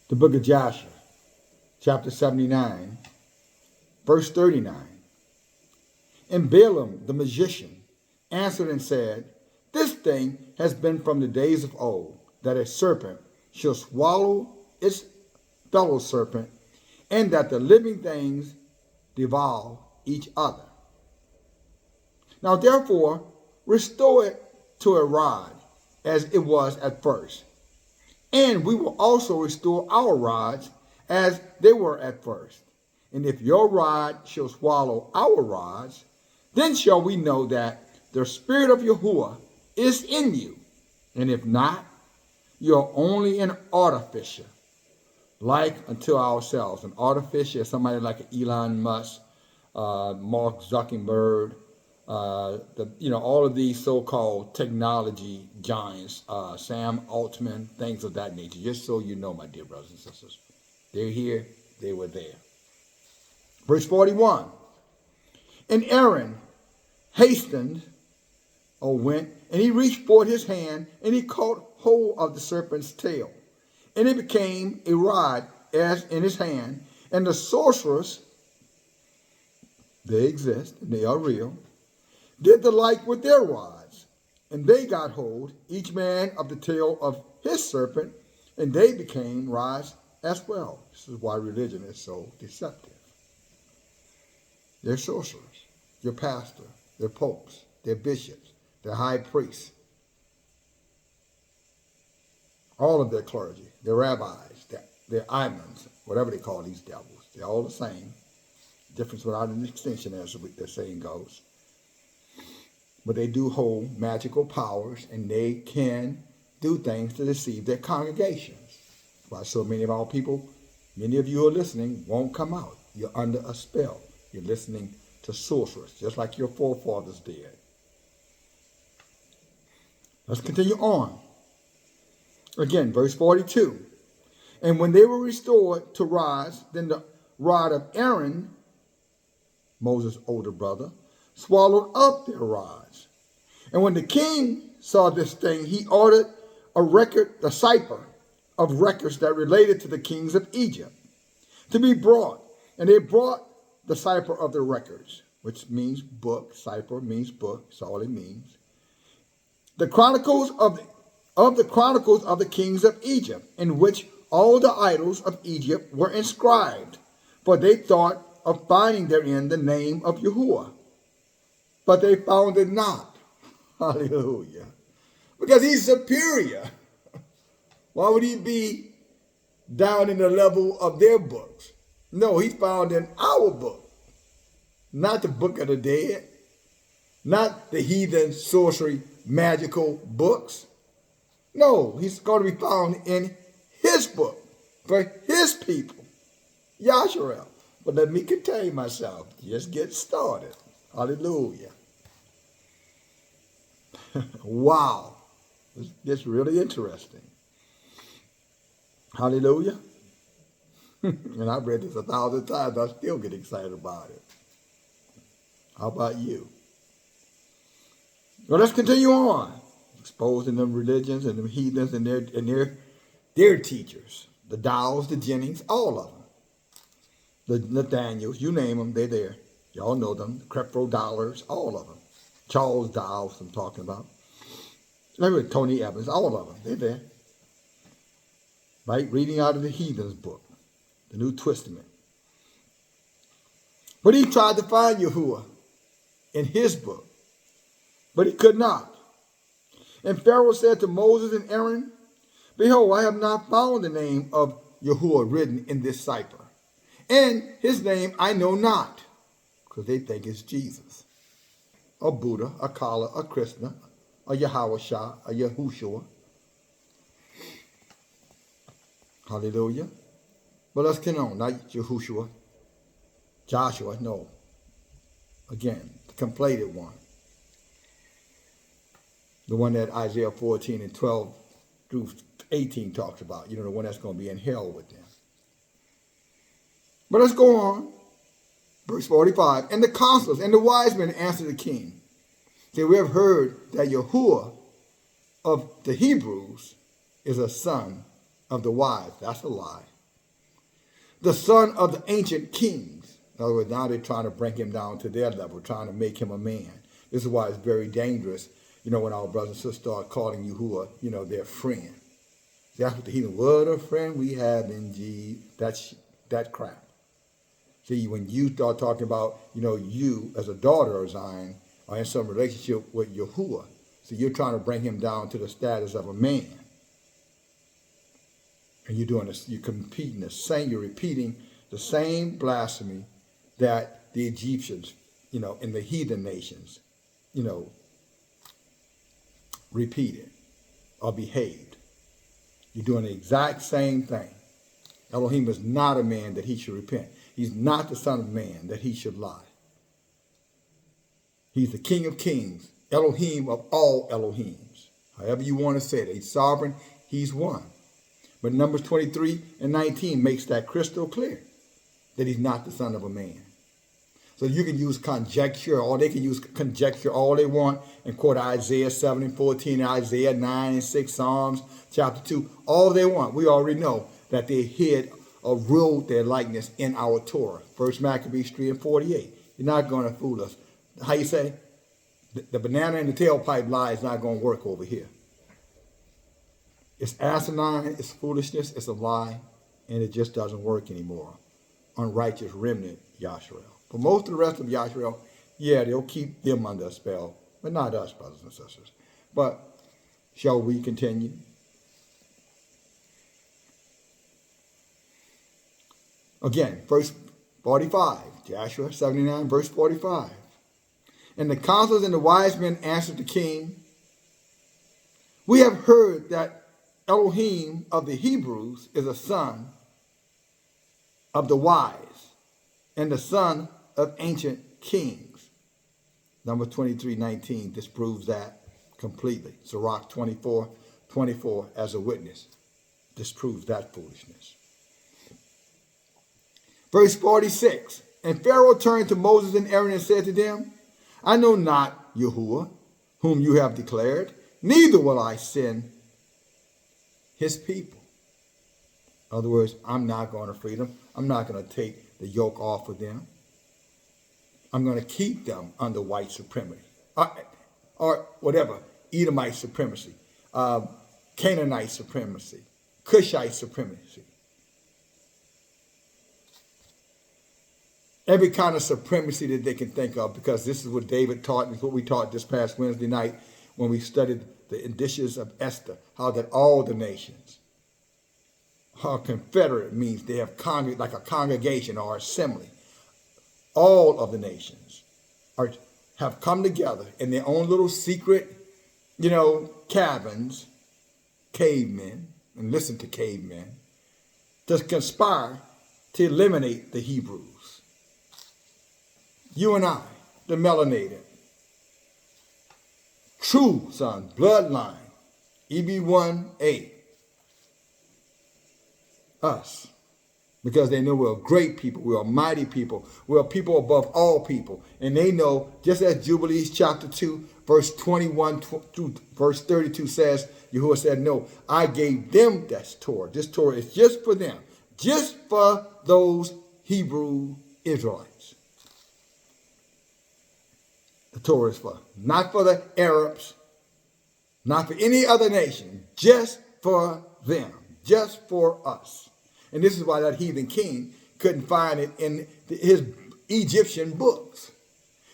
The book of Joshua, chapter 79, verse 39. And Balaam the magician answered and said, This thing has been from the days of old, that a serpent shall swallow its fellow serpent, and that the living things devour each other. Now therefore, restore it to a rod, as it was at first. And we will also restore our rods, as they were at first. And if your rod shall swallow our rods, then shall we know that the Spirit of Yahuah is in you. And if not, you're only an artificer, like unto ourselves. An artificer is somebody like Elon Musk, Mark Zuckerberg, all of these so-called technology giants, Sam Altman, things of that nature. Just so you know, my dear brothers and sisters, they're here, they were there. Verse 41. And Aaron hastened, or went, and he reached forth his hand, and he caught hold of the serpent's tail, and it became a rod as in his hand. And the sorcerers, they exist, and they are real, did the like with their rods, and they got hold, each man of the tail of his serpent, and they became rods as well. This is why religion is so deceptive. They're sorcerers, your pastor, their popes, their bishops, their high priests, all of their clergy, their rabbis, their imams, whatever they call these devils. They're all the same. Difference without an extension, as the saying goes. But they do hold magical powers, and they can do things to deceive their congregations. Why so many of our people, many of you who are listening, won't come out. You're under a spell. You're listening to sorcerers, just like your forefathers did. Let's continue on. Again, verse 42. And when they were restored to rods, then the rod of Aaron, Moses' older brother, swallowed up their rods. And when the king saw this thing, he ordered a record, the cipher of records that related to the kings of Egypt, to be brought. And they brought the cipher of the records, which means book. Cipher means book. That's all it means. The chronicles of the chronicles of the kings of Egypt, in which all the idols of Egypt were inscribed, for they thought of finding therein the name of Yahuah. But they found it not. Hallelujah. Because he's superior. Why would he be down in the level of their books? No, he's found in our book. Not the book of the dead. Not the heathen, sorcery, magical books. No, he's going to be found in his book for his people. Yasharel. But let me contain myself. Just get started. Hallelujah. Wow. It's really interesting. Hallelujah. And I've read this 1,000 times. I still get excited about it. How about you? Well, let's continue on. Exposing them religions and them heathens and their teachers. The Dows, the Jennings, all of them. The Nathaniels, you name them, they're there. Y'all know them. Creflo Dollars, all of them. Charles Dowles, I'm talking about. Tony Evans, all of them, they're there. Right? Reading out of the heathens book, the New Testament. But he tried to find Yahuah in his book, but he could not. And Pharaoh said to Moses and Aaron, Behold, I have not found the name of Yahuah written in this cipher. And his name I know not, because they think it's Jesus, a Buddha, a Kala, a Krishna, a Yahuah Shah, a Yahushua. Hallelujah. But let's get on, not Yahushua, Joshua, no. Again, the conflated one. The one that Isaiah 14 and 12 through 18 talks about. The one that's going to be in hell with them. But let's go on. Verse 45. And the counselors and the wise men answered the king. Say, we have heard that Yahuah of the Hebrews is a son of the wise. That's a lie. the son of the ancient kings. In other words, now they're trying to bring him down to their level, trying to make him a man. This is why it's very dangerous, when our brothers and sisters start calling Yahuah, their friend. That's what the heathen, what a friend we have in G. That's that crap. See, when you start talking about, you as a daughter of Zion are in some relationship with Yahuah, so you're trying to bring him down to the status of a man. And you're doing this, you're repeating the same blasphemy that the Egyptians, in the heathen nations, repeated or behaved. You're doing the exact same thing. Elohim is not a man that he should repent. He's not the son of man that he should lie. He's the King of kings, Elohim of all Elohims. However you want to say it. He's sovereign. He's one. But Numbers 23 and 19 makes that crystal clear that he's not the son of a man. So you can use conjecture, or they can use conjecture all they want and quote Isaiah 7 and 14, Isaiah 9 and 6, Psalms chapter 2, all they want. We already know that they hid or ruled their likeness in our Torah. 1 Maccabees 3 and 48. You're not going to fool us. How you say? The banana in the tailpipe lie is not going to work over here. It's asinine, it's foolishness, it's a lie, and it just doesn't work anymore. Unrighteous remnant, Yashrael. But most of the rest of Yashrael, yeah, they'll keep them under a spell, but not us, brothers and sisters. But shall we continue? Again, verse 45, Joshua 79, verse 45. And the counselors and the wise men answered the king, we have heard that Elohim of the Hebrews is a son of the wise and the son of ancient kings. Numbers 23:19 disproves that completely. Sirach 24:24 as a witness disproves that foolishness. Verse 46, and Pharaoh turned to Moses and Aaron and said to them, I know not Yahuah, whom you have declared, neither will I send his people. In other words, I'm not going to free them. I'm not going to take the yoke off of them. I'm going to keep them under white supremacy. Or whatever, Edomite supremacy, Canaanite supremacy, Cushite supremacy. Every kind of supremacy that they can think of, because this is what David taught, and it's what we taught this past Wednesday night when we studied the indices of Esther, how that all the nations, how confederate means they have like a congregation or assembly. All of the nations have come together in their own little secret, cabins, cavemen, and listen to cavemen, to conspire to eliminate the Hebrews. You and I, the melanated, true son, bloodline, EB1A, us, because they know we're a great people, we're a mighty people, we're a people above all people, and they know, just as Jubilees chapter 2, verse 21 through verse 32 says, Yahuah said, no, I gave them this Torah. This Torah is just for them, just for those Hebrew Israelites. The Torah is for, not for the Arabs, not for any other nation, just for them, just for us. And this is why that heathen king couldn't find it in his Egyptian books.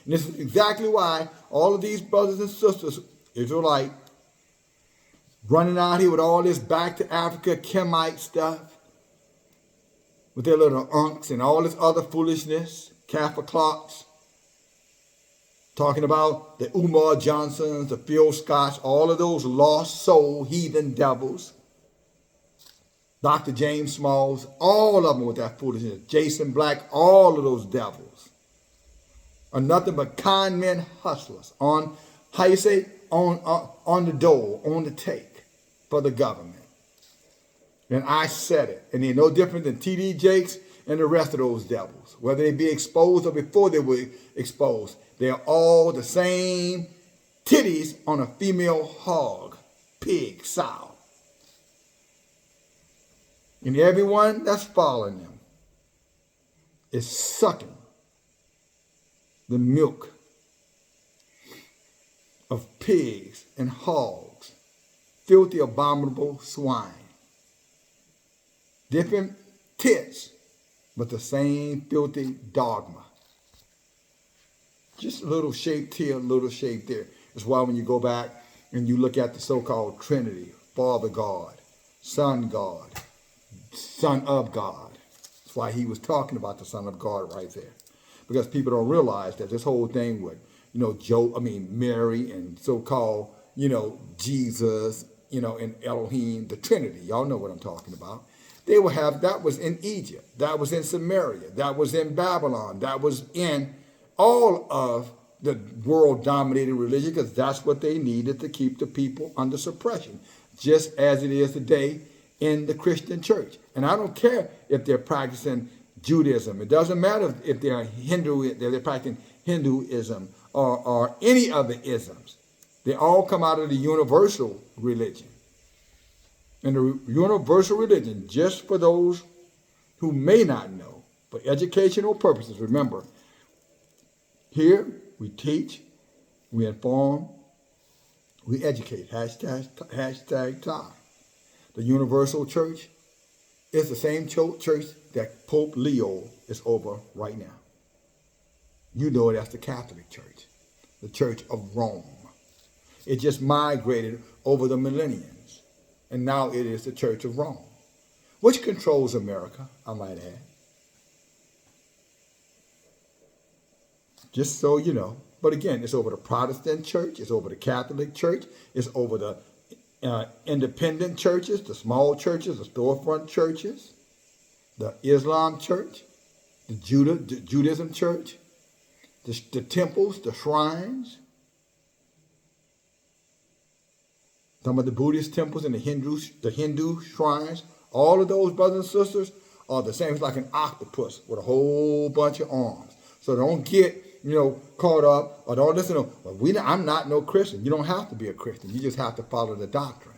And this is exactly why all of these brothers and sisters, Israelite, running out here with all this back to Africa Kemite stuff, with their little unks and all this other foolishness, Kappa clocks, talking about the Umar Johnsons, the Phil Scotts, all of those lost soul heathen devils. Dr. James Smalls, all of them with that foolishness. Jason Black, all of those devils are nothing but con men hustlers on, on the dole, on the take for the government. And I said it. And they're no different than T.D. Jakes and the rest of those devils. Whether they be exposed or before they were exposed, they're all the same titties on a female hog, pig, sow. And everyone that's following them is sucking the milk of pigs and hogs, filthy, abominable swine. Different tits, but the same filthy dogma. Just a little shape here, a little shape there. That's why when you go back and you look at the so-called Trinity, Father God, Son God, Son of God. That's why he was talking about the Son of God right there. Because people don't realize that this whole thing with, Mary and so-called, Jesus, and Elohim, the Trinity. Y'all know what I'm talking about. They will have, that was in Egypt. That was in Samaria. That was in Babylon. That was in all of the world-dominated religion, because that's what they needed to keep the people under suppression, just as it is today in the Christian church. And I don't care if they're practicing Judaism. It doesn't matter if they're Hindu, they're practicing Hinduism or any other isms. They all come out of the universal religion. And the universal religion, just for those who may not know, for educational purposes, remember, here we teach, we inform, we educate. Hashtag T.I.E. The universal church is the same church that Pope Leo is over right now. You know it as the Catholic Church, the Church of Rome. It just migrated over the millenniums, and now it is the Church of Rome, which controls America, I might add. Just so you know. But again, it's over the Protestant church, it's over the Catholic church, it's over the independent churches, the small churches, the storefront churches, the Islam church, the Judaism church, the temples, the shrines, some of the Buddhist temples and the Hindu shrines. All of those brothers and sisters are the same. It's like an octopus with a whole bunch of arms. So don't get caught up, or don't listen to, well, I'm not no Christian. You don't have to be a Christian. You just have to follow the doctrine.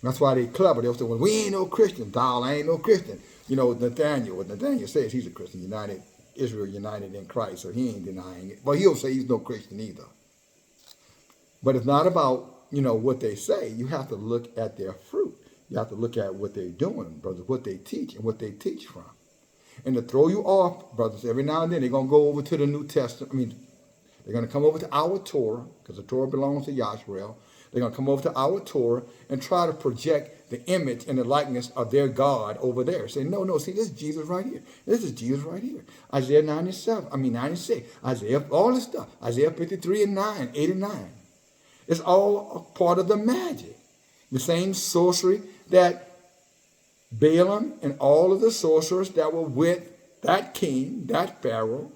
That's why they clever. They'll say, well, we ain't no Christian. I ain't no Christian. Nathaniel says he's a Christian, Israel united in Christ, so he ain't denying it. But he'll say he's no Christian either. But it's not about, what they say. You have to look at their fruit. You have to look at what they're doing, brothers, what they teach and what they teach from. And to throw you off, brothers, every now and then they're going to go over to the New Testament. They're going to come over to our Torah, because the Torah belongs to Yahshua. They're going to come over to our Torah and try to project the image and the likeness of their God over there. Say, no, see, this is Jesus right here. This is Jesus right here. Isaiah 96, Isaiah, all this stuff. Isaiah 53 and 9, 8 and 9. It's all a part of the magic. The same sorcery that Balaam and all of the sorcerers that were with that king, that Pharaoh,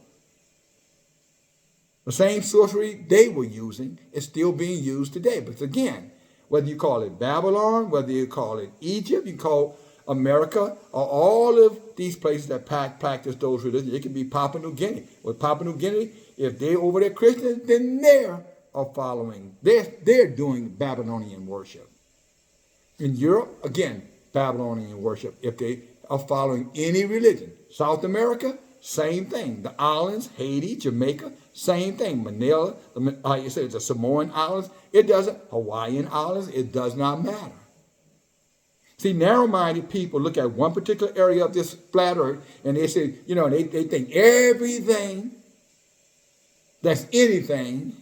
the same sorcery they were using is still being used today. But again, whether you call it Babylon, whether you call it Egypt, you call America, or all of these places that practice those religions, it could be Papua New Guinea. With Papua New Guinea, if they're over there Christians, then they're doing Babylonian worship. In Europe, again, Babylonian worship, if they are following any religion. South America, same thing. The islands, Haiti, Jamaica, same thing. Manila, the Samoan Islands, Hawaiian Islands, it does not matter. See, narrow-minded people look at one particular area of this flat earth and they say, they think everything that's anything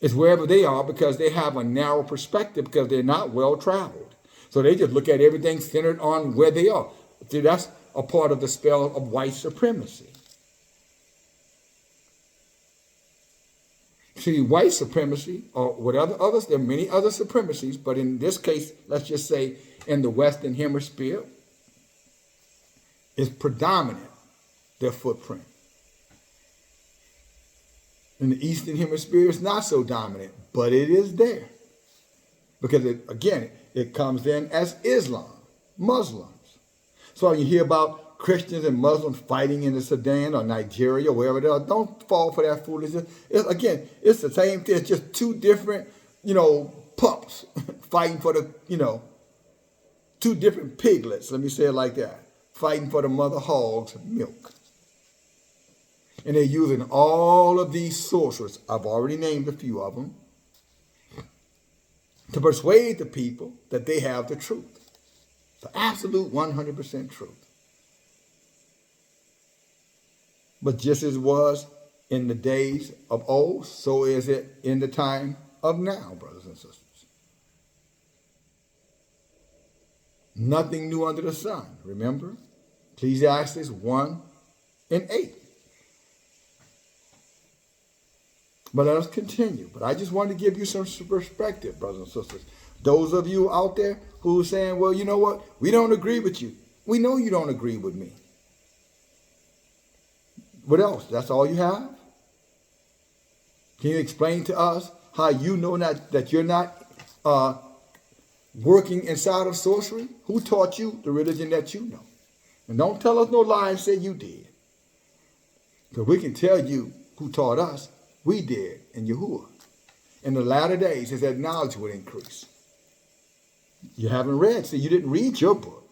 is wherever they are, because they have a narrow perspective, because they're not well-traveled. So they just look at everything centered on where they are. See, that's a part of the spell of white supremacy. See, white supremacy, or whatever others, there are many other supremacies, but in this case, let's just say in the Western Hemisphere, is predominant, their footprint. In the Eastern Hemisphere, it's not so dominant, but it is there. Because, it comes in as Islam, Muslims. So you hear about Christians and Muslims fighting in the Sudan or Nigeria or wherever they are. Don't fall for that foolishness. It's the same thing. It's just two different, pups fighting for the, two different piglets, let me say it like that, fighting for the mother hog's milk. And they're using all of these sorcerers, I've already named a few of them, to persuade the people that they have the truth, the absolute 100% truth. But just as it was in the days of old, so is it in the time of now, brothers and sisters. Nothing new under the sun, remember? Ecclesiastes 1:8. But let us continue. But I just wanted to give you some perspective, brothers and sisters. Those of you out there who are saying, well, you know what? We don't agree with you. We know you don't agree with me. What else? That's all you have? Can you explain to us how you know that you're not working inside of sorcery? Who taught you the religion that you know? And don't tell us no lie and say you did. Because we can tell you who taught us. We did in Yahuah. In the latter days, as that knowledge would increase. You haven't read, so you didn't read your book.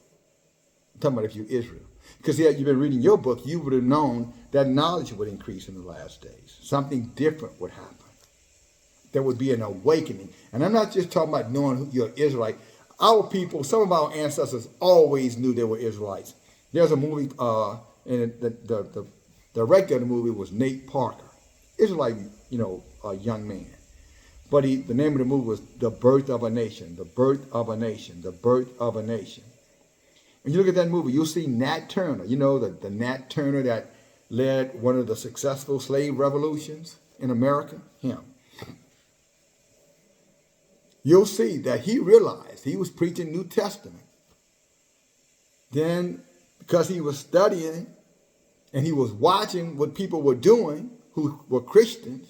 I'm talking about if you're Israel. Because had you been reading your book, you would have known that knowledge would increase in the last days. Something different would happen. There would be an awakening. And I'm not just talking about knowing who you're Israelite. Our people, some of our ancestors always knew they were Israelites. There's a movie, and the director of the movie was Nate Parker. Israelite, a young man. But the name of the movie was The Birth of a Nation, The Birth of a Nation, The Birth of a Nation. When you look at that movie, you'll see Nat Turner. You know, the Nat Turner that led one of the successful slave revolutions in America? Him. You'll see that he realized he was preaching New Testament. Then, because he was studying and he was watching what people were doing who were Christians,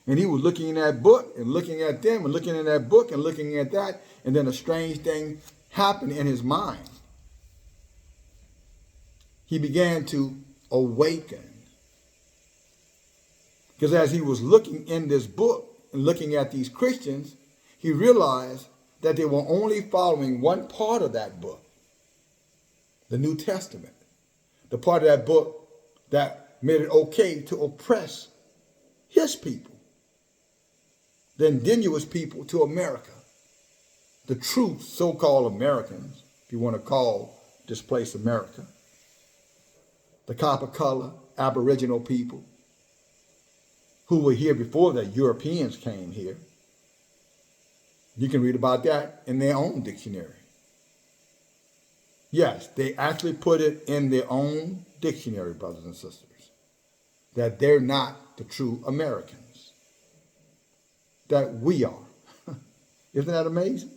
and he was looking in that book and looking at them and looking in that book and looking at that, and then a strange thing happened in his mind. He began to awaken. Because as he was looking in this book and looking at these Christians, he realized that they were only following one part of that book, the New Testament, the part of that book that made it okay to oppress his people, the indigenous people to America, the true so-called Americans, if you want to call this place America, the copper color Aboriginal people who were here before the Europeans came here. You can read about that in their own dictionary. Yes, they actually put it in their own dictionary, brothers and sisters, that they're not the true Americans, that we are. Isn't that amazing?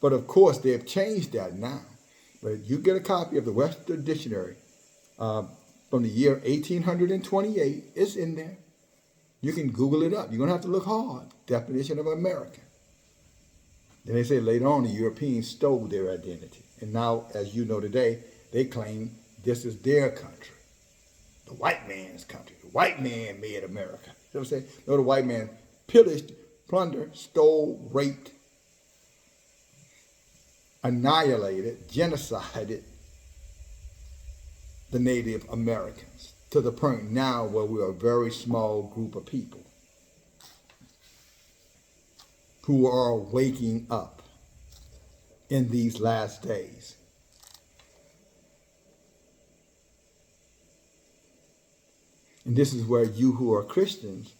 But of course, they have changed that now. But you get a copy of the Webster Dictionary from the year 1828. It's in there. You can Google it up. You're going to have to look hard. Definition of American. Then they say later on the Europeans stole their identity. And now, as you know today, they claim this is their country. The white man's country. The white man made America. You know what I'm saying? No, the white man pillaged, plundered, stole, raped, annihilated, genocided the Native Americans to the point now where we are a very small group of people who are waking up in these last days. And this is where you who are Christians,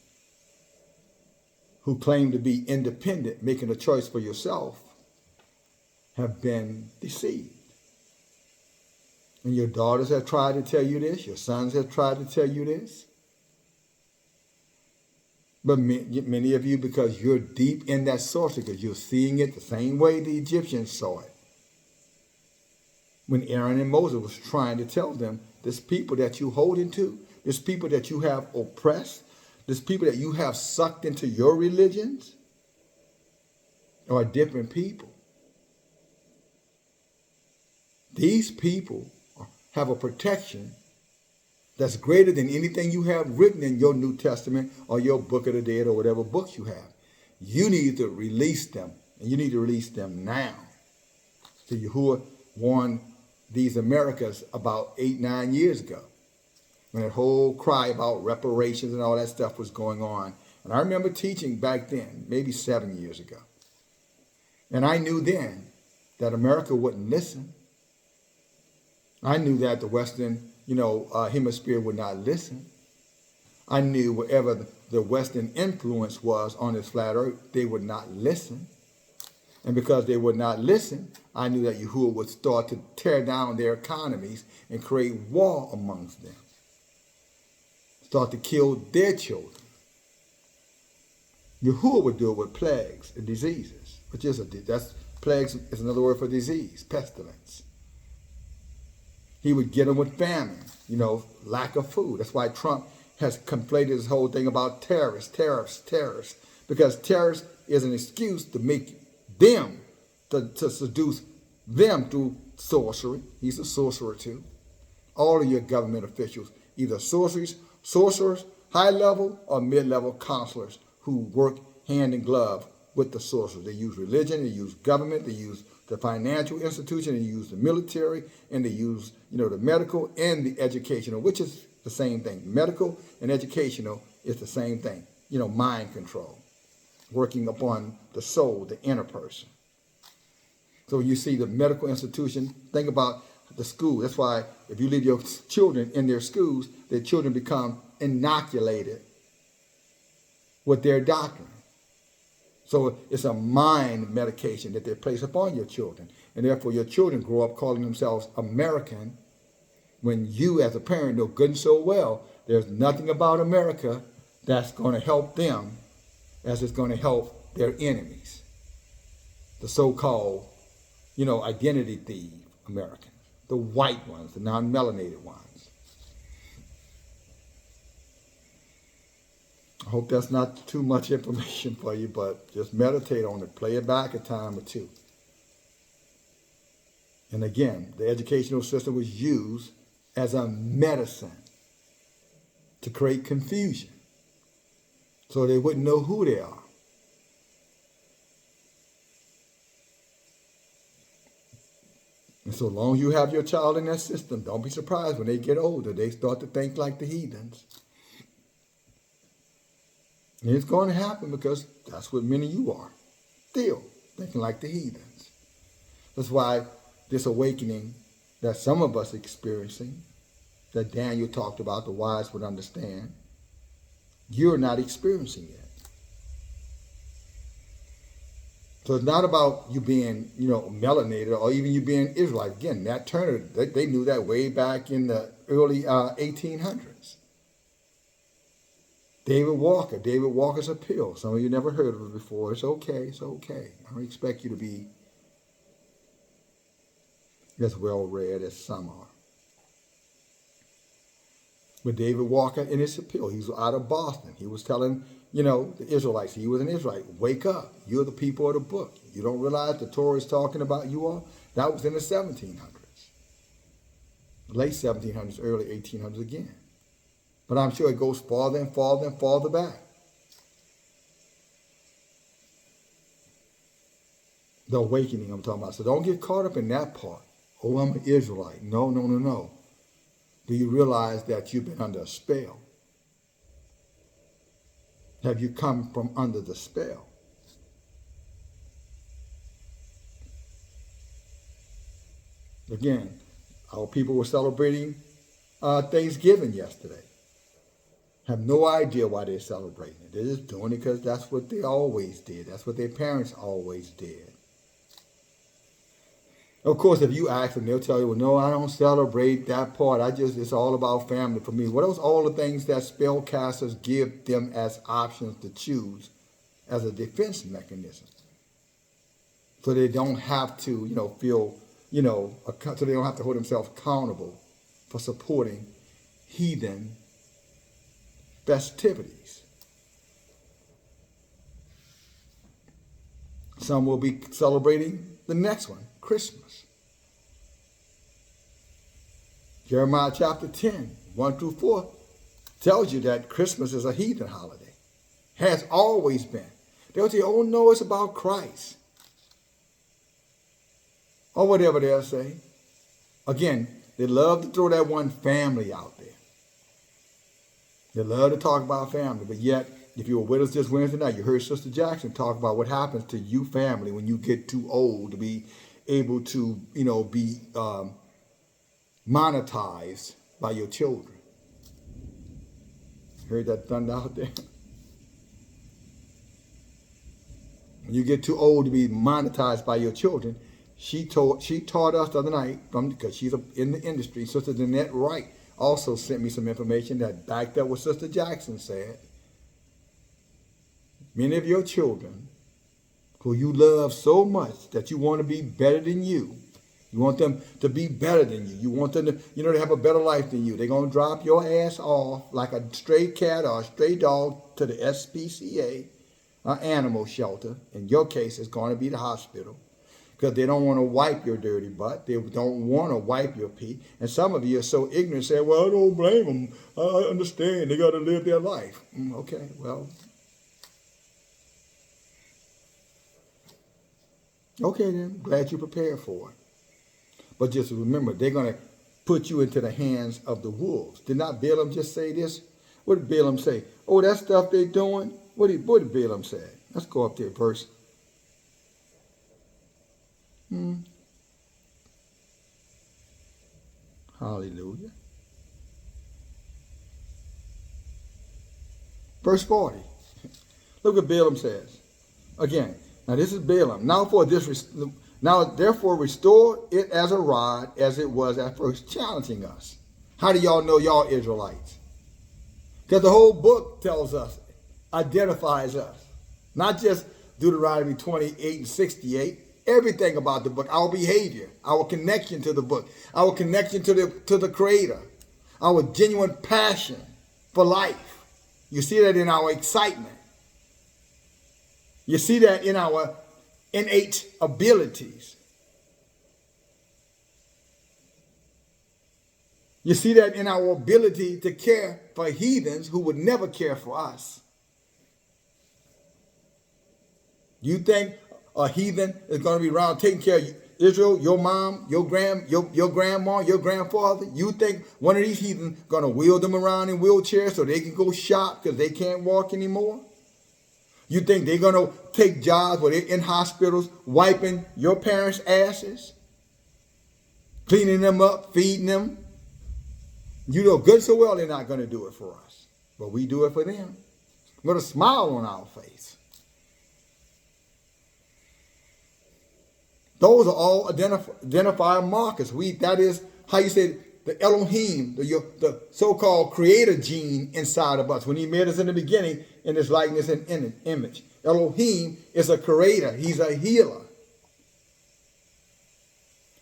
who claim to be independent, making a choice for yourself, have been deceived. And your daughters have tried to tell you this. Your sons have tried to tell you this. But many of you, because you're deep in that sorcery, because you're seeing it the same way the Egyptians saw it. When Aaron and Moses was trying to tell them, this people that you hold into, this people that you have oppressed, this people that you have sucked into your religions, are different people. These people have a protection that's greater than anything you have written in your New Testament or your Book of the Dead or whatever books you have. You need to release them, and you need to release them now. So Yahuah warned these Americas about 8-9 years ago, when that whole cry about reparations and all that stuff was going on. And I remember teaching back then, maybe 7 years ago. And I knew then that America wouldn't listen. I knew that the Western, hemisphere would not listen. I knew wherever the Western influence was on this flat earth, they would not listen. And because they would not listen, I knew that Yahuah would start to tear down their economies and create war amongst them. Start to kill their children. Yahuah would do it with plagues and diseases, plagues is another word for disease, pestilence. He would get them with famine, lack of food. That's why Trump has conflated this whole thing about tariffs, because tariffs is an excuse to make them, to seduce them through sorcery. He's a sorcerer too. All of your government officials, either sorcerers, high-level or mid-level counselors who work hand in glove with the sorcerers. They use religion, they use government, they use the financial institution, they use the military, and they use, the medical and the educational, which is the same thing. Medical and educational is the same thing. Mind control, working upon the soul, the inner person. So you see the medical institution, think about the school. That's why if you leave your children in their schools, their children become inoculated with their doctrine. So it's a mind medication that they place upon your children. And therefore your children grow up calling themselves American when you as a parent know good and so well there's nothing about America that's going to help them as it's going to help their enemies. The so-called, identity thief Americans. The white ones, the non-melanated ones. I hope that's not too much information for you, but just meditate on it. Play it back a time or two. And again, the educational system was used as a medicine to create confusion so they wouldn't know who they are. And so long as you have your child in that system, don't be surprised when they get older, they start to think like the heathens. And it's going to happen because that's what many of you are, still thinking like the heathens. That's why this awakening that some of us are experiencing, that Daniel talked about, the wise would understand, you're not experiencing yet. So it's not about you being, melanated or even you being Israelite. Again, Nat Turner, they knew that way back in the early 1800s. David Walker's appeal. Some of you never heard of it before. It's okay. I don't expect you to be as well read as some are. But David Walker, in his appeal, he was out of Boston. He was telling, the Israelites, he was an Israelite, wake up. You're the people of the book. You don't realize the Torah is talking about you all? That was in the 1700s. Late 1700s, early 1800s again. But I'm sure it goes farther and farther and farther back. The awakening I'm talking about. So don't get caught up in that part. Oh, I'm an Israelite. No. Do you realize that you've been under a spell? Have you come from under the spell? Again, our people were celebrating Thanksgiving yesterday. Have no idea why they're celebrating it. They're just doing it because that's what they always did. That's what their parents always did. Of course, if you ask them, they'll tell you, well, no, I don't celebrate that part. It's all about family for me. What else? All the things that spellcasters give them as options to choose as a defense mechanism. So they don't have to, feel, so they don't have to hold themselves accountable for supporting heathen festivities. Some will be celebrating the next one, Christmas. Jeremiah chapter 10, 1 through 4, tells you that Christmas is a heathen holiday. Has always been. They'll say, oh no, it's about Christ. or whatever they'll say. Again, they love to throw that one family out there. They love to talk about family, but yet, if you were with us this Wednesday night, you heard Sister Jackson talk about what happens to you family when you get too old to be able to, be monetized by your children. Heard that thunder out there? When you get too old to be monetized by your children, she taught us the other night, because she's in the industry, Sister Danette Wright also sent me some information that backed up what Sister Jackson said. Many of your children, who you love so much that you want to be better than you want them to be better than you. You want them to, to have a better life than you. They're going to drop your ass off like a stray cat or a stray dog to the SPCA, an animal shelter. In your case, it's going to be the hospital, because they don't want to wipe your dirty butt. They don't want to wipe your pee. And some of you are so ignorant, say, well, I don't blame them. I understand. They got to live their life. Okay, well. Okay then, glad you prepared for it. But just remember, they're going to put you into the hands of the wolves. Did not Balaam just say this? What did Balaam say? Oh, that stuff they're doing? What did Balaam say? Let's go up there, verse. Hallelujah. Verse 40. Look what Balaam says. Again, now this is Balaam. Now therefore restore it as a rod, as it was at first, challenging us. How do y'all know y'all Israelites? Because the whole book tells us, identifies us. Not just Deuteronomy 28 and 68. Everything about the book, our behavior, our connection to the book, our connection to the Creator, our genuine passion for life. You see that in our excitement. You see that in our innate abilities. You see that in our ability to care for heathens who would never care for us. You think a heathen is going to be around taking care of Israel, your mom, your grandma, your grandfather? You think one of these heathens going to wheel them around in wheelchairs so they can go shop because they can't walk anymore? You think they're going to take jobs where they're in hospitals wiping your parents' asses, cleaning them up, feeding them? You know good so well they're not going to do it for us, but we do it for them with a smile on our face. Those are all identifier markers. That is how you say the Elohim, the so-called creator gene inside of us. When he made us in the beginning in his likeness and image. Elohim is a creator. He's a healer.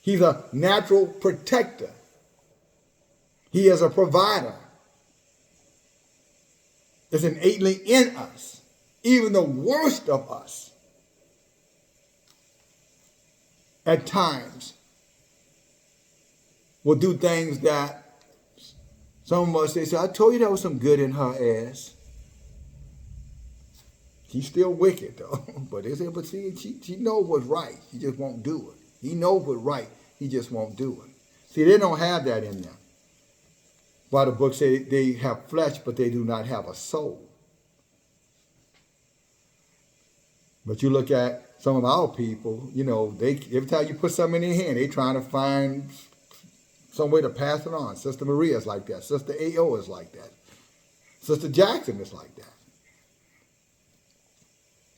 He's a natural protector. He is a provider. It's innately in us. Even the worst of us, at times, will do things that some of us say, I told you there was some good in her ass. She's still wicked though. But they say, but see, she knows what's right. She just won't do it. He knows what's right. He just won't do it. See, they don't have that in them. Why the book says they have flesh, but they do not have a soul. But you look at some of our people, every time you put something in their hand, they trying to find some way to pass it on. Sister Maria is like that. Sister A.O. is like that. Sister Jackson is like that.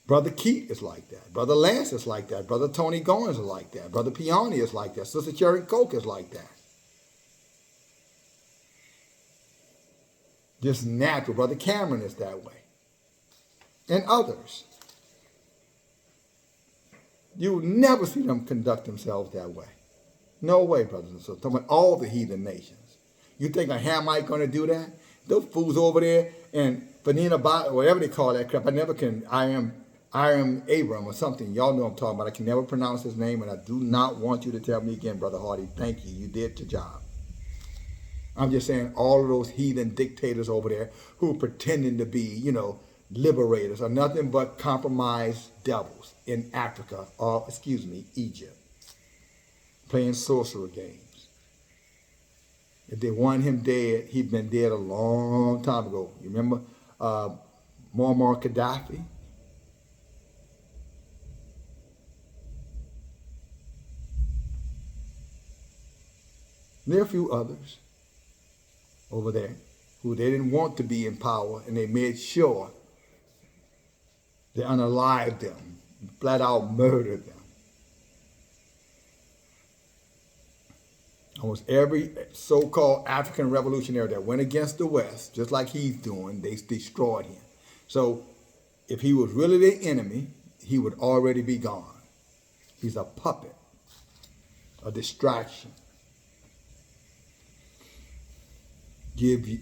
Brother Keith is like that. Brother Lance is like that. Brother Tony Goins is like that. Brother Peony is like that. Sister Cherry Coke is like that. Just natural. Brother Cameron is that way. And others. You will never see them conduct themselves that way. No way, brothers and sisters. Talking about all the heathen nations. You think a Hamite going to do that? Those fools over there and Benina, whatever they call that crap, I never can, I am Abram or something. Y'all know what I'm talking about. I can never pronounce his name, and I do not want you to tell me again, Brother Hardy. Thank you. You did your job. I'm just saying all of those heathen dictators over there who are pretending to be, liberators are nothing but compromised devils in Africa, or, Egypt. playing sorcerer games. If they want him dead, he'd been dead a long time ago. You remember Muammar Gaddafi? There are a few others over there who they didn't want to be in power, and they made sure they unalived them, flat out murdered them. Almost every so-called African revolutionary that went against the West, just like he's doing, they destroyed him. So if he was really their enemy, he would already be gone. He's a puppet, a distraction. Give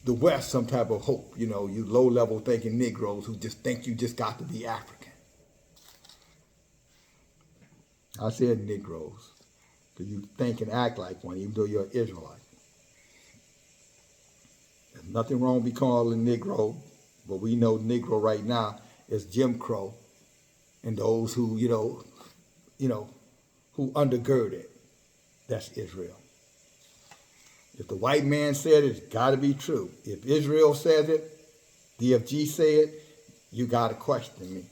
the West some type of hope, you low-level thinking Negroes who just think you just got to be African. I said Negroes, because you think and act like one, even though you're an Israelite. There's nothing wrong with calling Negro, but we know Negro right now is Jim Crow, and those who, who undergird it. That's Israel. If the white man said it, it's got to be true. If Israel says it, DFG say it, you got to question me.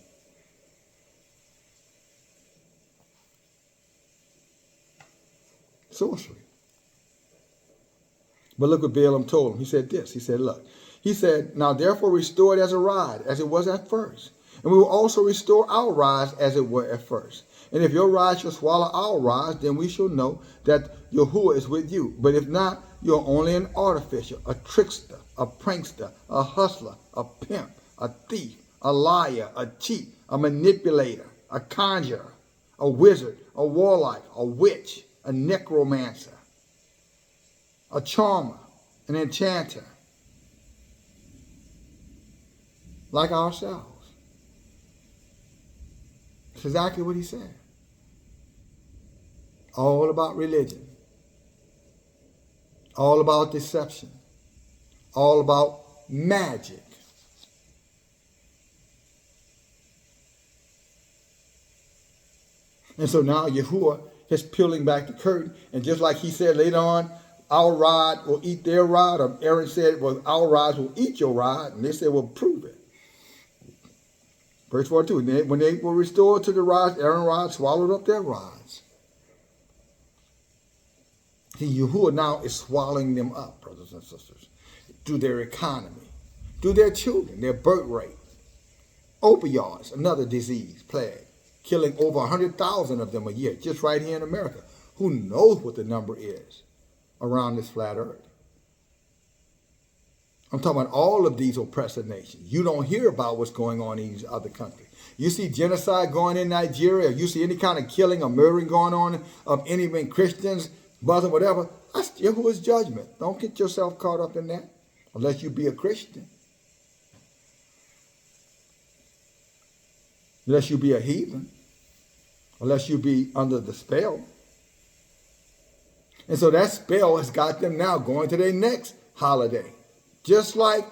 Sorcery. But look what Balaam told him. He said this. He said, look. He said, now therefore restore it as a rod, as it was at first. And we will also restore our rods as it were at first. And if your rod shall swallow our rods, then we shall know that Yahuah is with you. But if not, you're only an artificer, a trickster, a prankster, a hustler, a pimp, a thief, a liar, a cheat, a manipulator, a conjurer, a wizard, a warlock, a witch, a necromancer, a charmer, an enchanter, like ourselves. That's exactly what he said. All about religion. All about deception. All about magic. And so now Yahuah is peeling back the curtain. And just like he said later on, our rod will eat their rod. Or Aaron said, well, our rods will eat your rod. And they said, well, prove it. Verse 42, when they were restored to the rods, Aaron's rod swallowed up their rods. See, Yahuah now is swallowing them up, brothers and sisters, through their economy, through their children, their birth rate. Opioids, another disease, plague, killing over 100,000 of them a year, just right here in America. Who knows what the number is around this flat earth? I'm talking about all of these oppressive nations. You don't hear about what's going on in these other countries. You see genocide going in Nigeria, you see any kind of killing or murdering going on of any Christians, Muslim, whatever. That's Yahuah's judgment. Don't get yourself caught up in that unless you be a Christian. Unless you be a heathen. Unless you be under the spell. And so that spell has got them now going to their next holiday. Just like,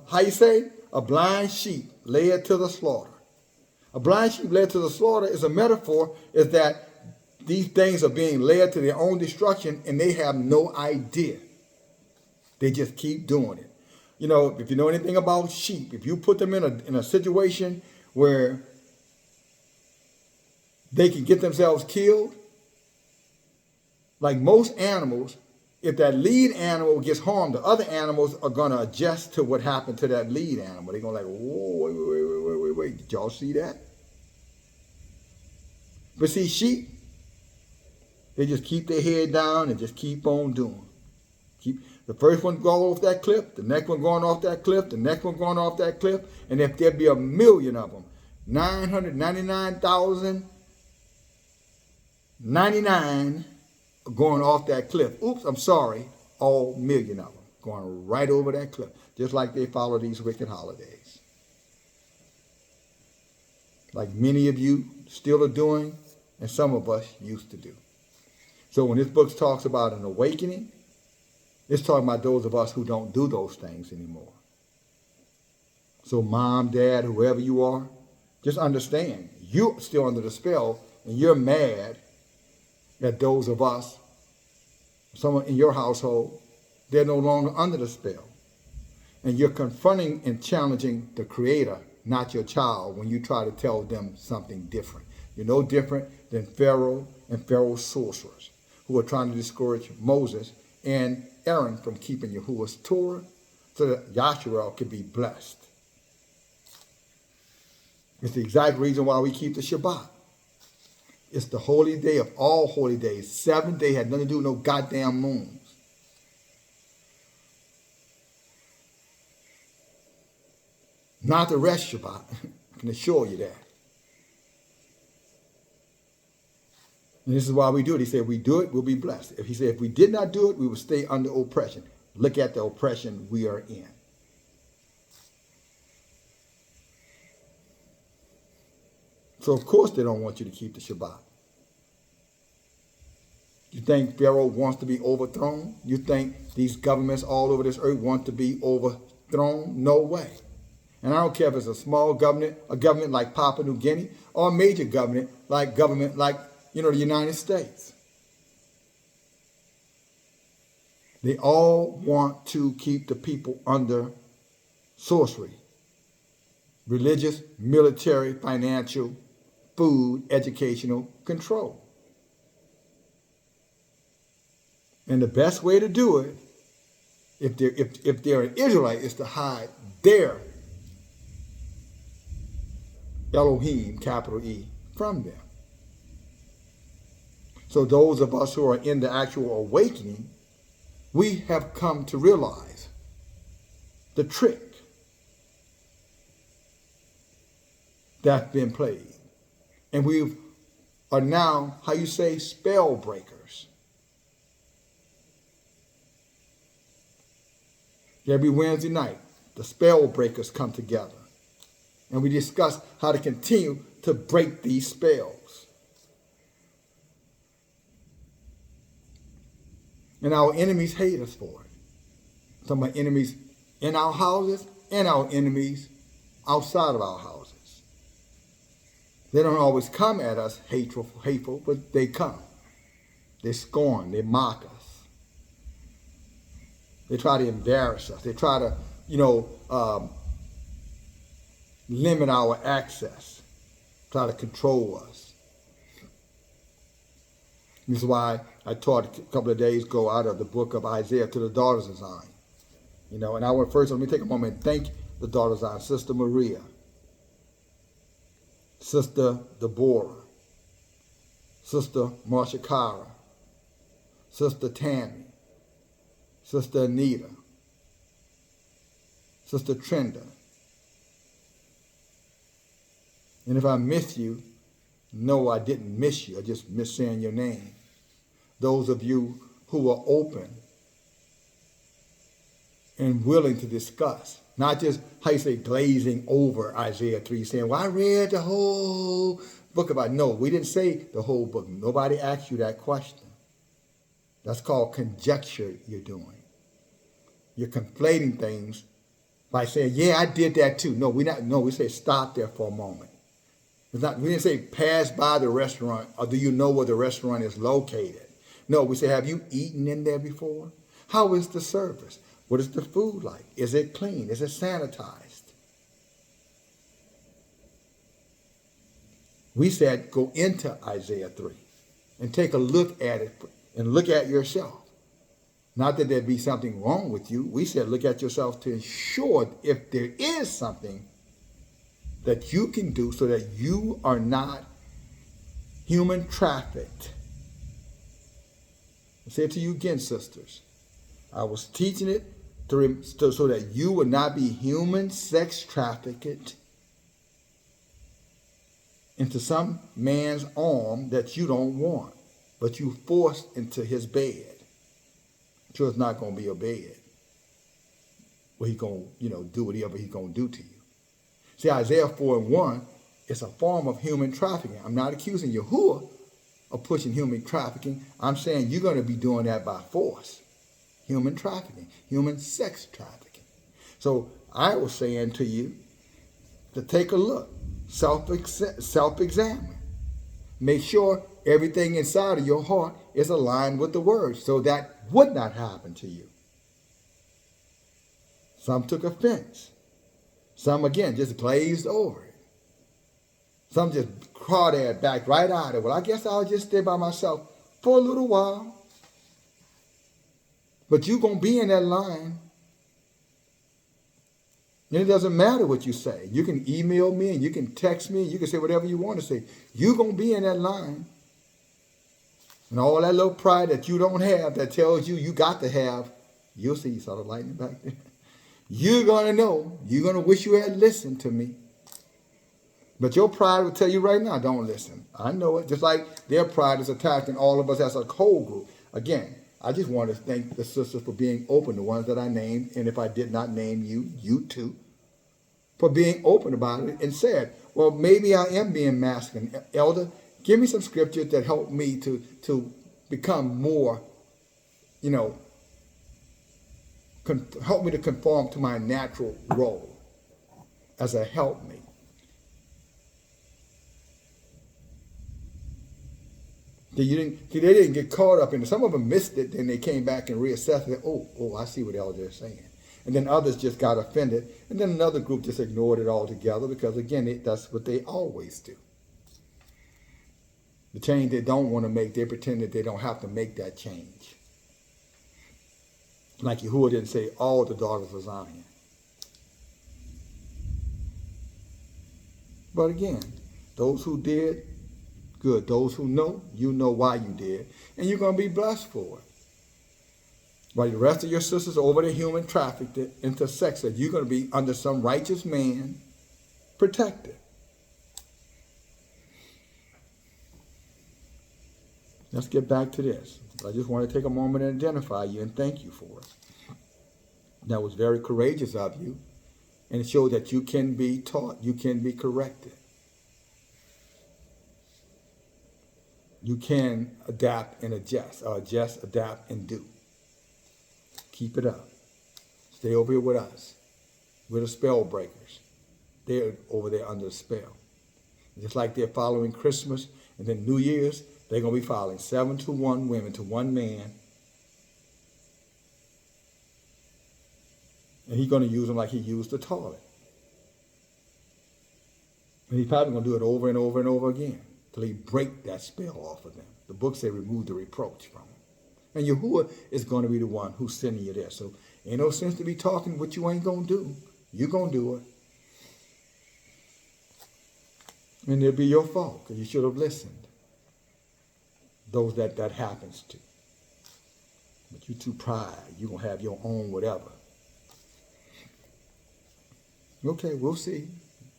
how you say, a blind sheep led to the slaughter. A blind sheep led to the slaughter is a metaphor, is that these things are being led to their own destruction and they have no idea. They just keep doing it. You know, if you know anything about sheep, if you put them in a situation where they can get themselves killed, like most animals, if that lead animal gets harmed, the other animals are going to adjust to what happened to that lead animal. They're going to like, whoa, wait. Did y'all see that? But see, sheep, they just keep their head down and just keep on doing. The first one going off that cliff, the next one going off that cliff, the next one going off that cliff. And if there be 1 million of them, 999,099 going off that cliff. Oops, I'm sorry. All 1 million of them going right over that cliff. Just like they follow these wicked holidays. Like many of you still are doing, and some of us used to do. So when this book talks about an awakening, it's talking about those of us who don't do those things anymore. So mom, dad, whoever you are, just understand, you're still under the spell, and you're mad that those of us, someone in your household, they're no longer under the spell. And you're confronting and challenging the Creator, not your child, when you try to tell them something different. You're no different than Pharaoh and Pharaoh's sorcerers, who are trying to discourage Moses and Aaron from keeping Yahuah's Torah so that Yahshua could be blessed. It's the exact reason why we keep the Shabbat. It's the holy day of all holy days. 7th day had nothing to do with no goddamn moons. Not the rest Shabbat. I can assure you that. And this is why we do it. He said, if we do it, we'll be blessed. If he said, if we did not do it, we would stay under oppression. Look at the oppression we are in. So, of course, they don't want you to keep the Shabbat. You think Pharaoh wants to be overthrown? You think these governments all over this earth want to be overthrown? No way. And I don't care if it's a small government, a government like Papua New Guinea, or a major government like the United States. They all want to keep the people under sorcery, religious, military, financial, food, educational control. And the best way to do it, if they're an Israelite, is to hide their Elohim, capital E, from them. So those of us who are in the actual awakening, we have come to realize the trick that's been played. And we are now, spell breakers. Every Wednesday night, the spell breakers come together. And we discuss how to continue to break these spells. And our enemies hate us for it. Some of our enemies in our houses and our enemies outside of our houses. They don't always come at us hateful, but they come. They scorn, they mock us. They try to embarrass us. They try to, limit our access, try to control us. This is why I taught a couple of days ago out of the book of Isaiah to the daughters of Zion. And I went first, let me take a moment and thank the daughters of Zion, Sister Maria, Sister Deborah, Sister Marsha Cara, Sister Tammy, Sister Anita, Sister Trenda. And if I miss you, no, I didn't miss you. I just missed saying your name. Those of you who are open and willing to discuss, not just, glazing over Isaiah 3, saying, well, I read the whole book about it. No, we didn't say the whole book. Nobody asked you that question. That's called conjecture you're doing. You're conflating things by saying, yeah, I did that too. No, we say stop there for a moment. We didn't say pass by the restaurant or do you know where the restaurant is located. No, we say, have you eaten in there before? How is the service? What is the food like? Is it clean? Is it sanitized? We said go into Isaiah 3 and take a look at it and look at yourself. Not that there'd be something wrong with you. We said look at yourself to ensure if there is something that you can do so that you are not human trafficked. I say it to you again, sisters. I was teaching it so that you would not be human sex trafficked into some man's arm that you don't want, but you forced into his bed. Sure, it's not going to be a bed where he's going to, do whatever he's going to do to you. See, Isaiah 4:1 is a form of human trafficking. I'm not accusing Yahuah of pushing human trafficking. I'm saying you're going to be doing that by force. Human trafficking, human sex trafficking. So I was saying to you to take a look, self-examine. Make sure everything inside of your heart is aligned with the word, so that would not happen to you. Some took offense. Some, again, just glazed over it. Some just crawdad backed right out of it. Well, I guess I'll just stay by myself for a little while. But you're going to be in that line. And it doesn't matter what you say. You can email me and you can text me. You can say whatever you want to say. You're going to be in that line. And all that little pride that you don't have that tells you you got to have, you'll see, you saw the lightning back there. You're going to know. You're going to wish you had listened to me. But your pride will tell you right now, don't listen. I know it. Just like their pride is attacking all of us as a whole group. Again, I just want to thank the sisters for being open, the ones that I named. And if I did not name you, you too, for being open about it and said, well, maybe I am being masculine. Elder, give me some scriptures that help me to become more, help me to conform to my natural role as a helpmate. They didn't get caught up in it. Some of them missed it, then they came back and reassessed it. Oh, I see what Elder is saying. And then others just got offended. And then another group just ignored it altogether because, again, that's what they always do. The change they don't want to make, they pretend that they don't have to make that change. Like Yahuah didn't say all the daughters of Zion. But again, those who did, good. Those who know, you know why you did. And you're going to be blessed for it. While the rest of your sisters over the human trafficked into sex, that you're going to be under some righteous man protected. Let's get back to this. I just want to take a moment and identify you and thank you for it. That was very courageous of you, and it showed that you can be taught, you can be corrected. You can adapt and adjust, or adjust, adapt, and do. Keep it up. Stay over here with us. We're the spell breakers. They're over there under the spell. Just like they're following Christmas and then New Year's, they're going to be following 7 to 1 women to 1 man. And he's going to use them like he used the toilet. And he's probably going to do it over and over and over again till he break that spell off of them. The book say remove the reproach from them. And Yahuah is going to be the one who's sending you there. So ain't no sense to be talking what you ain't going to do. You're going to do it. And it'll be your fault because you should have listened. Those that happens to. But you too pride. You're going to have your own whatever. Okay, we'll see.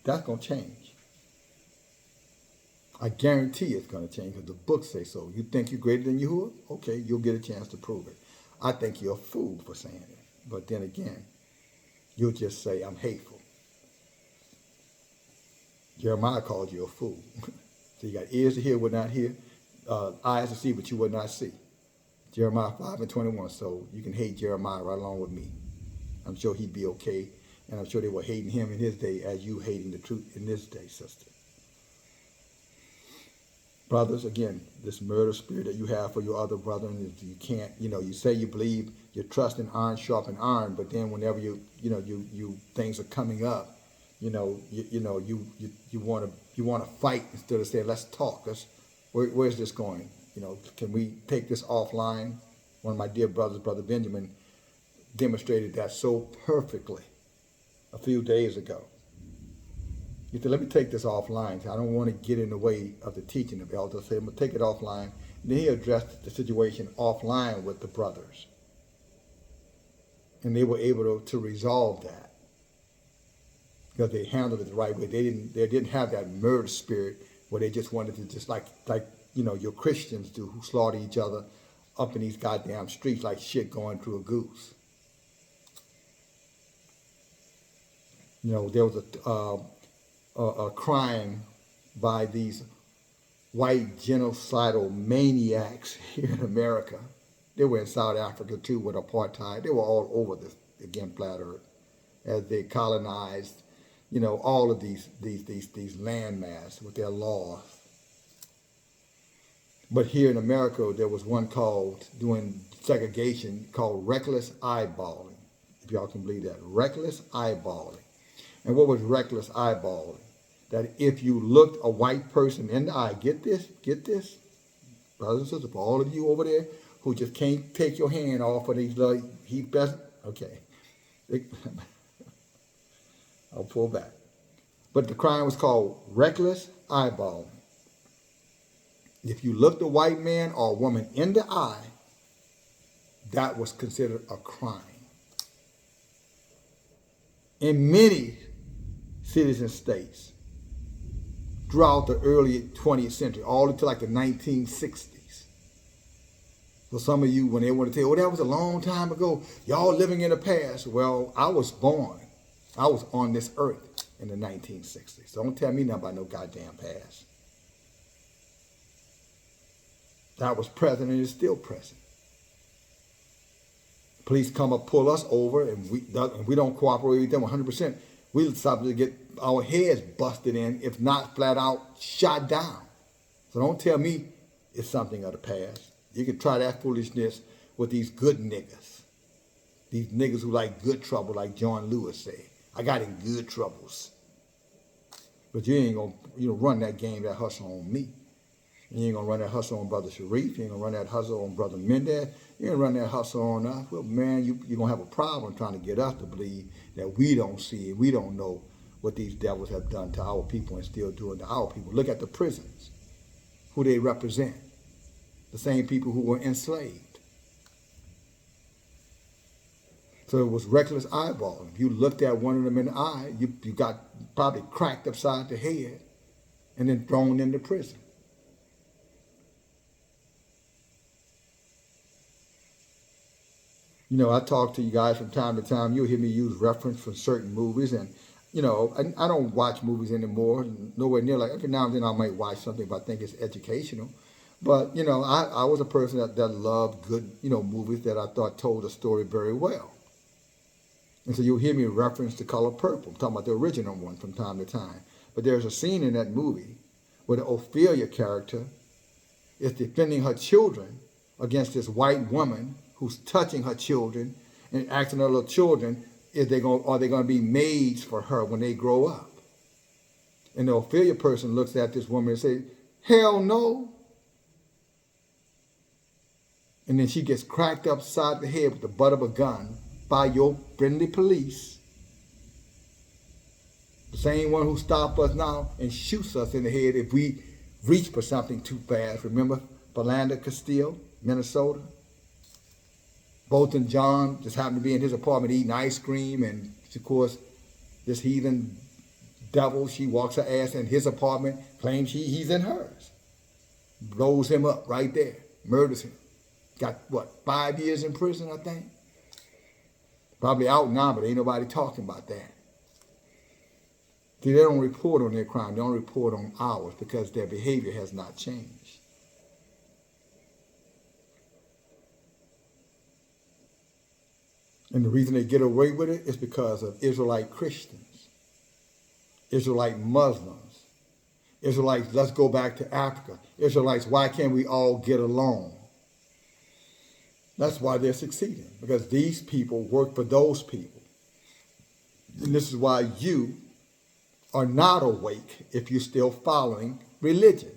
That's going to change. I guarantee it's going to change because the book says so. You think you're greater than Yahuah? Okay, you'll get a chance to prove it. I think you're a fool for saying it. But then again, you'll just say, I'm hateful. Jeremiah called you a fool. So you got ears to hear, would not hear, eyes to see, but you would not see. Jeremiah 5:21. So you can hate Jeremiah right along with me. I'm sure he'd be okay. And I'm sure they were hating him in his day as you hating the truth in this day, sister. Brothers, again, this murder spirit that you have for your other brother, and you can't, you say you believe, you trust in iron sharpen iron, but then whenever you things are coming up, you want to fight instead of saying, let's talk. Where's this going? Can we take this offline? One of my dear brothers, Brother Benjamin, demonstrated that so perfectly a few days ago. He said, let me take this offline. I don't want to get in the way of the teaching of elders. I said, I'm going to take it offline. And then he addressed the situation offline with the brothers. And they were able to resolve that. Because they handled it the right way. They didn't have that murder spirit where they just wanted to just like your Christians do, who slaughter each other up in these goddamn streets like shit going through a goose. There was a crime by these white genocidal maniacs here in America. They were in South Africa too with apartheid. They were all over this, again, flat earth, as they colonized, all of these landmass with their laws. But here in America, there was one called, doing segregation, called reckless eyeballing. If y'all can believe that. Reckless eyeballing. And what was reckless eyeballing? That if you looked a white person in the eye, get this, brothers and sisters, for all of you over there who just can't take your hand off of these, okay. I'll pull back. But the crime was called reckless eyeballing. If you looked a white man or a woman in the eye, that was considered a crime. In many cities and states, throughout the early 20th century, all until like the 1960s. So some of you, when they want to tell, oh, that was a long time ago, y'all living in the past. Well, I was born. I was on this earth in the 1960s. So don't tell me nothing about no goddamn past. That was present and is still present. Police come up, pull us over, and we don't cooperate with them 100%. We'll stop to get our heads busted in, if not flat out shot down. So don't tell me it's something of the past. You can try that foolishness with these good niggas. These niggas who like good trouble, like John Lewis said. I got in good troubles. But you ain't gonna run that game, that hustle on me. You ain't gonna run that hustle on Brother Sharif. You ain't gonna run that hustle on Brother Mendez. You ain't run that hustle on us. Well, man, you're gonna have a problem trying to get us to believe that we don't see it. We don't know what these devils have done to our people and still doing to our people. Look at the prisons, who they represent. The same people who were enslaved. So it was reckless eyeballing. If you looked at one of them in the eye, you got probably cracked upside the head and then thrown into prison. You know, I talk to you guys from time to time. You'll hear me use reference from certain movies. And, you know, I don't watch movies anymore. Nowhere near like, every now and then I might watch something if I think it's educational. But, you know, I was a person that loved good, movies that I thought told a story very well. And so you'll hear me reference The Color Purple. I'm talking about the original one from time to time. But there's a scene in that movie where the Ophelia character is defending her children against this white woman who's touching her children and asking her little children, are they going to be maids for her when they grow up? And the Ophelia person looks at this woman and says, hell no. And then she gets cracked upside the head with the butt of a gun by your friendly police. The same one who stops us now and shoots us in the head if we reach for something too fast. Remember Philanda Castile, Minnesota? Bolton John just happened to be in his apartment eating ice cream, and of course, this heathen devil, she walks her ass in his apartment, claims he's in hers. Blows him up right there, murders him. Got, 5 years in prison, I think? Probably out now, but ain't nobody talking about that. See, they don't report on their crime. They don't report on ours because their behavior has not changed. And the reason they get away with it is because of Israelite Christians, Israelite Muslims, Israelites, let's go back to Africa. Israelites, why can't we all get along? That's why they're succeeding, because these people work for those people. And this is why you are not awake if you're still following religion.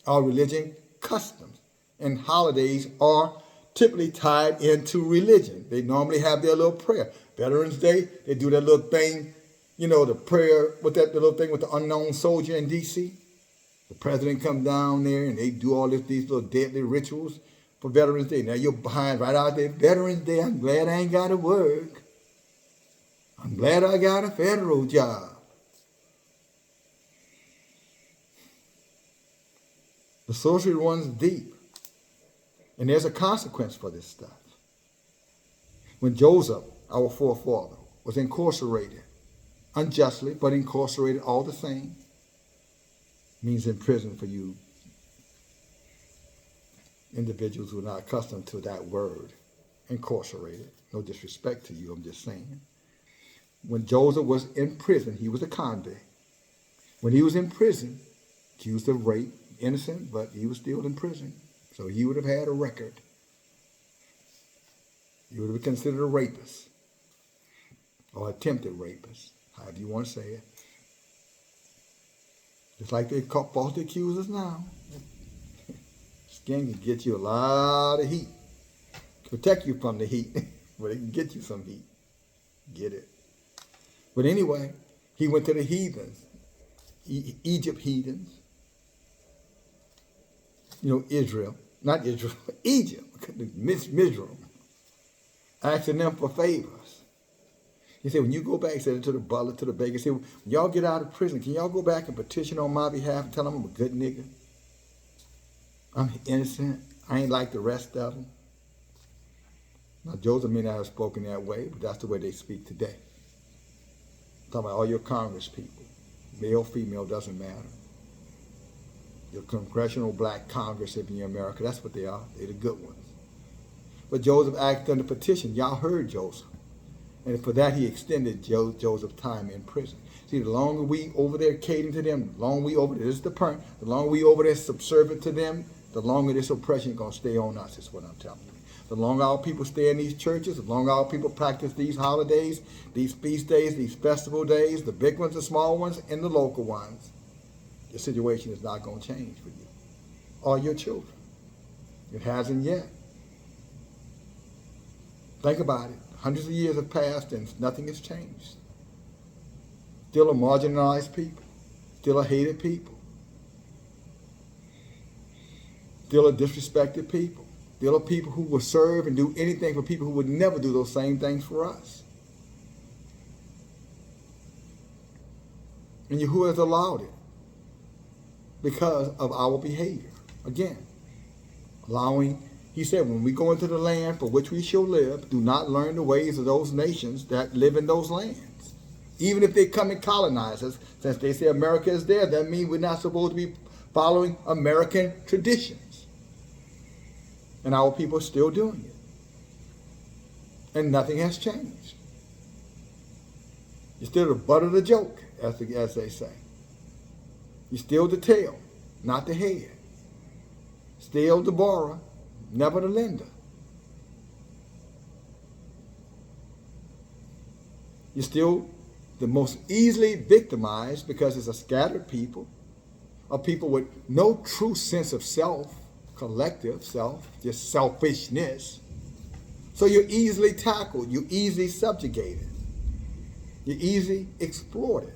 Our religion customs and holidays are typically tied into religion. They normally have their little prayer. Veterans Day, they do that little thing, the prayer with the little thing with the unknown soldier in D.C. The president comes down there and they do all these little deadly rituals for Veterans Day. Now you're behind right out there. Veterans Day, I'm glad I ain't got to work. I'm glad I got a federal job. The sorcery runs deep. And there's a consequence for this stuff. When Joseph, our forefather, was incarcerated, unjustly, but incarcerated all the same, means in prison for you individuals who are not accustomed to that word, incarcerated. No disrespect to you, I'm just saying. When Joseph was in prison, he was a convict. When he was in prison, accused of rape, innocent, but he was still in prison. So he would have had a record. He would have been considered a rapist or attempted rapist, however you want to say it. Just like they falsely accuse us now. Skin can get you a lot of heat. Protect you from the heat, but it can get you some heat. Get it? But anyway, he went to the heathens, Egypt heathens. You know, Israel, not Israel, Egypt, Mizraim, asking them for favors. He said, when you go back, he said to the butler, to the baker, he said, when y'all get out of prison, can y'all go back and petition on my behalf and tell them I'm a good nigga? I'm innocent. I ain't like the rest of them. Now, Joseph may not have spoken that way, but that's the way they speak today. I'm talking about all your Congress people. Male, female, doesn't matter. Your congressional black Congress in America, that's what they are. They're the good ones. But Joseph acted under petition. Y'all heard Joseph. And for that, he extended Joseph's time in prison. See, the longer we over there catering to them, the longer we over there, this is the point, the longer we over there subservient to them, the longer this oppression is going to stay on us, is what I'm telling you. The longer our people stay in these churches, the longer our people practice these holidays, these feast days, these festival days, the big ones, the small ones, and the local ones, the situation is not going to change for you or your children. It hasn't yet. Think about it. Hundreds of years have passed and nothing has changed. Still a marginalized people. Still a hated people. Still a disrespected people. Still a people who will serve and do anything for people who would never do those same things for us. And Yahuah has allowed it because of our behavior. Again, allowing, he said, when we go into the land for which we shall live, do not learn the ways of those nations that live in those lands. Even if they come and colonize us, since they say America is there, that means we're not supposed to be following American traditions. And our people are still doing it. And nothing has changed. You're still the butt of the joke, as they say. You're still the tail, not the head. Still the borrower, never the lender. You're still the most easily victimized because it's a scattered people, of people with no true sense of self, collective self, just selfishness. So you're easily tackled, you're easily subjugated, you're easily exploited.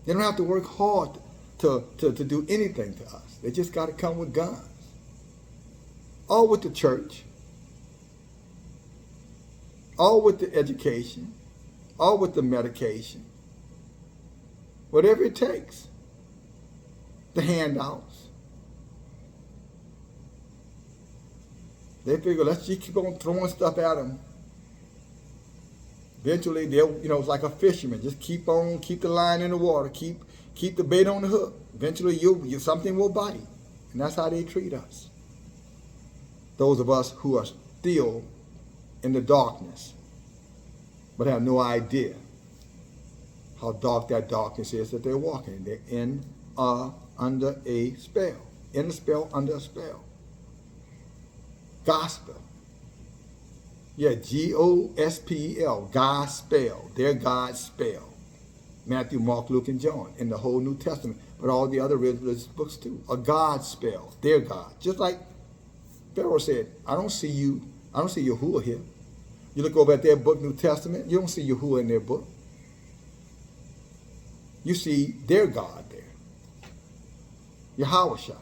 They don't have to work hard to do anything to us. They just got to come with guns. All with the church, all with the education, all with the medication, whatever it takes. The handouts. They figure, let's just keep on throwing stuff at them. Eventually, they'll, it's like a fisherman. Just keep the line in the water, keep the bait on the hook. Eventually, something will bite. And that's how they treat us. Those of us who are still in the darkness, but have no idea how dark that darkness is that they're walking. They're under a spell. In a spell, under a spell. Gospel. Yeah, Gospel. Gospel. They're God's spell. Matthew, Mark, Luke, and John in the whole New Testament, but all the other religious books too. A God's spell. They're God. Just like Pharaoh said, I don't see Yahuah here. You look over at their book, New Testament, you don't see Yahuah in their book. You see their God there. Yahuah.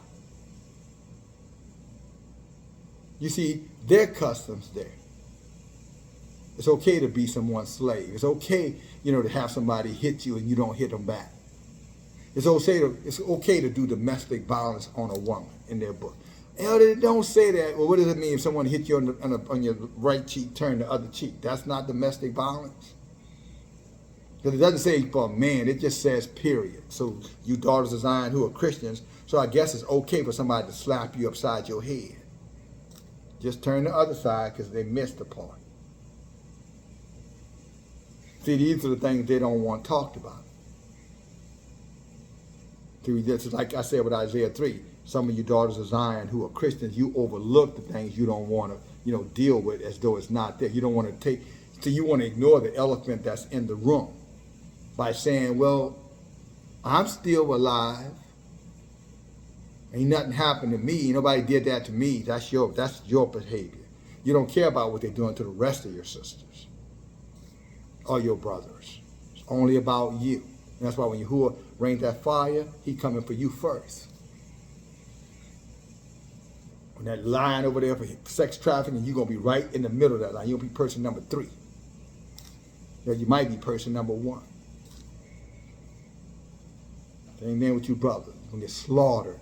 You see their customs there. It's okay to be someone's slave. It's okay, to have somebody hit you and you don't hit them back. It's okay to do domestic violence on a woman in their book. They don't say that. Well, what does it mean if someone hit you on your right cheek, turn the other cheek? That's not domestic violence. Because it doesn't say for a man, it just says period. So you daughters of Zion who are Christians, so I guess it's okay for somebody to slap you upside your head. Just turn the other side because they missed the part. See, these are the things they don't want talked about. Just like I said with Isaiah 3, some of you daughters of Zion who are Christians, you overlook the things you don't want to, deal with as though it's not there. You don't want to so you want to ignore the elephant that's in the room by saying, well, I'm still alive. Ain't nothing happened to me. Nobody did that to me. That's your behavior. You don't care about what they're doing to the rest of your sisters or your brothers. It's only about you. And that's why when Yahuah rains that fire, he coming for you first. When that line over there for sex trafficking, you're going to be right in the middle of that line. You'll be person number 3. You might be person number 1. Same thing with you brothers. You're going to get slaughtered.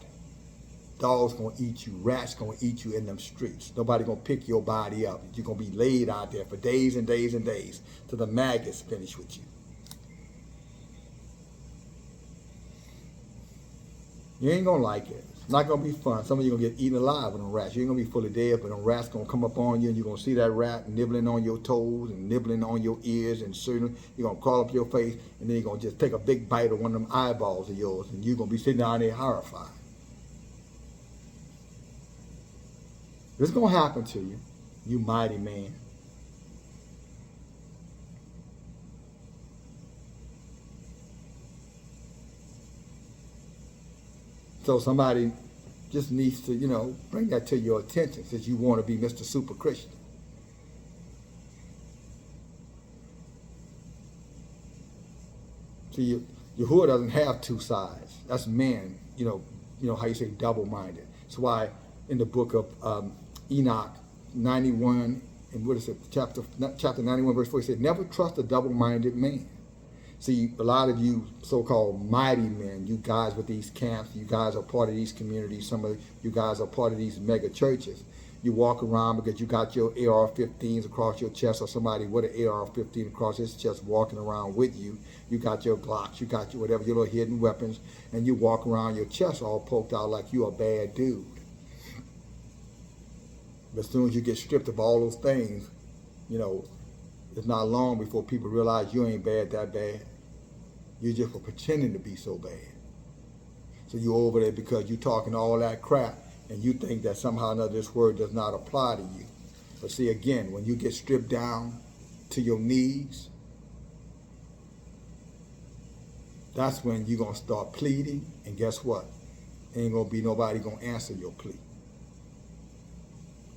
Dogs going to eat you. Rats going to eat you in them streets. Nobody going to pick your body up. You're going to be laid out there for days and days and days till the maggots finish with you. You ain't going to like it. It's not going to be fun. Some of you going to get eaten alive with them rats. You ain't going to be fully dead, but them rats going to come up on you, and you're going to see that rat nibbling on your toes and nibbling on your ears, and certainly you're going to crawl up your face, and then you're going to just take a big bite of one of them eyeballs of yours, and you're going to be sitting down there horrified. It's going to happen to you, you mighty man. So somebody just needs to, bring that to your attention since you want to be Mr. Super Christian. See, Yahuah doesn't have 2 sides. That's man, how you say double-minded. That's why in the book of Enoch 91, and what is it, chapter 91, verse 4, he said, never trust a double-minded man. See, a lot of you so-called mighty men, you guys with these camps, you guys are part of these communities, some of you guys are part of these mega churches. You walk around because you got your AR-15s across your chest, or somebody with an AR-15 across his chest walking around with you. You got your Glocks, you got your whatever, your little hidden weapons, and you walk around your chest all poked out like you a bad dude. But as soon as you get stripped of all those things, it's not long before people realize you ain't that bad. You just for pretending to be so bad. So you're over there because you're talking all that crap, and you think that somehow or another this word does not apply to you. But see, again, when you get stripped down to your knees, that's when you're going to start pleading, and guess what? Ain't going to be nobody going to answer your plea.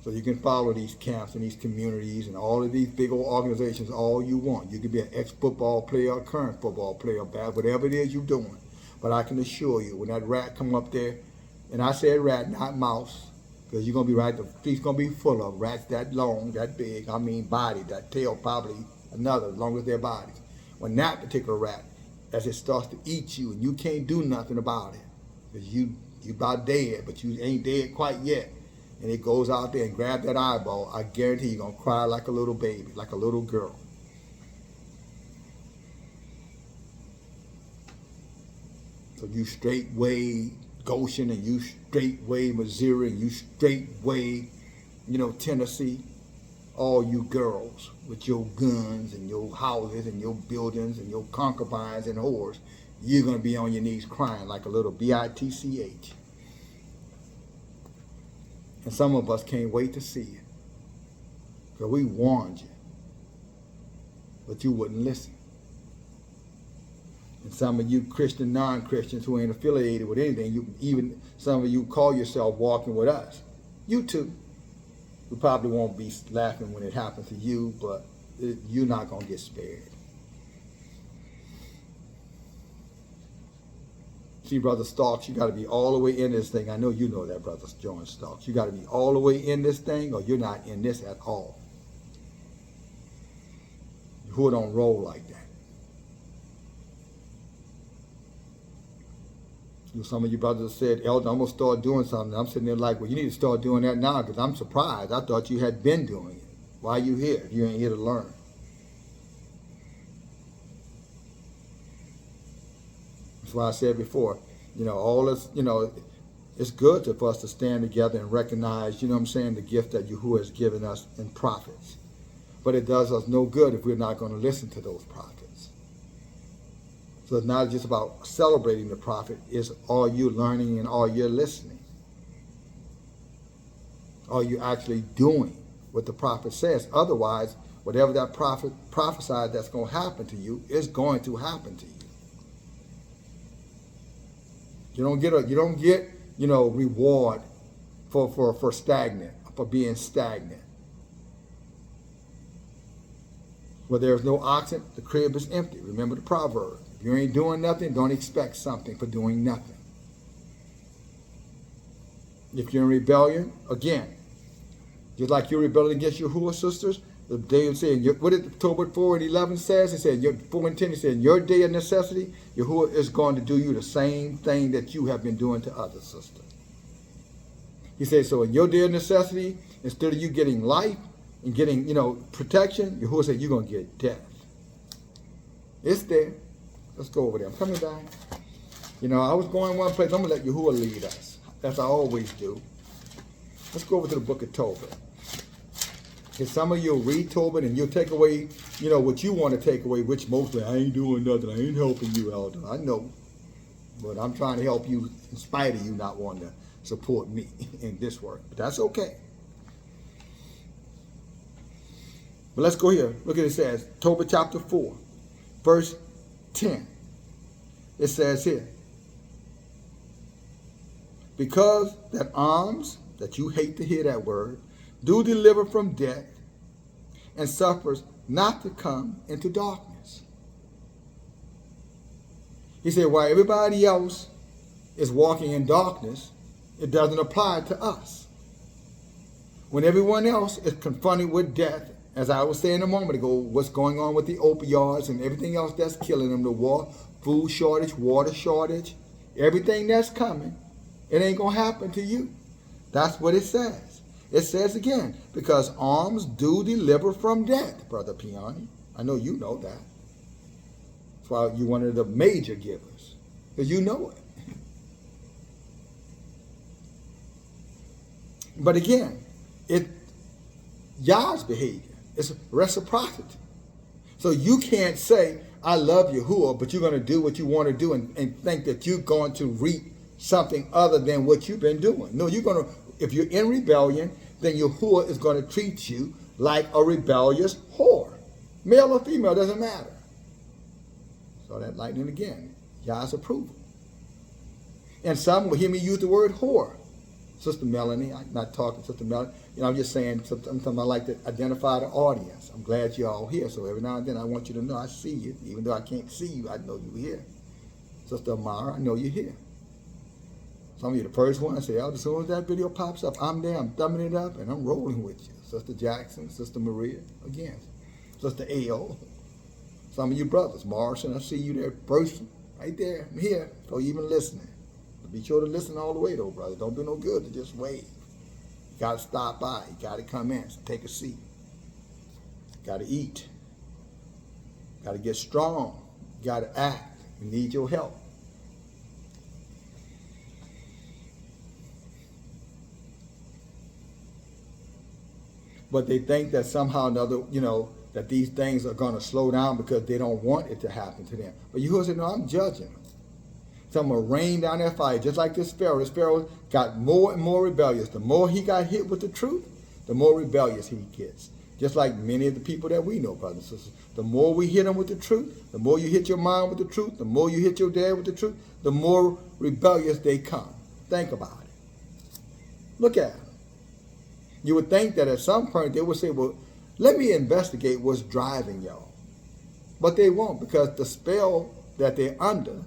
So you can follow these camps and these communities and all of these big old organizations all you want. You can be an ex-football player, a current football player, bad, whatever it is you're doing. But I can assure you, when that rat come up there, and I said rat, not mouse, because you're going to be right, the feet's going to be full of rats that long, that big, body, that tail probably another, as long as their bodies. When that particular rat, as it starts to eat you, and you can't do nothing about it, because you about dead, but you ain't dead quite yet, and it goes out there and grabs that eyeball, I guarantee you're going to cry like a little baby, like a little girl. So you straightway Goshen, and you straightway Missouri, and you straightway, Tennessee, all you girls with your guns and your houses and your buildings and your concubines and whores, you're going to be on your knees crying like a little bitch. And some of us can't wait to see it. Because we warned you. But you wouldn't listen. And some of you Christian, non-Christians who ain't affiliated with anything, even some of you call yourself walking with us. You too. You probably won't be laughing when it happens to you, but you're not going to get spared. See, Brother Starks, you got to be all the way in this thing. I know you know that, Brother John Starks. You got to be all the way in this thing, or you're not in this at all. Who don't roll like that? Some of you brothers said, Elder, I'm going to start doing something. I'm sitting there like, well, you need to start doing that now, because I'm surprised. I thought you had been doing it. Why are you here if you ain't here to learn? That's why I said before, all this, it's good for us to stand together and recognize, the gift that Yahuah has given us in prophets. But it does us no good if we're not going to listen to those prophets. So it's not just about celebrating the prophet. It's all you learning and all you're listening. Are you actually doing what the prophet says? Otherwise, whatever that prophet prophesied that's going to happen to you is going to happen to you. You don't get reward for stagnant, for being stagnant. Where there's no oxen, the crib is empty. Remember the proverb. If you ain't doing nothing, don't expect something for doing nothing. If you're in rebellion, again, just like you're rebelling against Yahuah, sisters, the day of saying, what did Tobit 4:11 says? It said, 4:10, it said, your day of necessity, Yahuah is going to do you the same thing that you have been doing to others, sister. He said, so in your day of necessity, instead of you getting life and getting, protection, Yahuah said, you're going to get death. It's there. Let's go over there. I'm coming back. I was going one place. I'm going to let Yahuah lead us, as I always do. Let's go over to the book of Tobit. Because some of you will read Tobit and you'll take away, what you want to take away, which mostly, I ain't doing nothing. I ain't helping you, Elder. I know. But I'm trying to help you in spite of you not wanting to support me in this work. But that's okay. But let's go here. Look at it says, Tobit chapter 4, verse 10. It says here, because that alms, that you hate to hear that word, do deliver from death, and suffers not to come into darkness. He said, while everybody else is walking in darkness, it doesn't apply to us. When everyone else is confronted with death, as I was saying a moment ago, what's going on with the opioids and everything else that's killing them, the war, food shortage, water shortage, everything that's coming, it ain't going to happen to you. That's what it says. It says again, because alms do deliver from death, Brother Piani. I know you know that. That's why you're one of the major givers, because you know it. But again, it's Yah's behavior. It's reciprocity. So you can't say, I love Yahuah, but you're going to do what you want to do and think that you're going to reap something other than what you've been doing. No, if you're in rebellion, then Yahuah is going to treat you like a rebellious whore. Male or female, doesn't matter. So that lightning again, Yah's approval. And some will hear me use the word whore. Sister Melanie, I'm not talking to Sister Melanie. I'm just saying, sometimes I like to identify the audience. I'm glad you're all here. So every now and then I want you to know I see you. Even though I can't see you, I know you're here. Sister Amara, I know you're here. Some of you, the first one, I say, as soon as that video pops up, I'm there, I'm thumbing it up, and I'm rolling with you. Sister Jackson, Sister Maria, again. Sister A.O. Some of you brothers, Martian, I see you there first, right there. I'm here, for you even listening. But be sure to listen all the way, though, brother. Don't do no good to just wave. You got to stop by. You got to come in, so take a seat. You got to eat. You got to get strong. You got to act. We need your help. But they think that somehow or another, that these things are going to slow down because they don't want it to happen to them. But Yahuah said, no, I'm judging them. So I'm going to rain down their fire, just like this Pharaoh. This Pharaoh got more and more rebellious. The more he got hit with the truth, the more rebellious he gets. Just like many of the people that we know, brothers and sisters. The more we hit them with the truth, the more you hit your mom with the truth, the more you hit your dad with the truth, the more rebellious they come. Think about it. Look at them. You would think that at some point they would say, well, let me investigate what's driving y'all. But they won't, because the spell that they're under,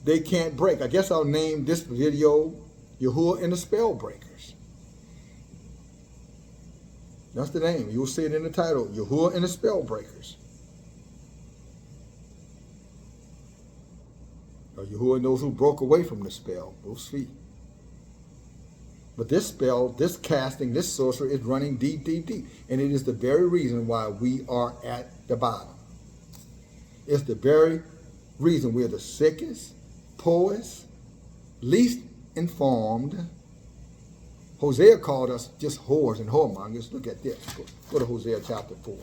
they can't break. I guess I'll name this video Yahuah and the Spell Breakers. That's the name. You'll see it in the title, Yahuah and the Spell Breakers. Or Yahuah knows who broke away from the spell, those feet. But this spell, this casting, this sorcery is running deep, deep, deep. And it is the very reason why we are at the bottom. It's the very reason we're the sickest, poorest, least informed. Hosea called us just whores and whoremongers. Look at this. Go to Hosea chapter 4.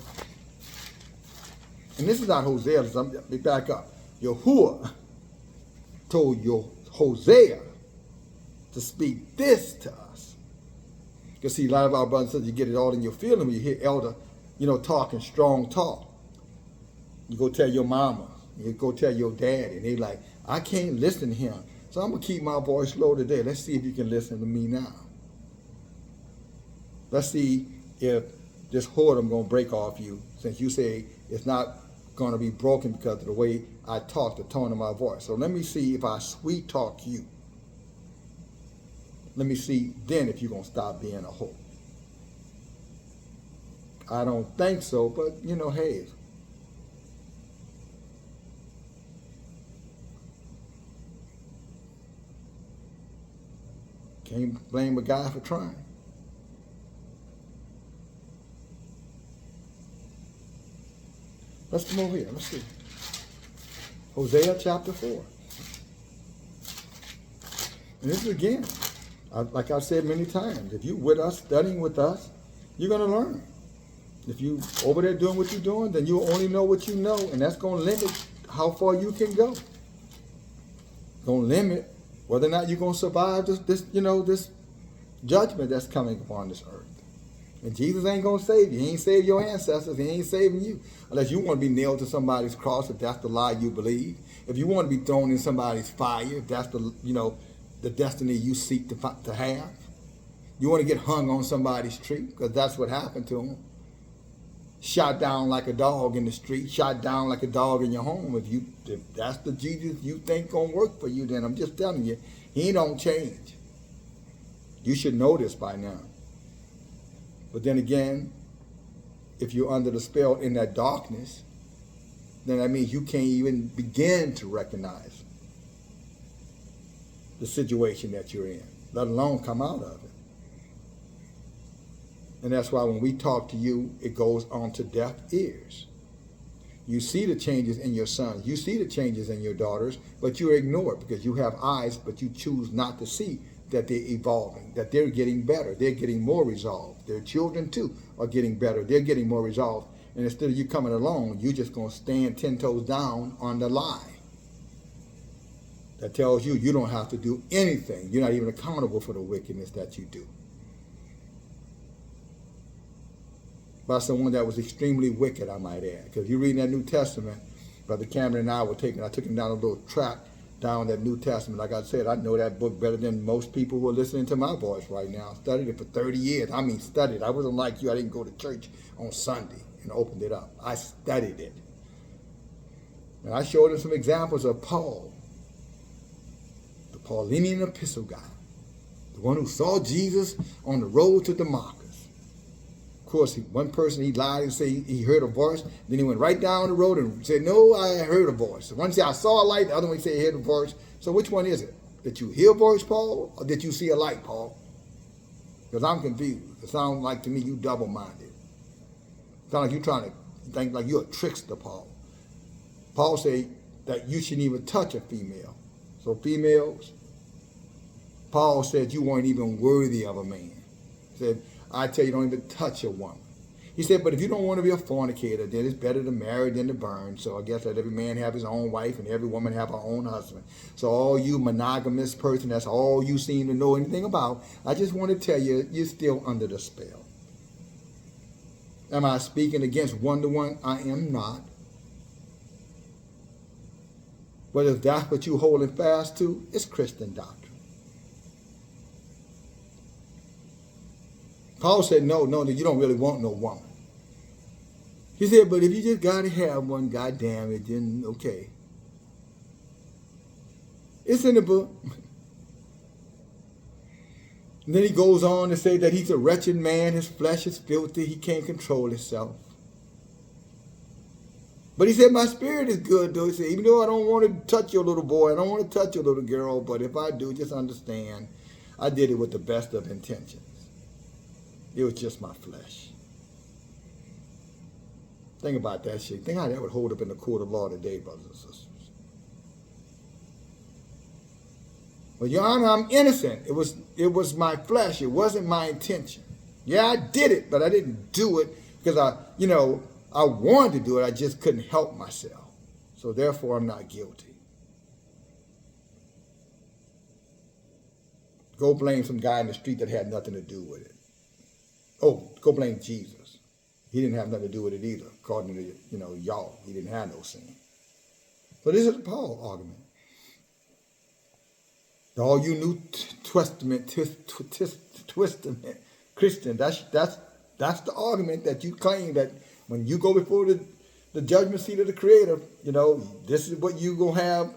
And this is not Hosea. Let me back up. Yahuah told Hosea to speak this to us. Because see, a lot of our brothers and sisters, you get it all in your feeling when you hear elder, talking strong talk. You go tell your mama, you go tell your dad, and they like, I can't listen to him. So I'm going to keep my voice low today. Let's see if you can listen to me now. Let's see if this whoredom going to break off you, since you say it's not going to be broken because of the way I talk, the tone of my voice. So let me see if I sweet talk you. Let me see then if you're going to stop being a whore. I don't think so, but hey. Can't blame a guy for trying. Let's come over here. Let's see. Hosea chapter 4. And this is again, like I've said many times, if you're with us, studying with us, you're going to learn. If you over there doing what you're doing, then you'll only know what you know, and that's going to limit how far you can go. Going to limit whether or not you're going to survive this judgment that's coming upon this earth. And Jesus ain't going to save you. He ain't saved your ancestors. He ain't saving you. Unless you want to be nailed to somebody's cross, if that's the lie you believe. If you want to be thrown in somebody's fire, if that's the destiny you seek to have. You want to get hung on somebody's tree, because that's what happened to him. Shot down like a dog in the street, shot down like a dog in your home. If that's the Jesus you think gonna work for you, then I'm just telling you, he don't change. You should know this by now. But then again, if you're under the spell in that darkness, then that means you can't even begin to recognize the situation that you're in, let alone come out of it. And that's why when we talk to you, it goes on to deaf ears. You see the changes in your sons. You see the changes in your daughters, but you ignore it because you have eyes, but you choose not to see that they're evolving, that they're getting better. They're getting more resolved. Their children, too, are getting better. They're getting more resolved. And instead of you coming along, you're just going to stand 10 toes down on the lie that tells you don't have to do anything. You're not even accountable for the wickedness that you do. By someone that was extremely wicked, I might add. Because you read that New Testament, Brother Cameron and I I took him down a little track down that New Testament. Like I said, I know that book better than most people who are listening to my voice right now. I studied it for 30 years. I mean, studied. I wasn't like you. I didn't go to church on Sunday and opened it up. I studied it. And I showed him some examples of Paul, the Paulinian epistle guy, the one who saw Jesus on the road to Damascus. Of course, one person, he lied and said he heard a voice. Then he went right down the road and said, no, I heard a voice. One said, I saw a light. The other one said he heard a voice. So which one is it? Did you hear a voice, Paul? Or did you see a light, Paul? Because I'm confused. It sounds like to me you double-minded. It sounds like you're trying to think like you're a trickster, Paul. Paul said that you shouldn't even touch a female. So females, Paul said you weren't even worthy of a man. He said, I tell you, don't even touch a woman. He said, but if you don't want to be a fornicator, then it's better to marry than to burn. So I guess let every man have his own wife and every woman have her own husband. So all you monogamous person, that's all you seem to know anything about, I just want to tell you, you're still under the spell. Am I speaking against one-to-one? I am not. But if that's what you're holding fast to, it's Christian doctrine. Paul said, no, you don't really want no woman. He said, but if you just got to have one, God damn it, then okay. It's in the book. And then he goes on to say that he's a wretched man, his flesh is filthy, he can't control himself. But he said, my spirit is good, though. He said, even though I don't want to touch your little boy, I don't want to touch your little girl, but if I do, just understand, I did it with the best of intentions. It was just my flesh. Think about that shit. Think how that would hold up in the court of law today, brothers and sisters. Well, Your Honor, I'm innocent. It was my flesh. It wasn't my intention. Yeah, I did it, but I didn't do it because I wanted to do it, I just couldn't help myself. So therefore, I'm not guilty. Go blame some guy in the street that had nothing to do with it. Oh, go blame Jesus. He didn't have nothing to do with it either, according to, y'all. He didn't have no sin. So this is the Paul argument. All you New Testament Christians, that's the argument that you claim, that when you go before the judgment seat of the Creator, this is what you going to have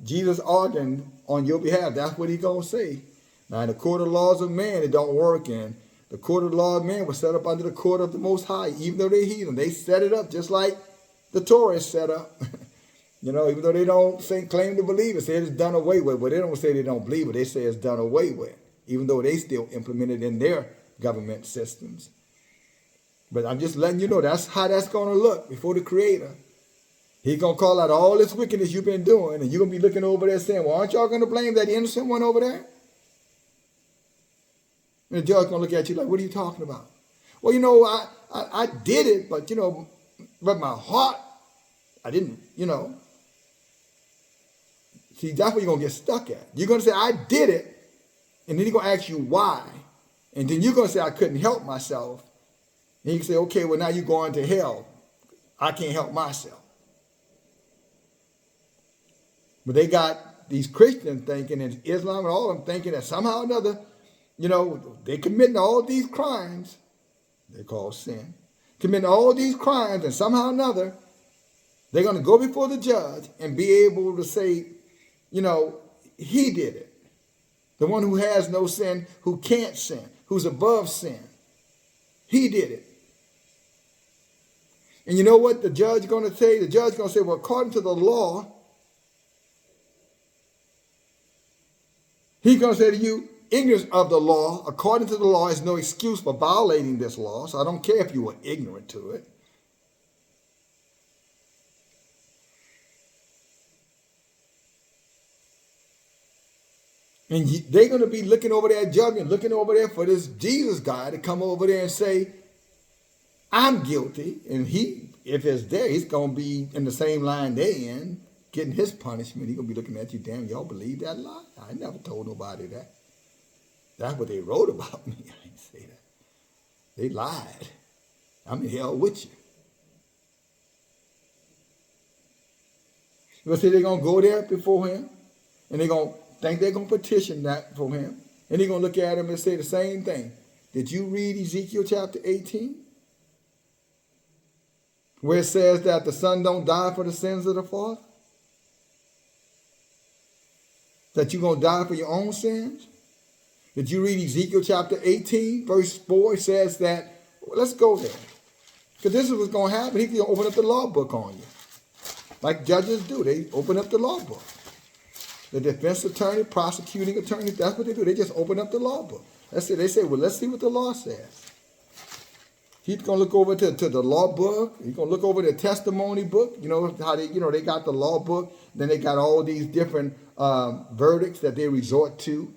Jesus arguing on your behalf. That's what he's going to say. Now, in the court of laws of man, it don't work. And the court of law of man was set up under the court of the Most High. Even though they're heathen, they set it up just like the Torah is set up. Even though they don't claim to believe it, say it's done away with. But they don't say they don't believe it. They say it's done away with, even though they still implement it in their government systems. But I'm just letting you know that's how that's going to look before the Creator. He's going to call out all this wickedness you've been doing, and you're going to be looking over there saying, well, aren't y'all going to blame that innocent one over there? And the judge going to look at you like, what are you talking about? Well, I did it, but my heart, I didn't, See, that's where you're going to get stuck at. You're going to say, I did it, and then he's going to ask you why. And then you're going to say, I couldn't help myself. And you can say, okay, well, now you're going to hell. I can't help myself. But they got these Christians thinking, and Islam and all of them thinking that somehow or another, they committing all these crimes, they call sin, committing all these crimes, and somehow or another, they're going to go before the judge and be able to say, he did it. The one who has no sin, who can't sin, who's above sin. He did it. And you know what the judge is going to say? The judge is going to say, well, according to the law, he's going to say to you, ignorance of the law, according to the law, is no excuse for violating this law. So I don't care if you were ignorant to it. And they're going to be looking over there at judgment, looking over there for this Jesus guy to come over there and say, I'm guilty. And if it's there, he's going to be in the same line they're in, getting his punishment. He's going to be looking at you, damn, y'all believe that lie? I never told nobody that. That's what they wrote about me. I didn't say that. They lied. I'm in hell with you. You'll see they're going to go there before him, and they're going to think they're going to petition that for him. And he's going to look at him and say the same thing. Did you read Ezekiel chapter 18? Where it says that the son don't die for the sins of the father? That you're going to die for your own sins? Did you read Ezekiel chapter 18, verse 4? It says that, well, let's go there. Because this is what's going to happen. He's going to open up the law book on you. Like judges do. They open up the law book. The defense attorney, prosecuting attorney, that's what they do. They just open up the law book. That's it. They say, well, let's see what the law says. He's going to look over to the law book. He's going to look over the testimony book. How they got the law book. Then they got all these different verdicts that they resort to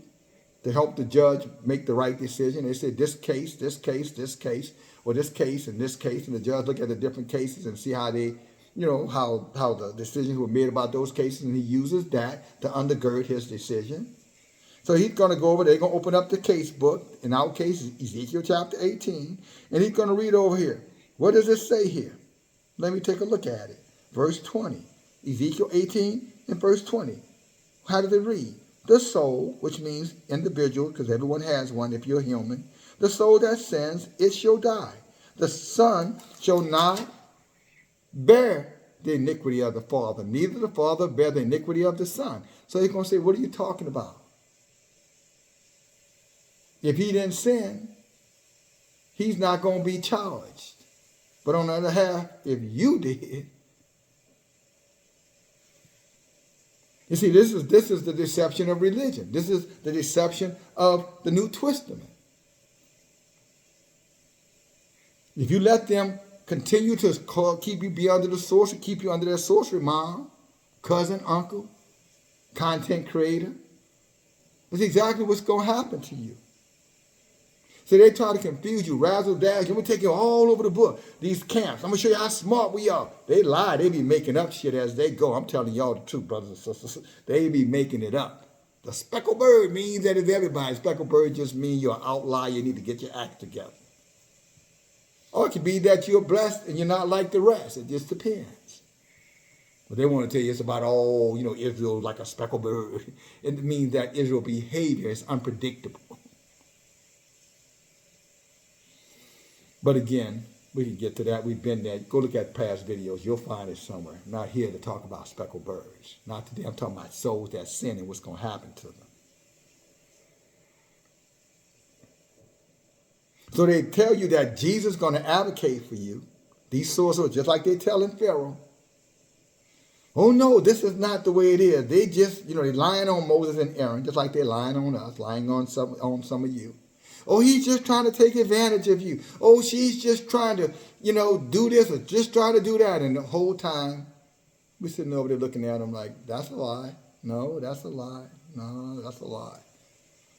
help the judge make the right decision. They say this case, this case, this case, or this case and this case. And the judge look at the different cases and see how they, how the decisions were made about those cases. And he uses that to undergird his decision. So he's going to go over there. They're going to open up the case book. In our case, Ezekiel chapter 18. And he's going to read over here. What does it say here? Let me take a look at it. Verse 20. Ezekiel 18 and verse 20. How does it read? The soul, which means individual, because everyone has one if you're human. The soul that sins, it shall die. The son shall not bear the iniquity of the father. Neither the father bear the iniquity of the son. So he's going to say, what are you talking about? If he didn't sin, he's not going to be charged. But on the other half, if you did, you see, this is the deception of religion. This is the deception of the New Testament. If you let them continue to keep you be under the sorcery, keep you under their sorcery, mom, cousin, uncle, content creator, that's exactly what's going to happen to you. So they try to confuse you, razzle dazzle. I'm going to take you all over the book, these camps. I'm going to show you how smart we are. They lie. They be making up shit as they go. I'm telling y'all the truth, brothers and sisters. They be making it up. The speckled bird means that it's everybody. Speckled bird just means you're an outlier. You need to get your act together. Or it could be that you're blessed and you're not like the rest. It just depends. But they want to tell you it's about, oh, Israel like a speckled bird. It means that Israel's behavior is unpredictable. But again, we can get to that. We've been there. Go look at past videos. You'll find it somewhere. I'm not here to talk about speckled birds. Not today. I'm talking about souls that sin and what's going to happen to them. So they tell you that Jesus is going to advocate for you. These sorcerers, just like they telling Pharaoh. Oh no, this is not the way it is. They just, they're lying on Moses and Aaron, just like they're lying on us, lying on some of you. Oh, he's just trying to take advantage of you. Oh, she's just trying to, do this or just try to do that. And the whole time, we're sitting over there looking at them like, that's a lie. No, that's a lie. No, that's a lie.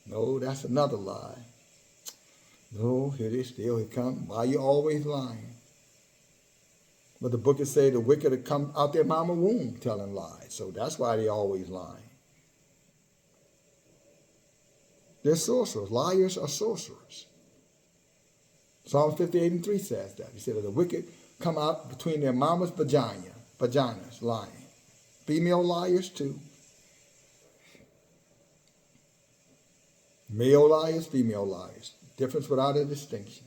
No, that's another lie. No, here they still come. Why are you always lying? But the book is say the wicked have come out their mama womb telling lies. So that's why they always lying. They're sorcerers. Liars are sorcerers. Psalm 58:3 says that. He said that the wicked come out between their mama's vaginas, lying. Female liars too. Male liars, female liars. Difference without a distinction.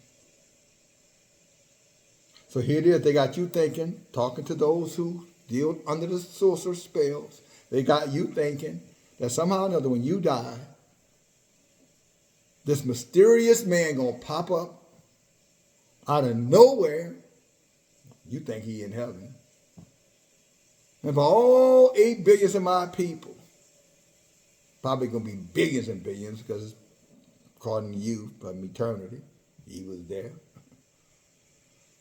So here it is. They got you thinking, talking to those who deal under the sorcerer's spells. They got you thinking that somehow or another when you die, this mysterious man going to pop up out of nowhere. You think he in heaven. And for all 8 billions of my people, probably going to be billions and billions because according to you, from eternity, he was there.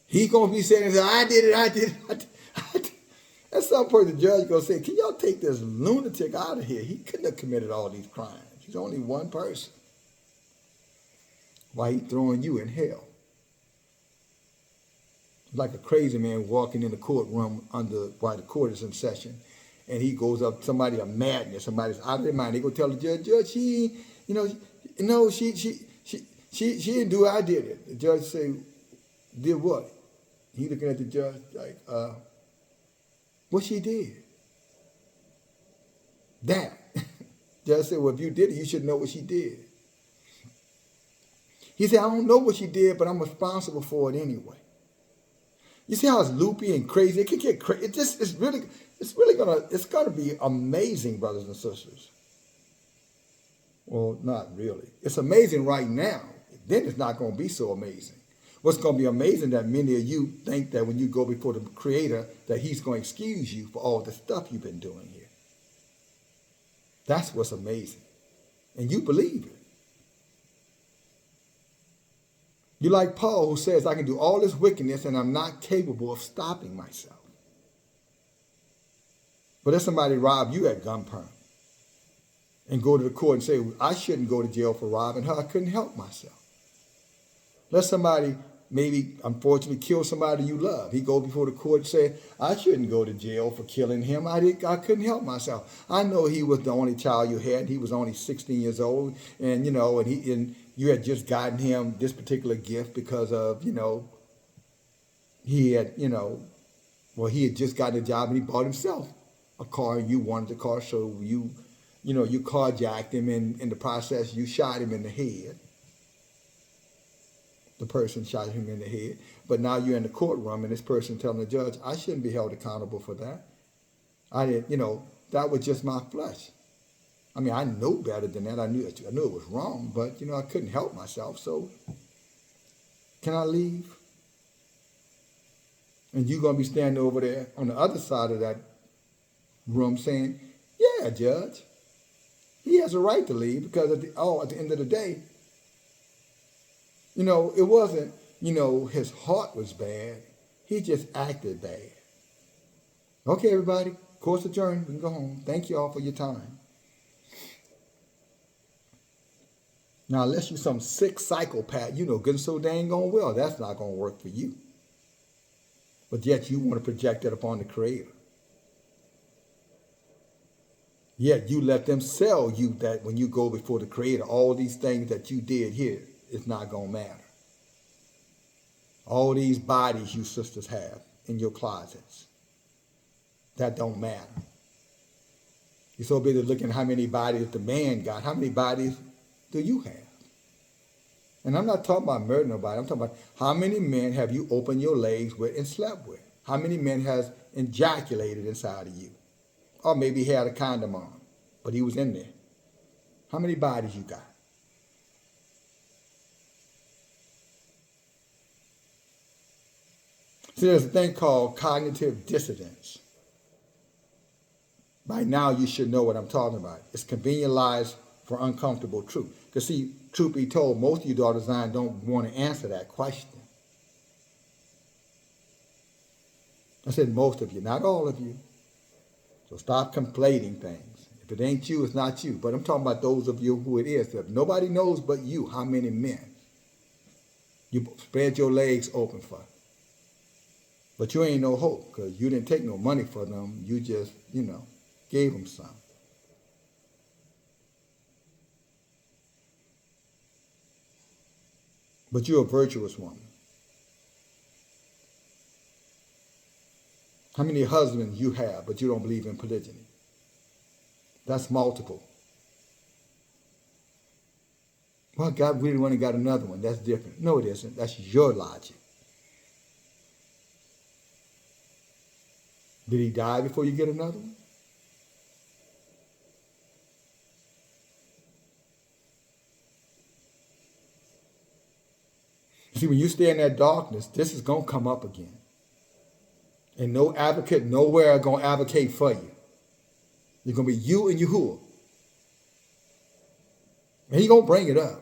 He's going to be saying, I did it. At some point, the judge is going to say, can y'all take this lunatic out of here? He couldn't have committed all these crimes. He's only one person. Why he throwing you in hell? Like a crazy man walking in the courtroom while the court is in session, and he goes up, somebody a madness, somebody's out of their mind. They go tell the judge, she didn't do it, I did it. The judge say, did what? He looking at the judge like, what she did? That. Judge said, well, if you did it, you should know what she did. He said, I don't know what she did, but I'm responsible for it anyway. You see how it's loopy and crazy? It can get crazy. It's gonna be amazing, brothers and sisters. Well, not really. It's amazing right now. Then it's not gonna be so amazing. What's gonna be amazing that many of you think that when you go before the Creator, that He's gonna excuse you for all the stuff you've been doing here. That's what's amazing. And you believe it. You're like Paul, who says, I can do all this wickedness and I'm not capable of stopping myself. But if somebody rob you at gunpoint and go to the court and say, I shouldn't go to jail for robbing her, I couldn't help myself. Let somebody maybe, unfortunately, kill somebody you love. He goes before the court and say, I shouldn't go to jail for killing him. I couldn't help myself. I know he was the only child you had. He was only 16 years old. And, you had just gotten him this particular gift because of, he had just gotten a job and he bought himself a car. You wanted the car, so you carjacked him, and in the process, you shot him in the head. The person shot him in the head. But now you're in the courtroom and this person telling the judge, I shouldn't be held accountable for that. I didn't, that was just my flesh. I mean, I know better than that. I knew it was wrong, but, I couldn't help myself. So can I leave? And you're going to be standing over there on the other side of that room saying, yeah, judge, he has a right to leave because at the end of the day, it wasn't, his heart was bad. He just acted bad. Okay, everybody, course adjourned. We can go home. Thank you all for your time. Now, unless you're some sick psychopath, getting so dang on well, that's not going to work for you. But yet you want to project that upon the Creator. Yet you let them sell you that when you go before the Creator, all these things that you did here, it's not going to matter. All these bodies you sisters have in your closets, that don't matter. You're so busy looking at how many bodies the man got. How many bodies do you have? And I'm not talking about murdering nobody. I'm talking about how many men have you opened your legs with and slept with? How many men has ejaculated inside of you? Or maybe he had a condom on, but he was in there. How many bodies you got? See, there's a thing called cognitive dissonance. By now, you should know what I'm talking about. It's convenient lies for uncomfortable truth. Because see, truth be told, most of you daughters of Zion don't want to answer that question. I said most of you, not all of you. So stop conflating things. If it ain't you, it's not you. But I'm talking about those of you who it is. If nobody knows but you how many men you spread your legs open for. But you ain't no hope because you didn't take no money for them. You just, gave them some. But you're a virtuous woman. How many husbands you have, but you don't believe in polygyny? That's multiple. Well, God really went and got another one. That's different. No, it isn't. That's your logic. Did he die before you get another one? See, when you stay in that darkness, this is going to come up again. And no advocate nowhere going to advocate for you. It's going to be you and Yahuah. And he's going to bring it up.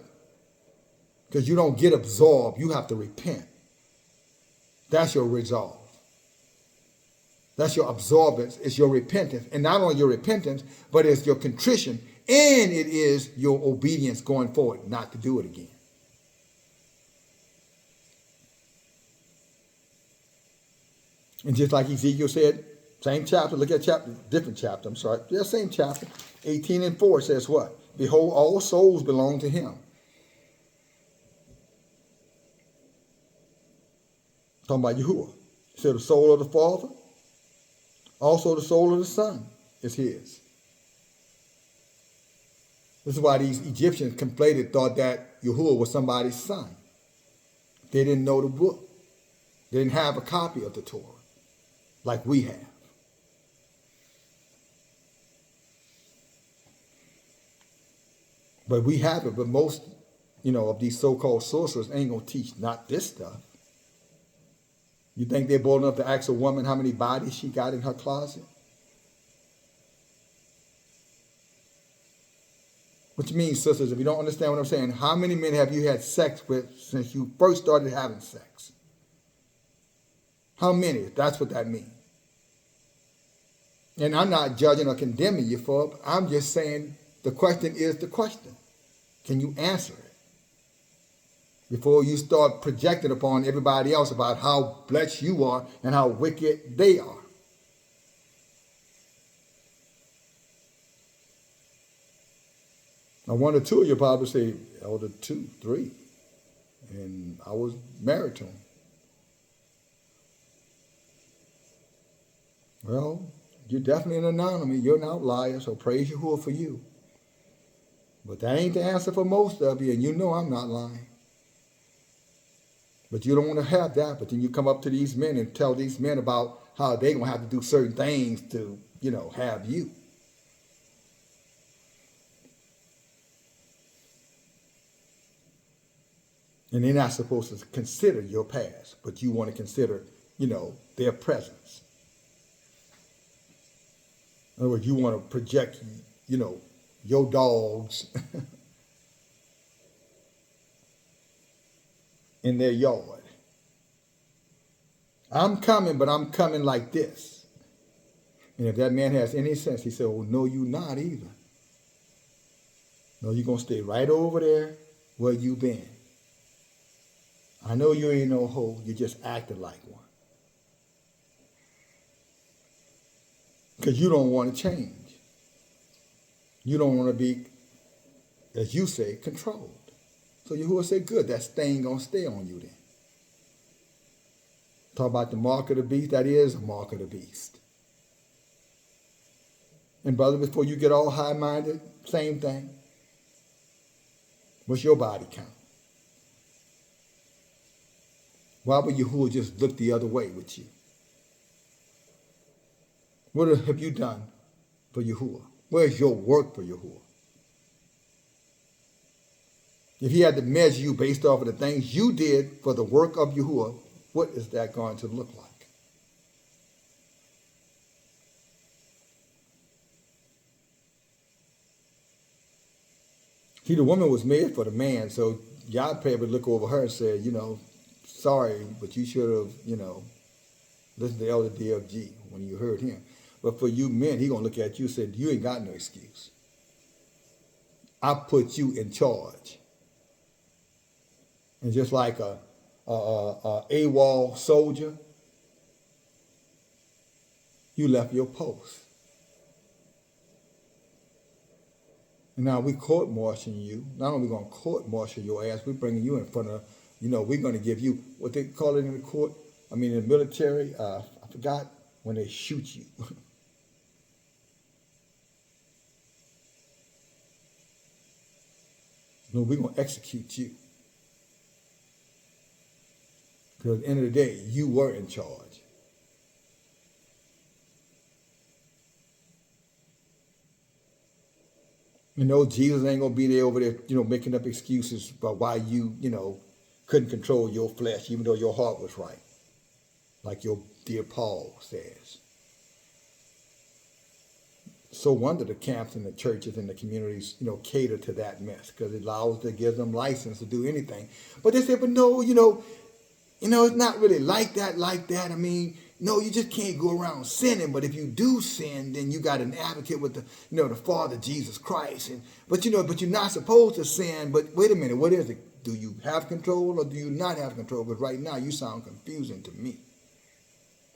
Because you don't get absorbed. You have to repent. That's your resolve. That's your absorbance. It's your repentance. And not only your repentance, but it's your contrition. And it is your obedience going forward not to do it again. And just like Ezekiel said, same chapter, look at different chapter, I'm sorry. Yeah, same chapter. 18:4 says what? Behold, all souls belong to him. Talking about Yahuah. He said the soul of the Father, also the soul of the Son is his. This is why these Egyptians conflated, thought that Yahuah was somebody's son. They didn't know the book. They didn't have a copy of the Torah like we have. But we have it. But most, of these so-called sorcerers ain't going to teach not this stuff. You think they're bold enough to ask a woman how many bodies she got in her closet? What you mean, sisters, if you don't understand what I'm saying, how many men have you had sex with since you first started having sex? How many? That's what that means. And I'm not judging or condemning you for it. I'm just saying the question is the question. Can you answer it? Before you start projecting upon everybody else about how blessed you are and how wicked they are. Now, one or two of you probably say, Elder 2, 3. And I was married to him. Well, you're definitely an anomaly. You're an outlier, so praise Yahuah for you. But that ain't the answer for most of you, and you know I'm not lying. But you don't want to have that, but then you come up to these men and tell these men about how they're going to have to do certain things to, have you. And they're not supposed to consider your past, but you want to consider, their presence. In other words, you want to project, your dogs in their yard. I'm coming, but I'm coming like this. And if that man has any sense, he said, well, no, you not either. No, you're going to stay right over there where you been. I know you ain't no hoe, you just acted like one. Because you don't want to change. You don't want to be, as you say, controlled. So Yahuah said, good, that stain going to stay on you then. Talk about the mark of the beast, that is a mark of the beast. And brother, before you get all high-minded, same thing. What's your body count? Why would Yahuah just look the other way with you? What have you done for Yahuah? Where's your work for Yahuah? If he had to measure you based off of the things you did for the work of Yahuah, what is that going to look like? See, the woman was made for the man, so y'all probably look over her and say, sorry, but you should have, listened to Elder DFG when you heard him. But for you men, he going to look at you and say, you ain't got no excuse. I put you in charge. And just like a AWOL soldier, you left your post. And now we court-martialing you. Not only going to court-martial your ass, we're bringing you in front of, we're going to give you what they call it in the court. In the military, I forgot when they shoot you. No, we're going to execute you. Because at the end of the day, you were in charge. Jesus ain't going to be there over there, making up excuses about why you, couldn't control your flesh, even though your heart was right. Like your dear Paul says. So wonder the camps and the churches and the communities, cater to that mess because it allows to give them license to do anything. But they say, but no, it's not really like that. No, you just can't go around sinning. But if you do sin, then you got an advocate with the Father, Jesus Christ. But you're not supposed to sin. But wait a minute, what is it? Do you have control or do you not have control? Because right now you sound confusing to me.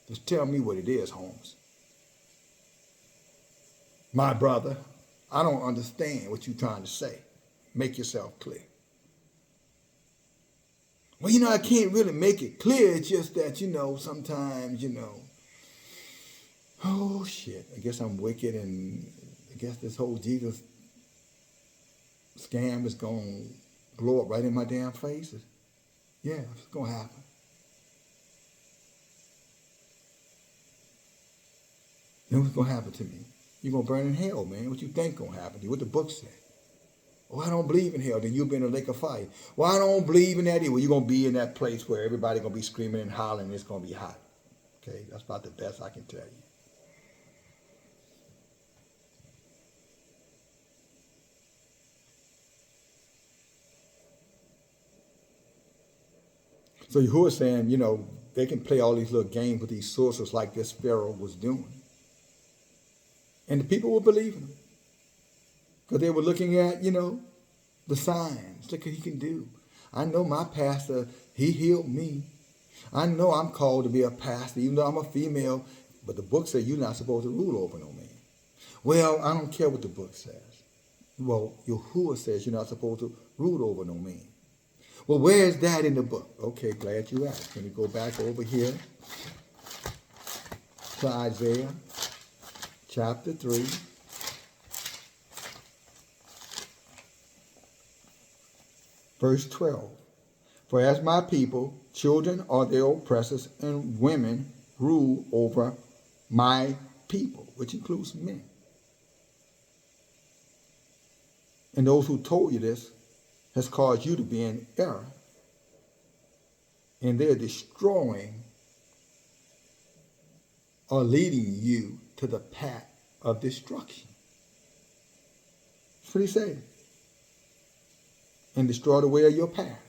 Just tell me what it is, Holmes. My brother, I don't understand what you're trying to say. Make yourself clear. Well, I can't really make it clear. It's just that, sometimes, oh, shit. I guess I'm wicked and I guess this whole Jesus scam is going to blow up right in my damn face. Yeah, it's going to happen. Then what's going to happen to me? You're going to burn in hell, man. What you think going to happen to you? What the book said. Oh, I don't believe in hell. Then you'll be in a lake of fire. Well, I don't believe in that either. Well, you're going to be in that place where everybody's going to be screaming and hollering and it's going to be hot. Okay? That's about the best I can tell you. So Yahuah is saying, they can play all these little games with these sorcerers like this Pharaoh was doing. And the people were believing him. Because they were looking at, the signs. Look what he can do. I know my pastor, he healed me. I know I'm called to be a pastor, even though I'm a female. But the book says you're not supposed to rule over no man. Well, I don't care what the book says. Well, Yahuah says you're not supposed to rule over no man. Well, where is that in the book? Okay, glad you asked. Let me go back over here to Isaiah chapter 3. Verse 12. For as my people, children are their oppressors, and women rule over my people, which includes men. And those who told you this has caused you to be in error. And they're destroying or leading you to the path of destruction. That's what he said. And destroy the way of your path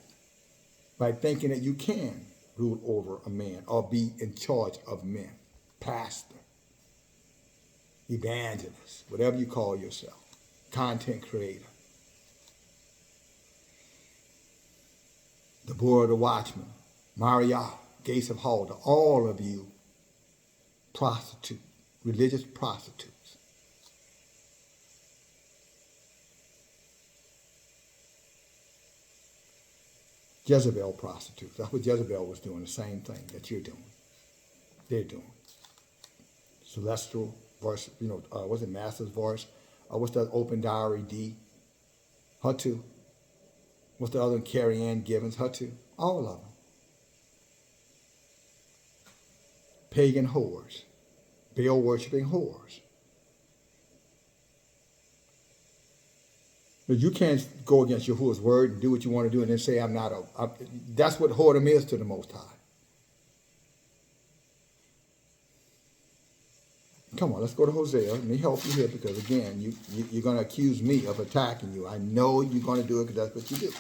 by thinking that you can rule over a man or be in charge of men. Pastor, evangelist, whatever you call yourself, content creator. Deborah the watchman, Maria, gates of Huldah, all of you prostitutes, religious prostitutes. Jezebel prostitutes. That's what Jezebel was doing, the same thing that you're doing. They're doing. Celestial voice, was it Master's voice? What's that open diary D? Her too. What's the other one? Carrie Ann Givens, her too. All of them. Pagan whores. Baal worshiping whores. But you can't go against Yahuwah's word and do what you want to do and then say, I'm not that's what whoredom is to the Most High. Come on, let's go to Hosea. Let me help you here because, again, you're going to accuse me of attacking you. I know you're going to do it because that's what you do.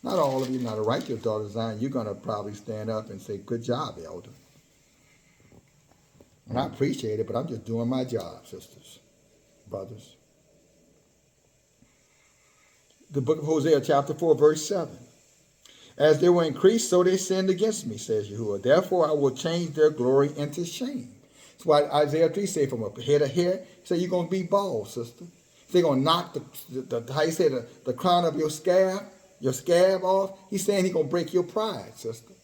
Not all of you, not a righteous daughter of Zion. You're going to probably stand up and say, good job, elder. And I appreciate it, but I'm just doing my job, sisters, brothers. The book of Hosea, chapter 4, verse 7. As they were increased, so they sinned against me, says Yahuwah. Therefore, I will change their glory into shame. That's why Isaiah 3 say from a head of hair, he said, you're going to be bald, sister. They're going to knock the crown of your scab off. He's saying he's going to break your pride, sister.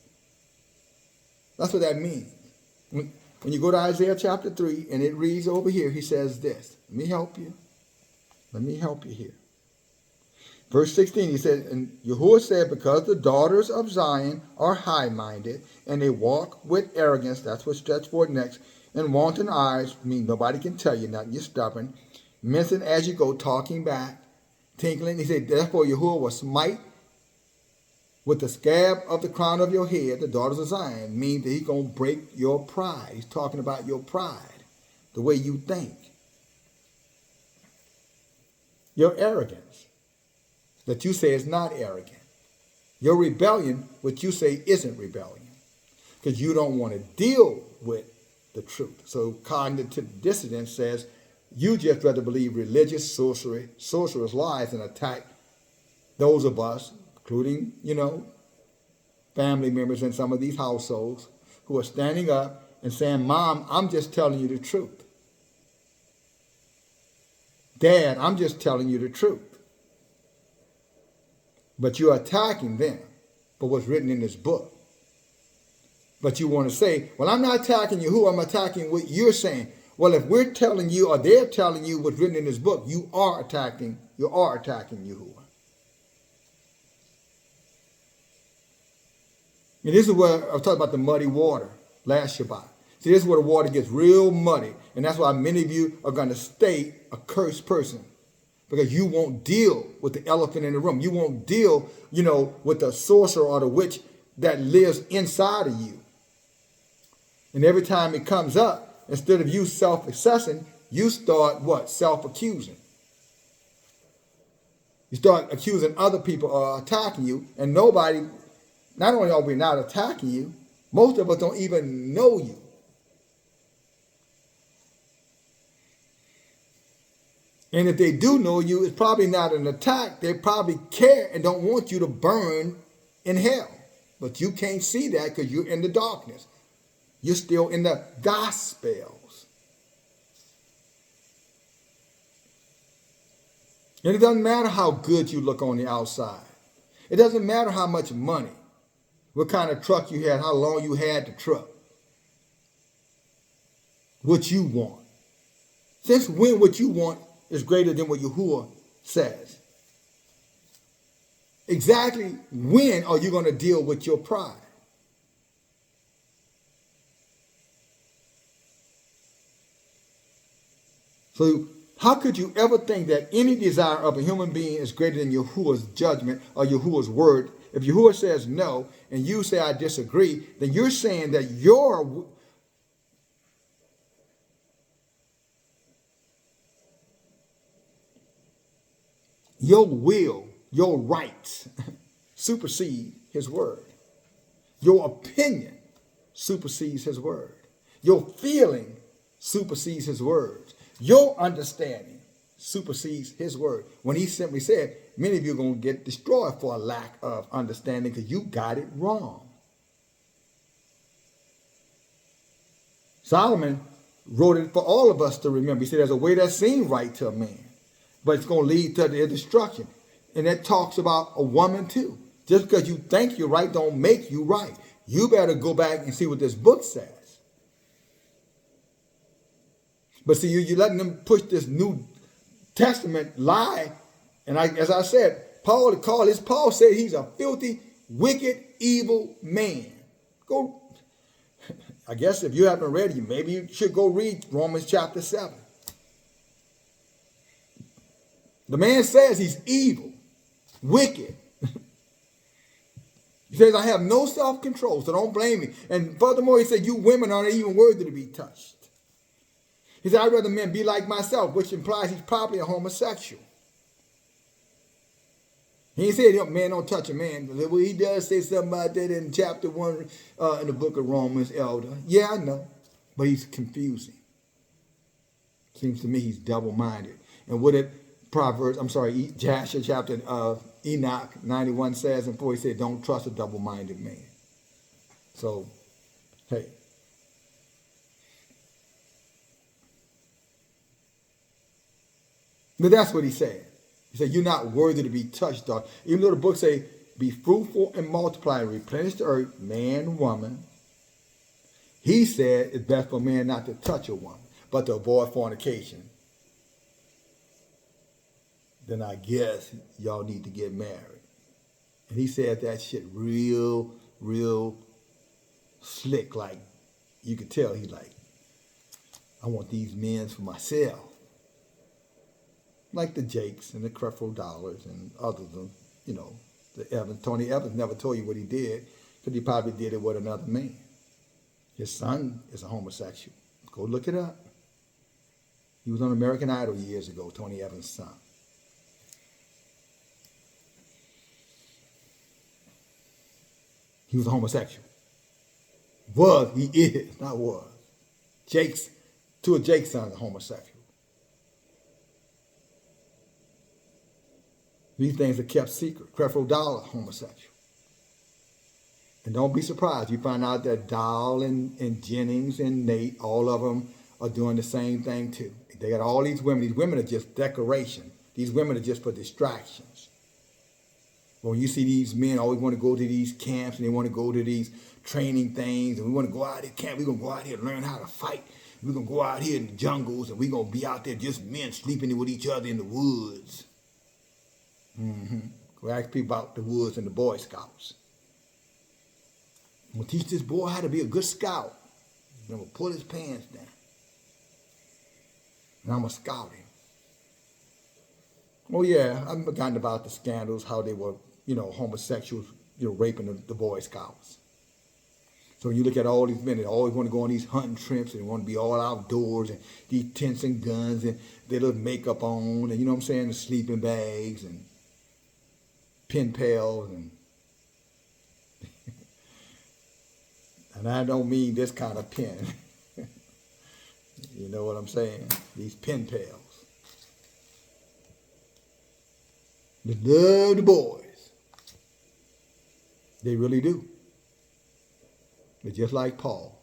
That's what that means. When you go to Isaiah chapter 3 and it reads over here, he says this. Let me help you. Let me help you here. Verse 16, he said, and Yahuwah said, because the daughters of Zion are high-minded and they walk with arrogance, that's what stretch forward next, and wanton eyes, mean nobody can tell you nothing, you're stubborn, mincing as you go, talking back, tinkling. He said, therefore Yahuwah will smite with the scab of the crown of your head, the daughters of Zion, means that he's going to break your pride. He's talking about your pride, the way you think. Your arrogance, that you say is not arrogant. Your rebellion, which you say isn't rebellion, because you don't want to deal with the truth. So cognitive dissonance says you just rather believe religious sorcerer's lies and attack those of us, including, family members in some of these households who are standing up and saying, Mom, I'm just telling you the truth. Dad, I'm just telling you the truth. But you're attacking them for what's written in this book. But you want to say, well, I'm not attacking you. I'm attacking what you're saying. Well, if we're telling you or they're telling you what's written in this book, you are attacking Yahuwah. And this is where I was talking about the muddy water last Shabbat. See, this is where the water gets real muddy. And that's why many of you are going to stay a cursed person. Because you won't deal with the elephant in the room. You won't deal, with the sorcerer or the witch that lives inside of you. And every time it comes up, instead of you self-assessing, you start what? Self-accusing. You start accusing other people or attacking you. And nobody, not only are we not attacking you, most of us don't even know you. And if they do know you, it's probably not an attack. They probably care and don't want you to burn in hell. But you can't see that because you're in the darkness. You're still in the Gospels. And it doesn't matter how good you look on the outside. It doesn't matter how much money, what kind of truck you had, how long you had the truck. What you want. Since when what you want is greater than what Yahuwah says? Exactly when are you going to deal with your pride? So how could you ever think that any desire of a human being is greater than Yahuwah's judgment or Yahuwah's word? If Yahuwah says no and you say I disagree, then you're saying that your will, your rights supersede his word. Your opinion supersedes his word. Your feeling supersedes his words. Your understanding supersedes his word. When he simply said, many of you are going to get destroyed for a lack of understanding because you got it wrong. Solomon wrote it for all of us to remember. He said, there's a way that seems right to a man, but it's going to lead to their destruction. And that talks about a woman too. Just because you think you're right don't make you right. You better go back and see what this book says. But see, you're letting them push this New Testament lie. And as I said, Paul said he's a filthy, wicked, evil man. Go. I guess if you haven't read it, maybe you should go read Romans chapter 7. The man says he's evil, wicked. He says, I have no self-control, so don't blame me. And furthermore, he said, you women aren't even worthy to be touched. He said, I'd rather men be like myself, which implies he's probably a homosexual. He said, man, don't touch a man. Well, he does say something about that in chapter 1 in the book of Romans, Elder. Yeah, I know. But he's confusing. Seems to me he's double-minded. And what it Joshua chapter Enoch 91 says, and 4, he said, don't trust a double-minded man. So, hey. But that's what he said. He said, you're not worthy to be touched, dog. Even though the book say, be fruitful and multiply and replenish the earth, man, woman. He said it's best for man not to touch a woman, but to avoid fornication. Then I guess y'all need to get married. And he said that shit real slick. Like, you could tell he like, I want these men for myself. Like the Jakes and the Creflo Dollars and others, you know, the Evans. Tony Evans never told you what he did because he probably did it with another man. His son is a homosexual. Go look it up. He was on American Idol years ago, Tony Evans' son. He was a homosexual. He is, not was. Two of Jake's sons are homosexual. These things are kept secret. Creflo Dollar, homosexual. And don't be surprised. You find out that Doll and Jennings and Nate, all of them are doing the same thing too. They got all these women. These women are just decoration. These women are just for distractions. When you see these men always want to go to these camps and they want to go to these training things and we want to go out here camp, we're going to go out here and learn how to fight. We're going to go out here in the jungles and we're going to be out there just men sleeping with each other in the woods. Go ask people about the woods and the Boy Scouts. I'm going to teach this boy how to be a good scout. I'm going to pull his pants down. And I'm going to scout him. Oh yeah, I've forgotten about the scandals, how they were, homosexuals, raping the Boy Scouts. So when you look at all these men, they always want to go on these hunting trips and they want to be all outdoors and these tents and guns and their little makeup on and, the sleeping bags and pen pals and I don't mean this kind of pen. You know what I'm saying? These pen pals. They love the boys. They really do. They're just like Paul.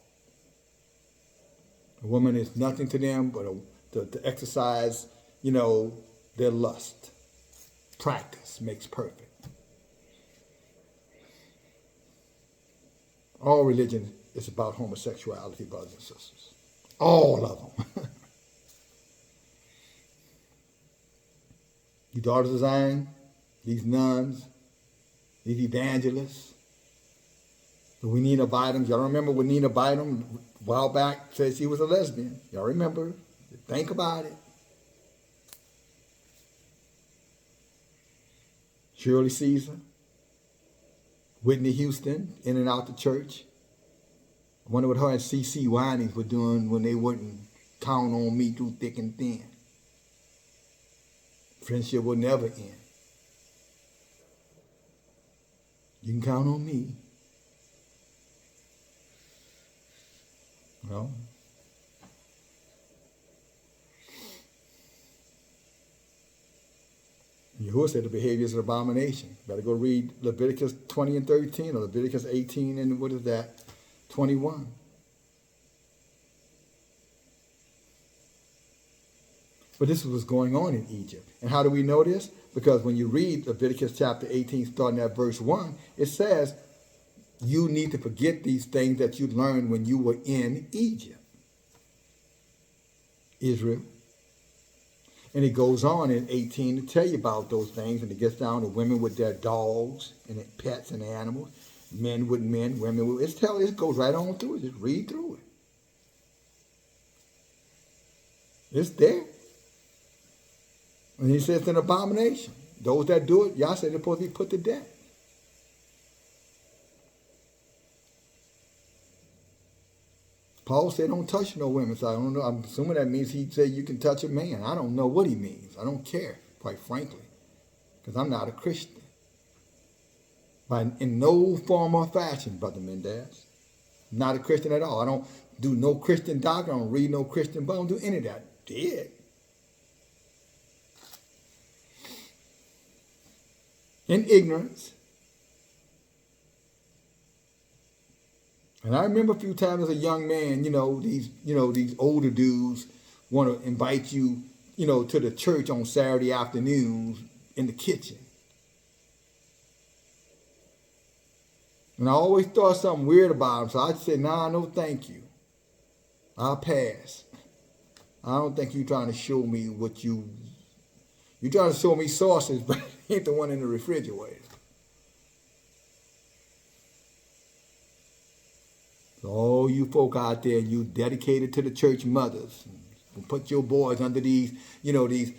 A woman is nothing to them but to exercise, their lust. Practice makes perfect. All religion is about homosexuality, brothers and sisters. All of them. You daughters of Zion, these nuns, these evangelists, the Nina Bynum. Y'all remember when Nina Bynum a while back said she was a lesbian? Y'all remember? Think about it. Shirley Caesar, Whitney Houston, in and out the church. I wonder what her and C.C. Winans were doing when they wouldn't count on me through thick and thin. Friendship will never end. You can count on me. Yahuah said the behavior is an abomination. Better go read Leviticus 20 and 13 or Leviticus 18 and what is that? 21. But this is what's going on in Egypt. And how do we know this? Because when you read Leviticus chapter 18, starting at verse 1, it says, you need to forget these things that you learned when you were in Egypt, Israel. And it goes on in 18 to tell you about those things. And it gets down to women with their dogs and pets and animals, men with men, women with... It goes right on through it. Just read through it. It's there. And he says it's an abomination. Those that do it, y'all say they're supposed to be put to death. Paul said don't touch no women. So I don't know. I'm assuming that means he said you can touch a man. I don't know what he means. I don't care, quite frankly. Because I'm not a Christian. In no form or fashion, Brother Mendez. I'm not a Christian at all. I don't do no Christian doctrine. I don't read no Christian book. I don't do any of that. Did. In ignorance. And I remember a few times as a young man, these older dudes want to invite you, to the church on Saturday afternoons in the kitchen. And I always thought something weird about them, so I'd say, nah, no thank you. I'll pass. I don't think you're trying to show me you're trying to show me sausage, but ain't the one in the refrigerator. So all you folk out there, you dedicated to the church mothers, put your boys under these mentors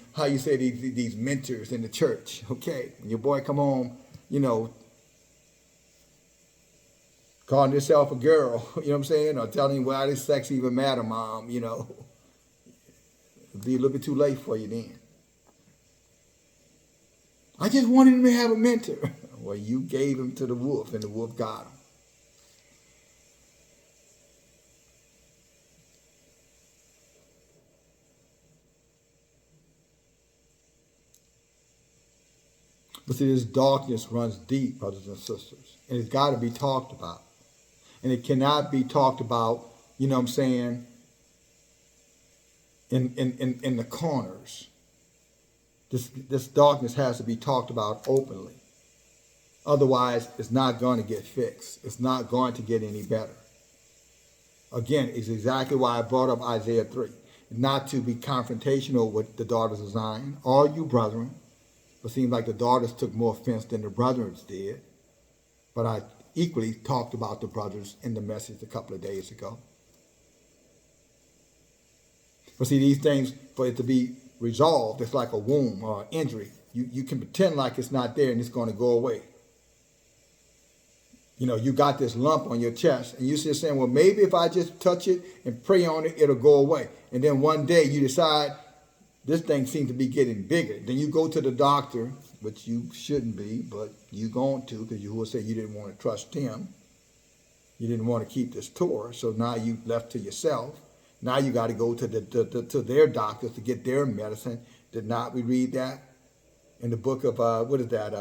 in the church. Okay, when your boy come home, calling yourself a girl, you know what I'm saying, or telling him why this sex even matter, mom, it'll be a little bit too late for you then. I just wanted him to have a mentor. Well, you gave him to the wolf, and the wolf got him. But see, this darkness runs deep, brothers and sisters, and it's got to be talked about. And it cannot be talked about, in the corners. This darkness has to be talked about openly. Otherwise, it's not going to get fixed. It's not going to get any better. Again, it's exactly why I brought up Isaiah 3. Not to be confrontational with the daughters of Zion, all you brethren. It seems like the daughters took more offense than the brethren did. But I equally talked about the brothers in the message a couple of days ago. But see, these things, for it to be resolved, it's like a wound or an injury. You can pretend like it's not there and it's going to go away. You got this lump on your chest and you're just saying, well, maybe if I just touch it and pray on it, it'll go away. And then one day you decide, this thing seems to be getting bigger. Then you go to the doctor, which you shouldn't be, but you're going to, because you will say you didn't want to trust him. You didn't want to keep this Torah, so now you left to yourself. Now you got to go to their doctors to get their medicine. Did not we read that in the book of, what is that?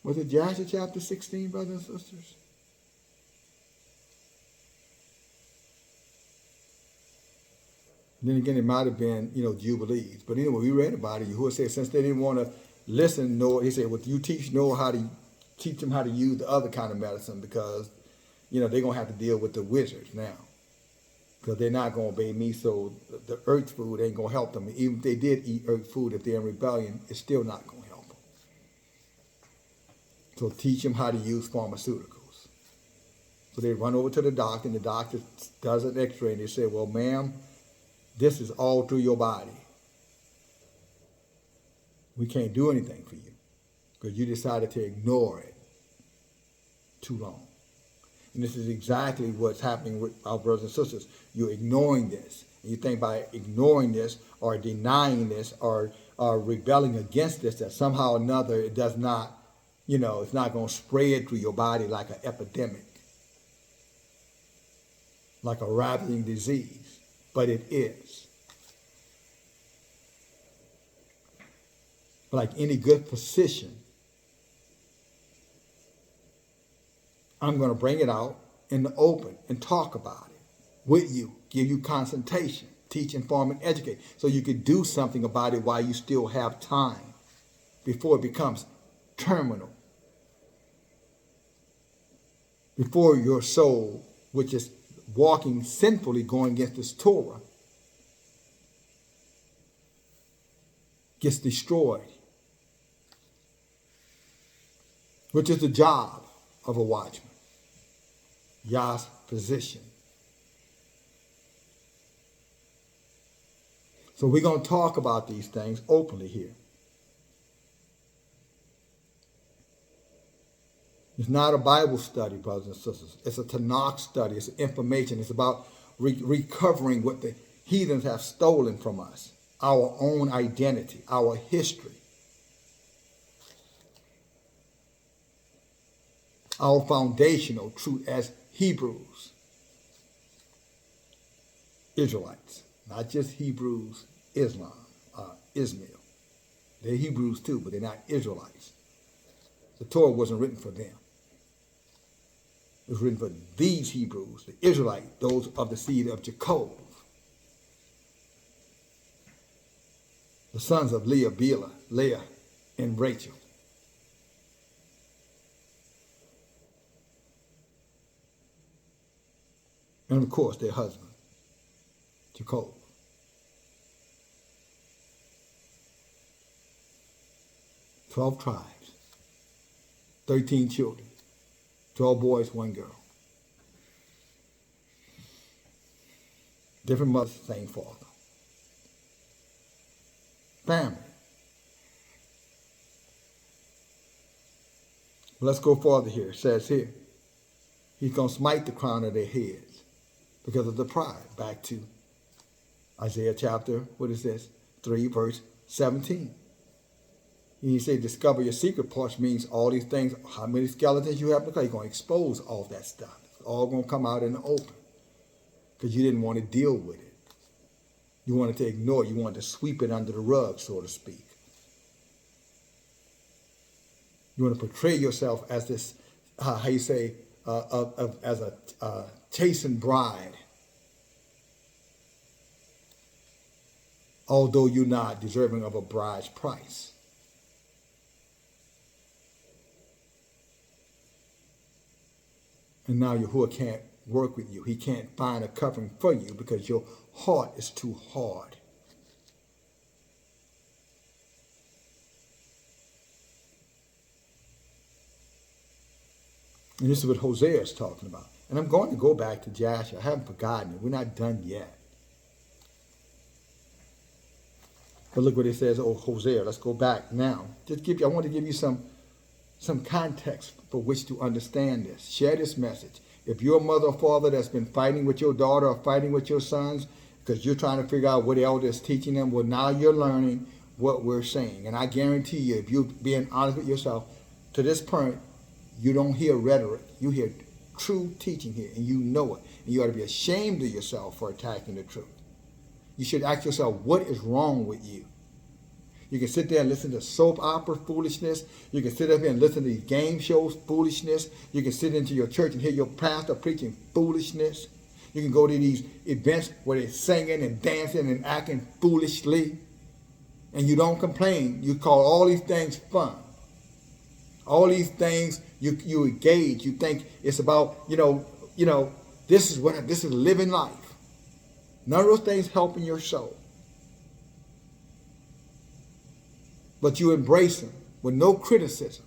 Was it Joshua chapter 16, brothers and sisters? Then again, it might have been, Jubilees. But anyway, we read about it. Yahuah said, since they didn't want to listen, he said, well, you teach them how to use the other kind of medicine because, they're going to have to deal with the wizards now. Because they're not going to obey me, so the earth food ain't going to help them. Even if they did eat earth food, if they're in rebellion, it's still not going to help them. So teach them how to use pharmaceuticals. So they run over to the doctor, and the doctor does an x-ray, and they say, well, ma'am, this is all through your body. We can't do anything for you because you decided to ignore it too long. And this is exactly what's happening with our brothers and sisters. You're ignoring this. And you think by ignoring this or denying this or rebelling against this that somehow or another it does not, it's not going to spread through your body like an epidemic, like a ravaging disease. But it is. Like any good physician, I'm going to bring it out in the open and talk about it with you, give you consultation, teach, inform, and educate, so you can do something about it while you still have time before it becomes terminal, before your soul, which is walking sinfully, going against this Torah, gets destroyed, which is the job of a watchman, Yah's position. So we're going to talk about these things openly here. It's not a Bible study, brothers and sisters. It's a Tanakh study. It's information. It's about recovering what the heathens have stolen from us, our own identity, our history, our foundational truth as Hebrews, Israelites, not just Hebrews, Ishmael. They're Hebrews too, but they're not Israelites. The Torah wasn't written for them. It was written for these Hebrews, the Israelites, those of the seed of Jacob, the sons of Leah, and Rachel. And of course, their husband, Jacob. 12 tribes, 13 children, 12 boys, 1 girl. Different mothers, same father. Family. Let's go further here. It says here, he's going to smite the crown of their heads because of the pride. Back to Isaiah chapter, 3, verse 17. He said, discover your secret parts means all these things, how many skeletons you have, because you're going to expose all that stuff. It's all going to come out in the open because you didn't want to deal with it. You wanted to ignore it. You wanted to sweep it under the rug, so to speak. You want to portray yourself as this, as a chastened bride, although you're not deserving of a bride's price. And now Yahuah can't work with you. He can't find a covering for you because your heart is too hard. And this is what Hosea is talking about. And I'm going to go back to Joshua. I haven't forgotten it. We're not done yet. But look what it says, Hosea. Let's go back now. I want to give you some context for which to understand this. Share this message. If you're a mother or father that's been fighting with your daughter or fighting with your sons because you're trying to figure out what the elder is teaching them, well, now you're learning what we're saying. And I guarantee you, if you're being honest with yourself, to this point, you don't hear rhetoric. You hear true teaching here, and you know it. And you ought to be ashamed of yourself for attacking the truth. You should ask yourself, what is wrong with you? You can sit there and listen to soap opera foolishness. You can sit up here and listen to these game shows foolishness. You can sit into your church and hear your pastor preaching foolishness. You can go to these events where they're singing and dancing and acting foolishly. And you don't complain. You call all these things fun. All these things you engage. You think it's about, this is living life. None of those things helping your soul. But you embrace them with no criticism.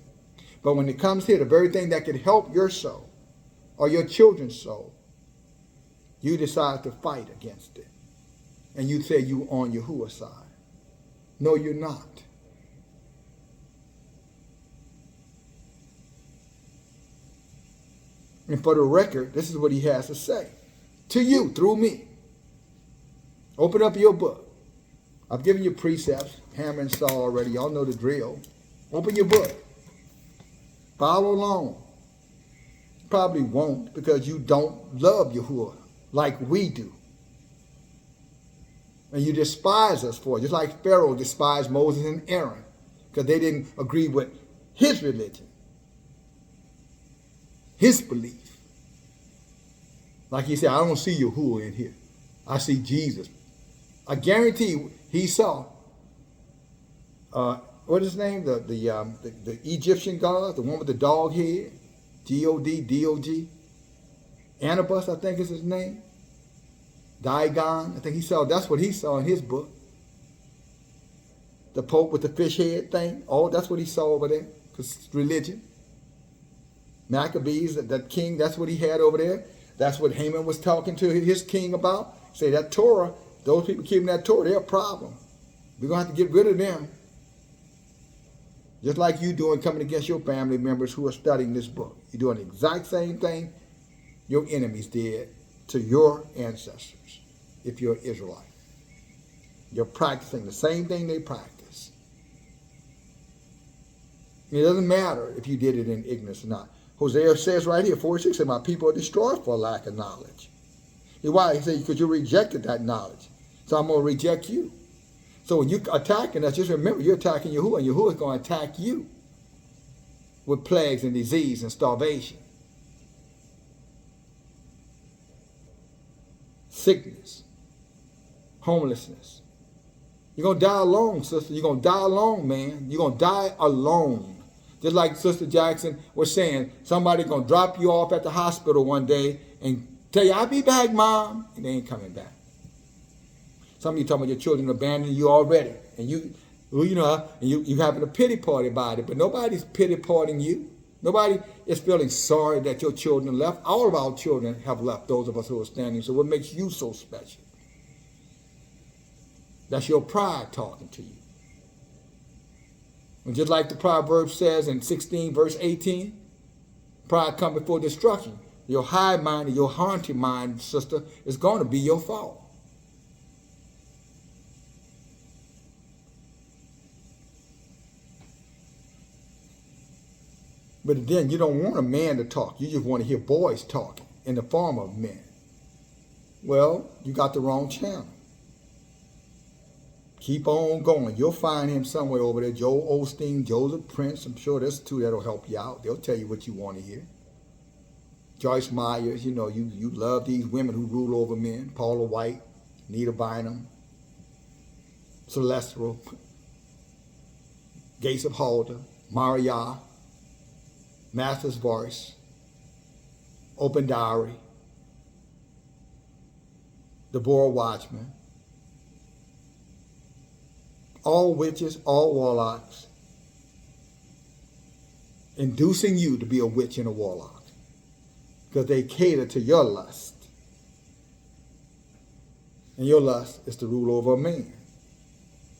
But when it comes here, the very thing that could help your soul or your children's soul, you decide to fight against it. And you say you're on Yahuah's side. No, you're not. And for the record, this is what he has to say to you through me. Open up your book. I've given you precepts, hammer and saw already. Y'all know the drill. Open your book. Follow along. Probably won't because you don't love Yahuah like we do. And you despise us for it, just like Pharaoh despised Moses and Aaron. because they didn't agree with his religion, his belief. Like he said, I don't see Yahuah in here. I see Jesus. I guarantee he saw, what is his name? The Egyptian god, the one with the dog head, G-O-D, D-O-G. Anubis, I think is his name. Dagon, I think he saw, that's what he saw in his book. The Pope with the fish head thing, oh, that's what he saw over there, because it's religion. Maccabees, that king, that's what he had over there. That's what Haman was talking to his king about. Say that Torah, those people keeping that Torah, they're a problem. We're going to have to get rid of them. Just like you doing coming against your family members who are studying this book. You're doing the exact same thing your enemies did to your ancestors, if you're an Israelite. You're practicing the same thing they practice. It doesn't matter if you did it in ignorance or not. Hosea says right here, 46, says, my people are destroyed for lack of knowledge. Why? He said, because you rejected that knowledge. So I'm going to reject you. So when you're attacking us, just remember, you're attacking Yahuah, and Yahuah is going to attack you with plagues and disease and starvation. Sickness. Homelessness. You're going to die alone, sister. You're going to die alone, man. You're going to die alone. Just like Sister Jackson was saying, somebody's going to drop you off at the hospital one day and tell you, I'll be back, Mom. And they ain't coming back. Some of you talking about your children abandoning you already. And you having a pity party about it. But nobody's pity partying you. Nobody is feeling sorry that your children left. All of our children have left, those of us who are standing. So what makes you so special? That's your pride talking to you. And just like the proverb says in 16 verse 18, pride comes before destruction. Your high mind, your haughty mind, sister, is going to be your fault. But then you don't want a man to talk. You just want to hear boys talking in the form of men. Well, you got the wrong channel. Keep on going. You'll find him somewhere over there. Joel Osteen, Joseph Prince. I'm sure there's two that'll help you out. They'll tell you what you want to hear. Joyce Myers, you love these women who rule over men. Paula White, Nita Bynum, Celestial, Gates of Halder, Maria, Master's Voice, Open Diary, Deborah Watchman. All witches, all warlocks, inducing you to be a witch and a warlock because they cater to your lust. And your lust is to rule over a man.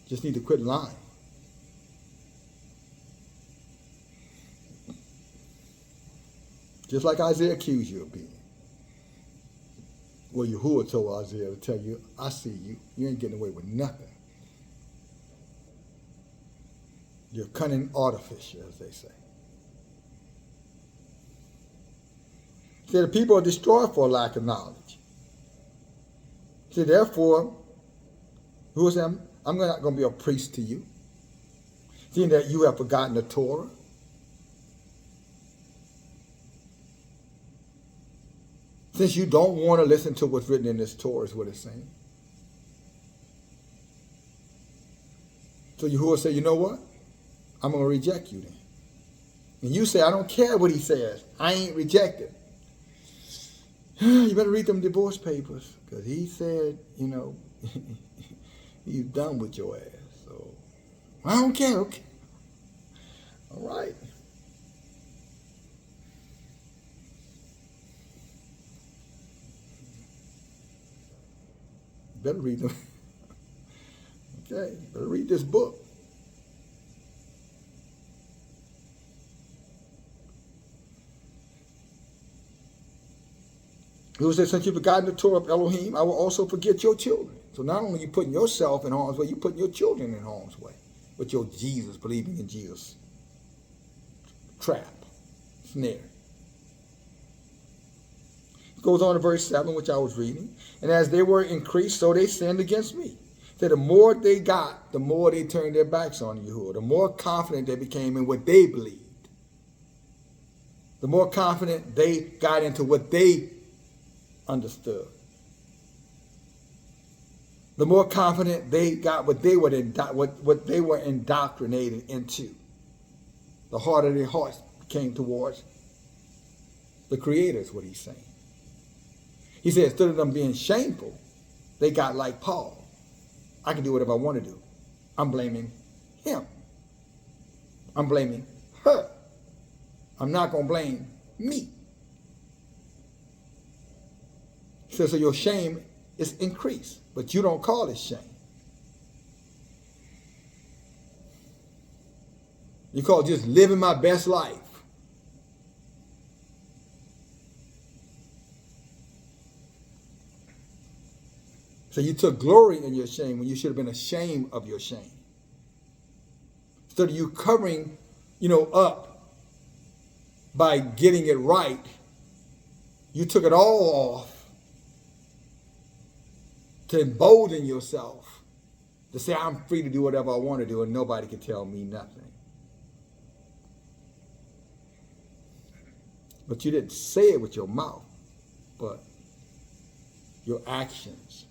Just need to quit lying. Just like Isaiah accused you of being. Well, Yahuah told Isaiah to tell you, I see you. You ain't getting away with nothing. You're cunning artificer, as they say. See, the people are destroyed for lack of knowledge. See, therefore, who is them? I'm not going to be a priest to you. Seeing that you have forgotten the Torah. Since you don't want to listen to what's written in this Torah, is what it's saying. So Yahuah said, you know what? I'm going to reject you then. And you say, I don't care what he says. I ain't rejected. You better read them divorce papers. Because he said, he's done with your ass. So, I don't care. Okay. All right. You better read them. Okay. You better read this book. Who said, since you've forgotten the Torah of Elohim, I will also forget your children. So not only are you putting yourself in harm's way, you're putting your children in harm's way with your Jesus, believing in Jesus. Trap. Snare. It goes on to verse 7, which I was reading. And as they were increased, so they sinned against me. So the more they got, the more they turned their backs on Yahuah. The more confident they became in what they believed. The more confident they got into what they understood. The more confident they got what they were indoctrinated into. The harder their hearts became towards the Creator, is what he's saying. He said instead of them being shameful, they got like Paul. I can do whatever I want to do. I'm blaming him. I'm blaming her. I'm not going to blame me. He says, so your shame is increased, but you don't call it shame. You call it just living my best life. So you took glory in your shame when you should have been ashamed of your shame. Instead of you covering, up by getting it right, you took it all off to embolden yourself to say, I'm free to do whatever I want to do and nobody can tell me nothing. But you didn't say it with your mouth, but your actions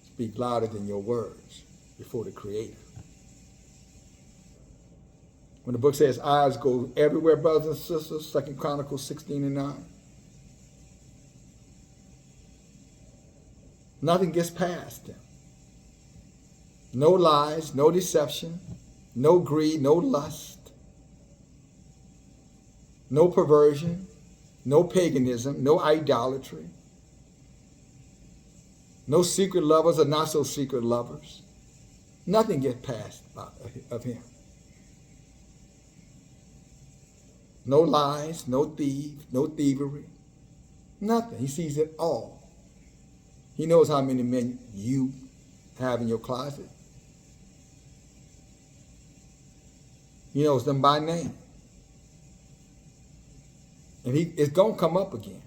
speak louder than your words before the Creator. When the book says eyes go everywhere, brothers and sisters, 2 Chronicles 16:9, nothing gets past them. No lies, no deception, no greed, no lust, no perversion, no paganism, no idolatry, no secret lovers or not so secret lovers. Nothing gets past of him. No lies, no thieves, no thievery, nothing. He sees it all. He knows how many men you have in your closet. He knows them by name. And it's going to come up again.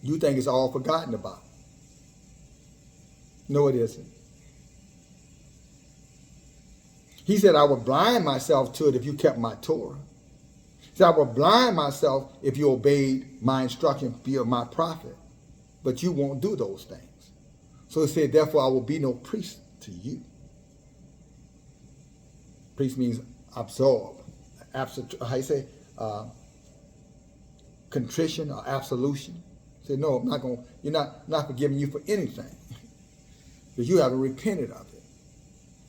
You think it's all forgotten about. No, it isn't. He said, I would blind myself to it if you kept my Torah. He said, I would blind myself if you obeyed my instruction via my prophet. But you won't do those things. So he said, therefore, I will be no priest to you. Priest means absorb. How you say? Contrition or absolution. He said, no, I'm not going. You're not forgiving you for anything. Because you haven't repented of it.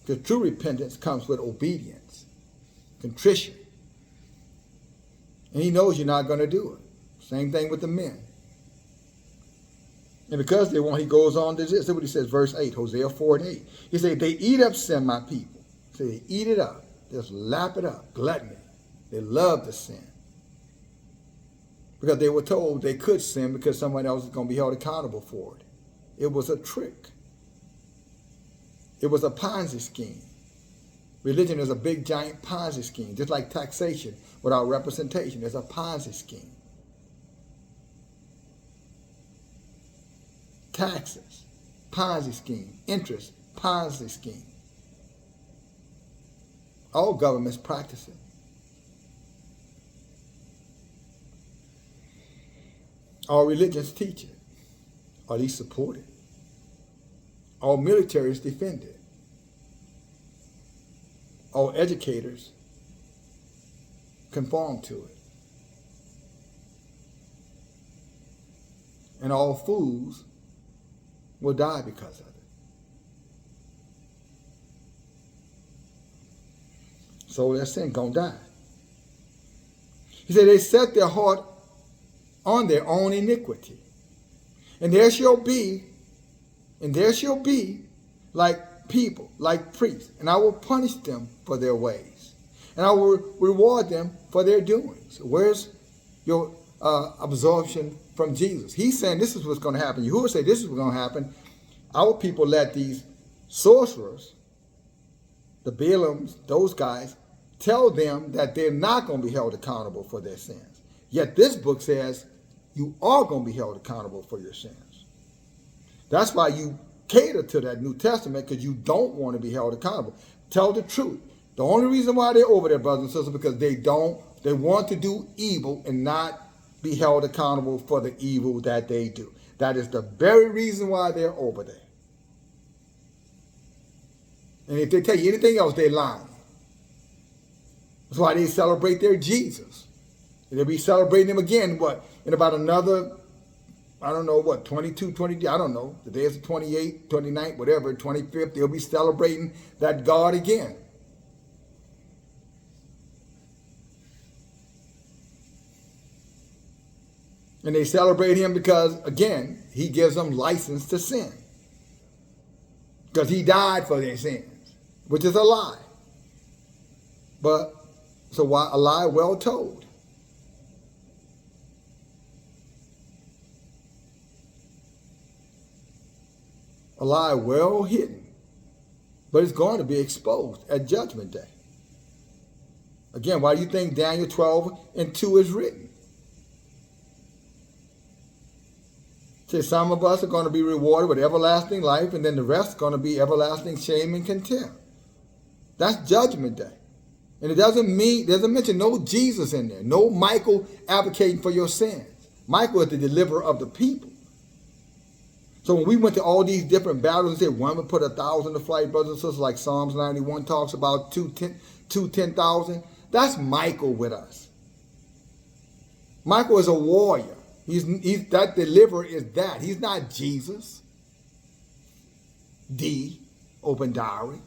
Because true repentance comes with obedience, contrition. And he knows you're not going to do it. Same thing with the men. And because they won't, he goes on to this. Look what he says, verse 8, Hosea 4:8. He said, they eat up sin, my people. So they eat it up. Just lap it up. Gluttony. They love to sin. Because they were told they could sin because someone else is going to be held accountable for it. It was a trick. It was a Ponzi scheme. Religion is a big, giant Ponzi scheme. Just like taxation without representation is a Ponzi scheme. Taxes, Ponzi scheme. Interest, Ponzi scheme. All governments practice it. All religions teach it, or at least support it. All militaries defend it. All educators conform to it. And all fools will die because of it. So their sin gonna die. He said they set their heart on their own iniquity. And there shall be like people, like priests, and I will punish them for their ways. And I will reward them for their doings. Where's your absorption from Jesus? He's saying this is what's going to happen. Yahuah say this is what's going to happen. Our people let these sorcerers, the Balaams, those guys, tell them that they're not going to be held accountable for their sins. Yet this book says you are going to be held accountable for your sins. That's why you cater to that New Testament because you don't want to be held accountable. Tell the truth. The only reason why they're over there, brothers and sisters, because they want to do evil and not be held accountable for the evil that they do. That is the very reason why they're over there. And if they tell you anything else, they're lying. That's why they celebrate their Jesus. And they'll be celebrating him again, in about another, 22, 20, I don't know. The day is the 28th, 29th, whatever, 25th, they'll be celebrating that God again. And they celebrate him because, again, he gives them license to sin. Because he died for their sins, which is a lie. But, so why a lie well told? A lie well hidden. But it's going to be exposed at Judgment Day. Again, why do you think Daniel 12:2 is written? Say some of us are going to be rewarded with everlasting life, and then the rest are going to be everlasting shame and contempt. That's Judgment Day. And it doesn't mention no Jesus in there, no Michael advocating for your sins. Michael is the deliverer of the people. So when we went to all these different battles and said one would put 1,000 to flight, brothers and sisters, like Psalms 91 talks about 10,000, that's Michael with us. Michael is a warrior. He's that deliverer is that. He's not Jesus. Open diary.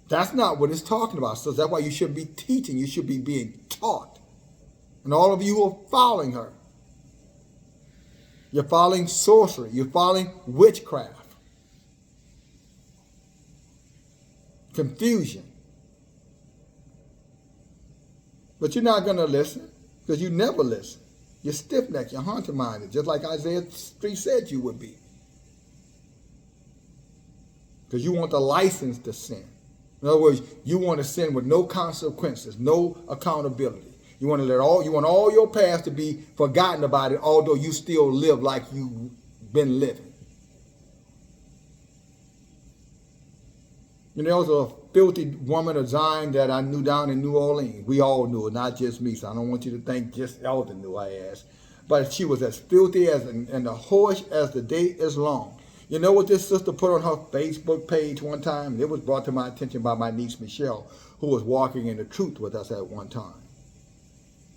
That's not what it's talking about. So that's why you should be teaching. You should be being taught. And all of you who are following her, you're following sorcery. You're following witchcraft. Confusion. But you're not going to listen. Because you never listen. You're stiff-necked, you're haunted-minded, just like Isaiah 3 said you would be. Because you want the license to sin. In other words, you want to sin with no consequences, no accountability. You want all your past to be forgotten about it, although you still live like you've been living. There was a filthy woman of Zion that I knew down in New Orleans. We all knew it, not just me, so I don't want you to think just Elder knew I asked. But she was as filthy and the whorish as the day is long. You know what this sister put on her Facebook page one time? It was brought to my attention by my niece Michelle, who was walking in the truth with us at one time.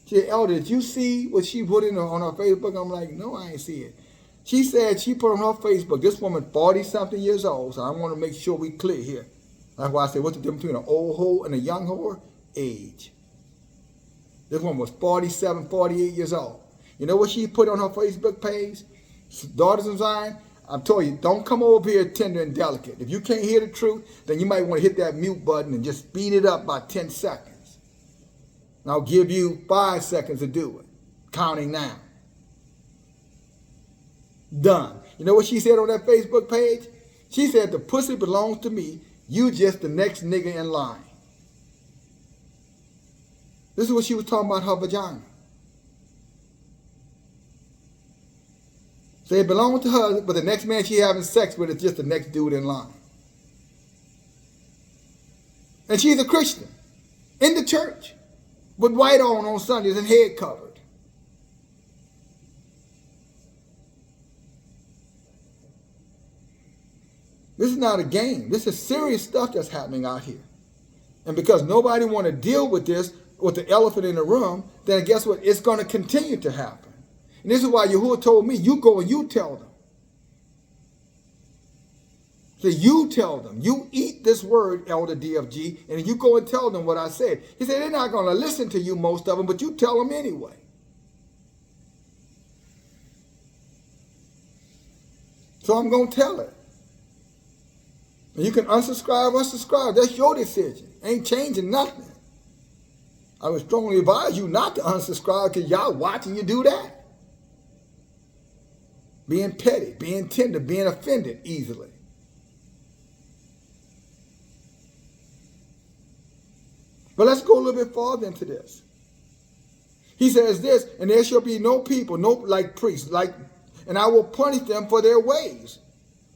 She said, Elder, did you see what she put on her Facebook? I'm like, no, I ain't see it. She said she put on her Facebook, this woman 40-something years old, so I want to make sure we clear here. That's why I said, what's the difference between an old whore and a young whore? Age. This one was 47, 48 years old. You know what she put on her Facebook page? Daughters of Zion, I'm telling you, don't come over here tender and delicate. If you can't hear the truth, then you might want to hit that mute button and just speed it up by 10 seconds. And I'll give you 5 seconds to do it. Counting now. Done. You know what she said on that Facebook page? She said, the pussy belongs to me. You just the next nigga in line. This is what she was talking about her vagina. So it belonged to her, but the next man she having sex with is just the next dude in line. And she's a Christian in the church with white on Sundays and head covered. This is not a game. This is serious stuff that's happening out here. And because nobody want to deal with this, with the elephant in the room, then guess what? It's going to continue to happen. And this is why Yahuah told me, you go and you tell them. So you tell them. You eat this word, Elder DFG, and you go and tell them what I said. He said, they're not going to listen to you, most of them, but you tell them anyway. So I'm going to tell it. And you can unsubscribe or subscribe. That's your decision. Ain't changing nothing. I would strongly advise you not to unsubscribe because y'all watching you do that. Being petty, being tender, being offended easily. But let's go a little bit farther into this. He says this, and there shall be no people, no like priests, like and I will punish them for their ways.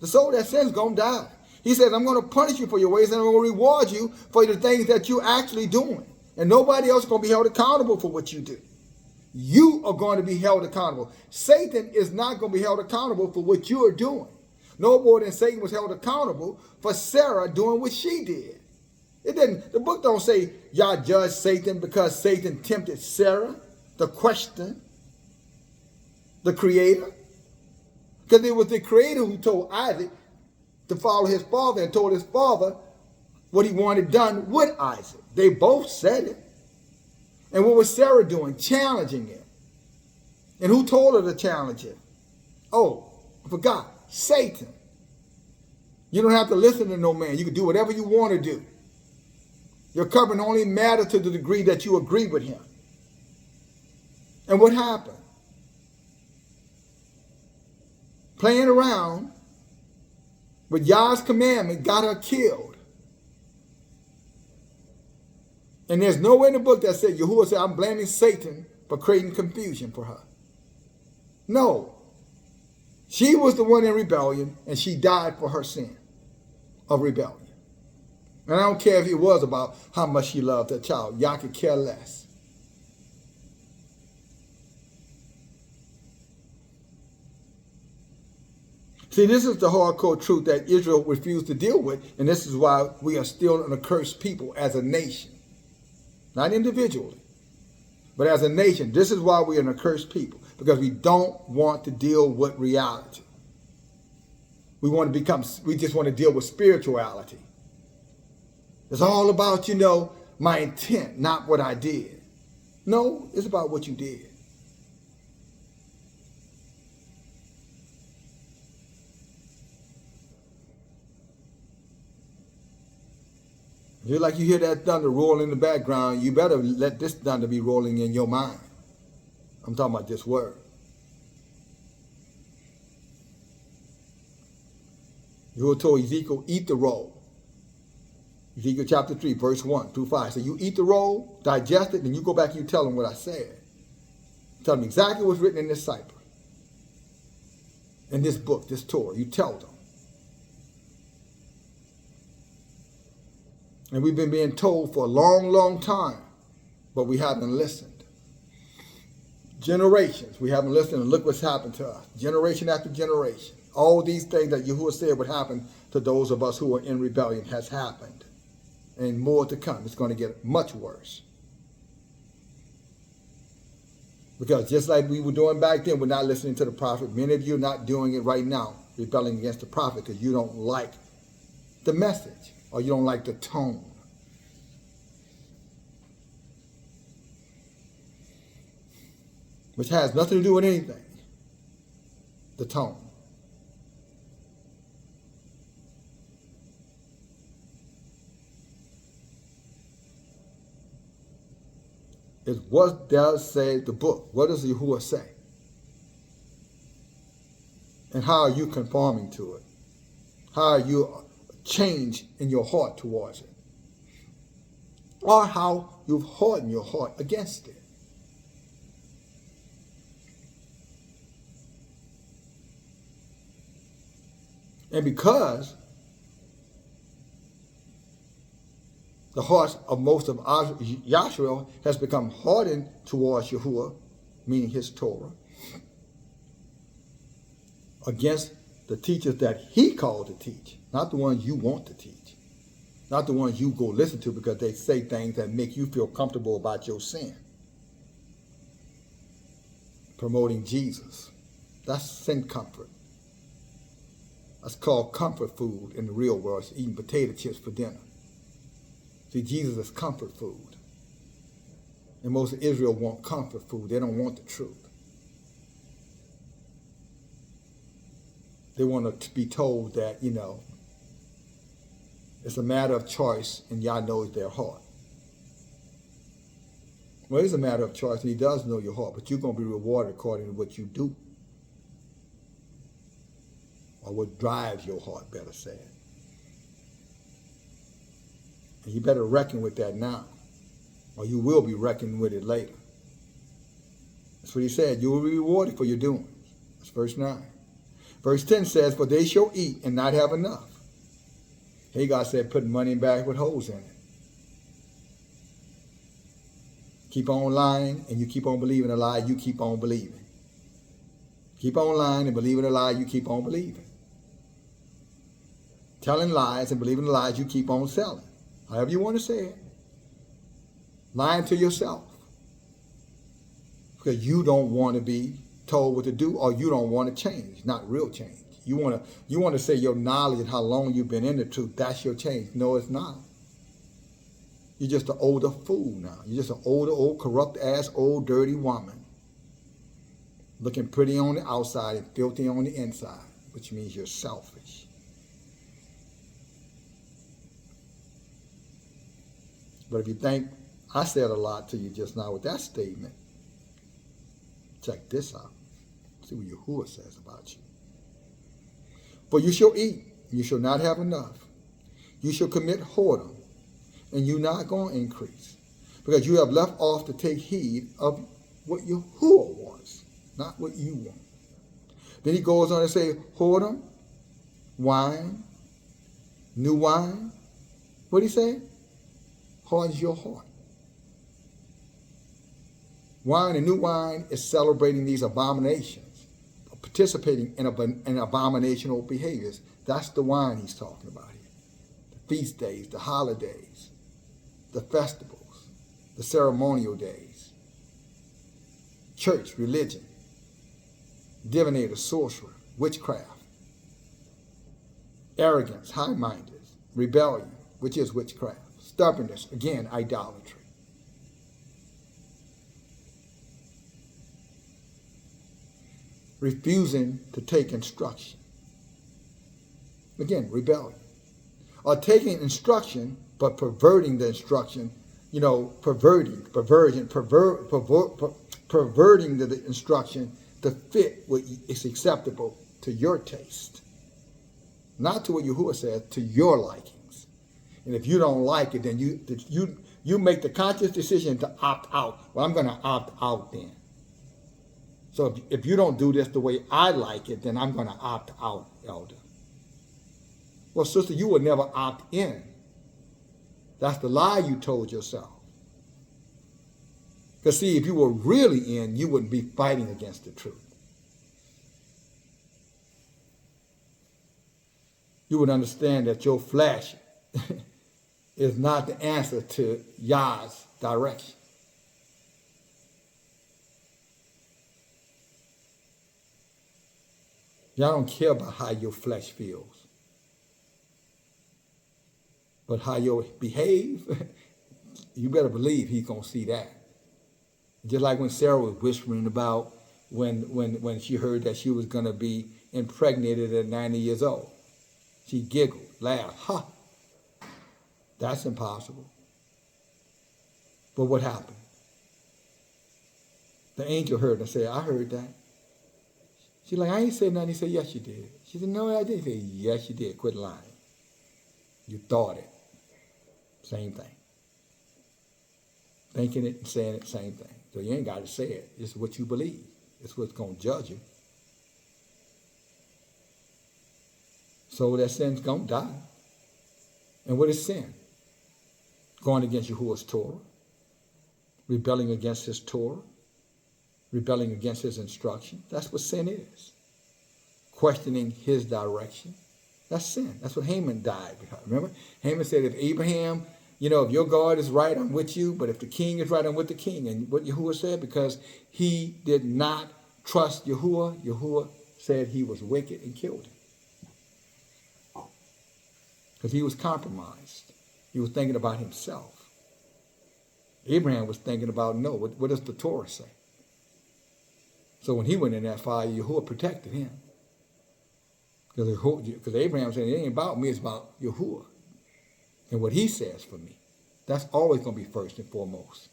The soul that sins is going to die. He says, I'm going to punish you for your ways, and I'm going to reward you for the things that you're actually doing. And nobody else is going to be held accountable for what you do. You are going to be held accountable. Satan is not going to be held accountable for what you are doing. No more than Satan was held accountable for Sarah doing what she did. It didn't. The book don't say y'all judge Satan because Satan tempted Sarah to question the Creator. Because it was the Creator who told Isaac to follow his father and told his father what he wanted done with Isaac. They both said it. And what was Sarah doing? Challenging it. And who told her to challenge it? Oh, I forgot. Satan. You don't have to listen to no man. You can do whatever you want to do. Your covering only matters to the degree that you agree with him. And what happened? Playing around with Yah's commandment got her killed. And there's nowhere in the book that said, Yahuah said, I'm blaming Satan for creating confusion for her. No. She was the one in rebellion, and she died for her sin of rebellion. And I don't care if it was about how much she loved her child. Yah could care less. See, this is the hardcore truth that Israel refused to deal with, and this is why we are still an accursed people as a nation. Not individually, but as a nation. This is why we're an accursed people, because we don't want to deal with reality. We just want to deal with spirituality. It's all about, my intent, not what I did. No, it's about what you did. Just like you hear that thunder roll in the background, you better let this thunder be rolling in your mind. I'm talking about this word. Yahuah told Ezekiel, eat the roll. Ezekiel chapter 3, verse 1 through 5. So you eat the roll, digest it, then you go back and you tell them what I said. Tell them exactly what's written in this cipher. In this book, this Torah. You tell them. And we've been being told for a long, long time, but we haven't listened. Generations, we haven't listened, and look what's happened to us. Generation after generation. All these things that Yahuah said would happen to those of us who are in rebellion has happened. And more to come. It's going to get much worse. Because just like we were doing back then, we're not listening to the prophet. Many of you are not doing it right now, rebelling against the prophet because you don't like the message or you don't like the tone. Which has nothing to do with anything. The tone. Is what does say the book? What does Yahuah say? And how are you conforming to it? How are you changed in your heart towards it? Or how you've hardened your heart against it? And because the hearts of most of Yashua has become hardened towards Yahuah, meaning his Torah, against the teachers that he called to teach, not the ones you want to teach, not the ones you go listen to because they say things that make you feel comfortable about your sin. Promoting Jesus. That's sin comfort. That's called comfort food in the real world. It's eating potato chips for dinner. See, Jesus is comfort food. And most of Israel want comfort food. They don't want the truth. They want to be told that, it's a matter of choice and Yah knows their heart. Well, it's a matter of choice and he does know your heart, but you're going to be rewarded according to what you do. Or what drives your heart, better said. And you better reckon with that now, or you will be reckoning with it later. That's what he said. You will be rewarded for your doings. That's verse 9. Verse 10 says, for they shall eat and not have enough. Hagar said, putting money in bags with holes in it. Keep on lying and you keep on believing a lie, you keep on believing. Keep on lying and believing a lie, you keep on believing. Telling lies and believing lies, you keep on selling. However you want to say it. Lying to yourself. Because you don't want to be told what to do, or you don't want to change, not real change. You want to say your knowledge and how long you've been in the truth, that's your change. No, it's not. You're just an older fool now. You're just an older, old, corrupt-ass, old, dirty woman. Looking pretty on the outside and filthy on the inside, which means you're selfish. But if you think I said a lot to you just now with that statement, check this out. See what Yahuah says about you. For you shall eat, you shall not have enough. You shall commit whoredom, and you're not going to increase. Because you have left off to take heed of what Yahuah wants, not what you want. Then he goes on to say, whoredom, wine, new wine. What did he say? Hardens your heart. Wine and new wine is celebrating these abominations, participating in abominational behaviors. That's the wine he's talking about here. The feast days, the holidays, the festivals, the ceremonial days, church, religion, divinator, sorcerer, witchcraft, arrogance, high-minded, rebellion, which is witchcraft, stubbornness, again, idolatry. Refusing to take instruction. Again, rebellion. Or taking instruction, but perverting the instruction, perverting the instruction to fit what is acceptable to your taste. Not to what Yahuah says, to your likings. And if you don't like it, then you make the conscious decision to opt out. Well, I'm going to opt out then. So if you don't do this the way I like it, then I'm going to opt out, elder. Well, sister, you would never opt in. That's the lie you told yourself. Because see, if you were really in, you wouldn't be fighting against the truth. You would understand that your flesh is not the answer to Yah's direction. Y'all don't care about how your flesh feels. But how you behave, you better believe he's going to see that. Just like when Sarah was whispering about when she heard that she was going to be impregnated at 90 years old. She giggled, laughed, ha! That's impossible. But what happened? The angel heard and said, I heard that. She's like, I ain't said nothing. He said, yes, you did. She said, no, I didn't. He said, yes, you did. Quit lying. You thought it. Same thing. Thinking it and saying it, same thing. So you ain't got to say it. It's what you believe. It's what's going to judge you. So that sin's going to die. And what is sin? Going against Yahuwah's Torah. Rebelling against his Torah. Rebelling against his instruction. That's what sin is. Questioning his direction. That's sin. That's what Haman died. Remember? Haman said, if Abraham, if your God is right, I'm with you. But if the king is right, I'm with the king. And what Yahuwah said, because he did not trust Yahuwah, Yahuwah said he was wicked and killed him. Because he was compromised. He was thinking about himself. Abraham was thinking about, no, what does the Torah say? So when he went in that fire, Yahuwah protected him. Because Abraham said, it ain't about me, it's about Yahuwah. And what he says for me. That's always going to be first and foremost.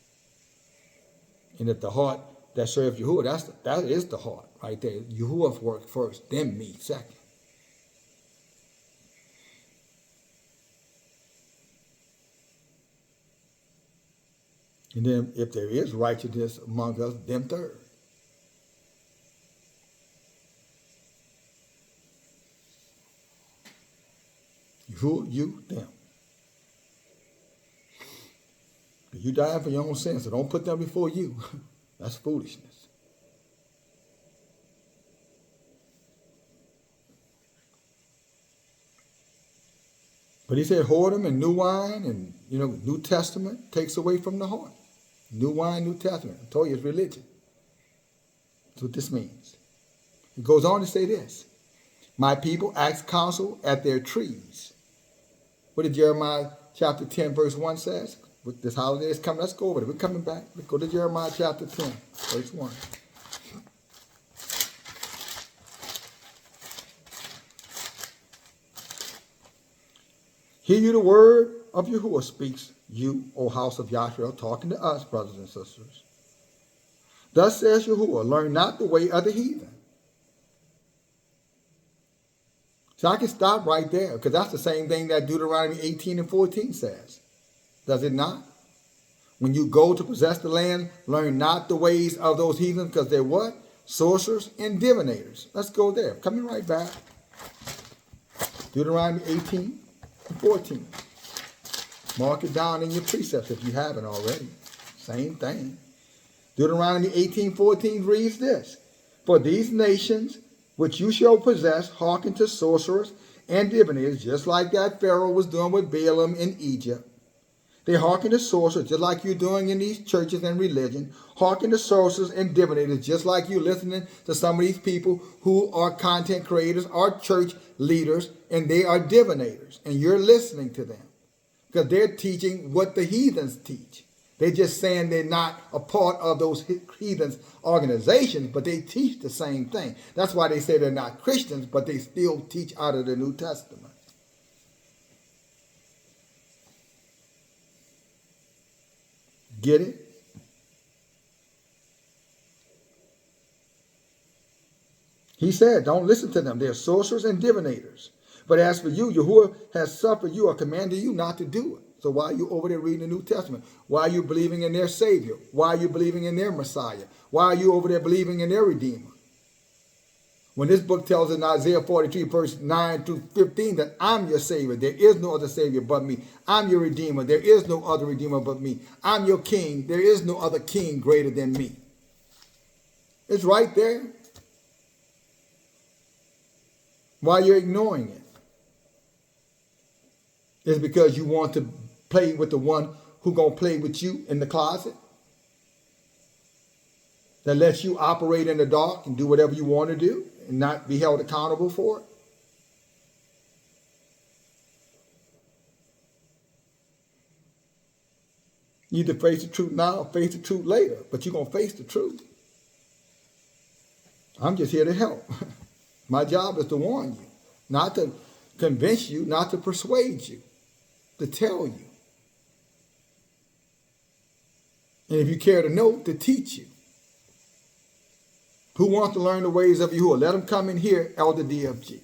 And if the heart that serves Yahuwah, that is the heart right there. Yahuwah worked first, then me second. And then if there is righteousness among us, then third. Yahuah, you, them. You died for your own sins, so don't put them before you. That's foolishness. But he said whoredom and new wine and, New Testament takes away from the heart. New wine, New Testament. I told you it's religion. That's what this means. It goes on to say this. My people ask counsel at their trees. What did Jeremiah chapter 10 verse 1 says? With this holiday is coming, let's go over it. We're coming back. Let's go to Jeremiah chapter 10 verse 1. Hear you the word of Yahuah speaks, you, O house of Yahshua, talking to us, brothers and sisters. Thus says Yahuah, learn not the way of the heathen. So I can stop right there, because that's the same thing that Deuteronomy 18 and 14 says. Does it not? When you go to possess the land, learn not the ways of those heathens, because they're what? Sorcerers and divinators. Let's go there. Coming right back. Deuteronomy 18 and 14. Mark it down in your precepts if you haven't already. Same thing. Deuteronomy 18:14 reads this. For these nations which you shall possess hearken to sorcerers and divinators, just like that Pharaoh was doing with Balaam in Egypt. They hearken to sorcerers, just like you're doing in these churches and religion. Hearken to sorcerers and divinators, just like you're listening to some of these people who are content creators, are church leaders, and they are divinators. And you're listening to them because they're teaching what the heathens teach. They're just saying they're not a part of those heathens organizations, but they teach the same thing. That's why they say they're not Christians, but they still teach out of the New Testament. Get it? He said, don't listen to them. They're sorcerers and divinators. But as for you, Yahuah has suffered you or commanded you not to do it. So why are you over there reading the New Testament? Why are you believing in their Savior? Why are you believing in their Messiah? Why are you over there believing in their Redeemer? When this book tells in Isaiah 43, verse 9 through 15, that I'm your Savior. There is no other Savior but me. I'm your Redeemer. There is no other Redeemer but me. I'm your King. There is no other King greater than me. It's right there. Why you're ignoring it? It's because you want to play with the one who going to play with you in the closet. That lets you operate in the dark and do whatever you want to do and not be held accountable for it. You either face the truth now or face the truth later, but you're going to face the truth. I'm just here to help. My job is to warn you, not to convince you, not to persuade you, to tell you. And if you care to know, to teach you. Who wants to learn the ways of Yahuah? Let them come in here, Elder DFG.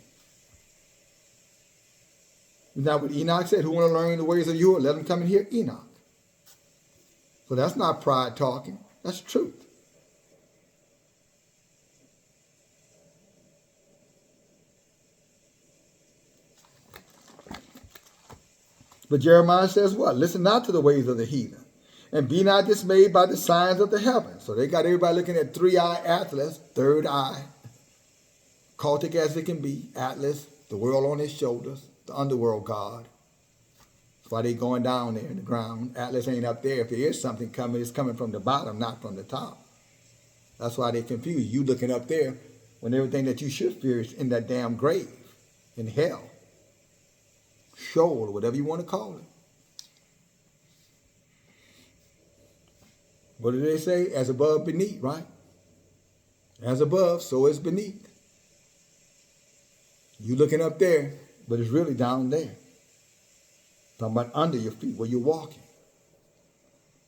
Isn't that what Enoch said? Who want to learn the ways of Yahuah? Let them come in here, Enoch. So that's not pride talking. That's truth. But Jeremiah says what? Listen not to the ways of the heathen, and be not dismayed by the signs of the heavens. So they got everybody looking at 3-eye Atlas, third eye, cultic as it can be, Atlas, the world on his shoulders, the underworld god. That's why they going down there in the ground. Atlas ain't up there. If there is something coming, it's coming from the bottom, not from the top. That's why they confuse you looking up there when everything that you should fear is in that damn grave, in hell. Shoal, or whatever you want to call it. What do they say? As above, beneath, right? As above, so is beneath. You looking up there, but it's really down there. Talking about under your feet, where you're walking.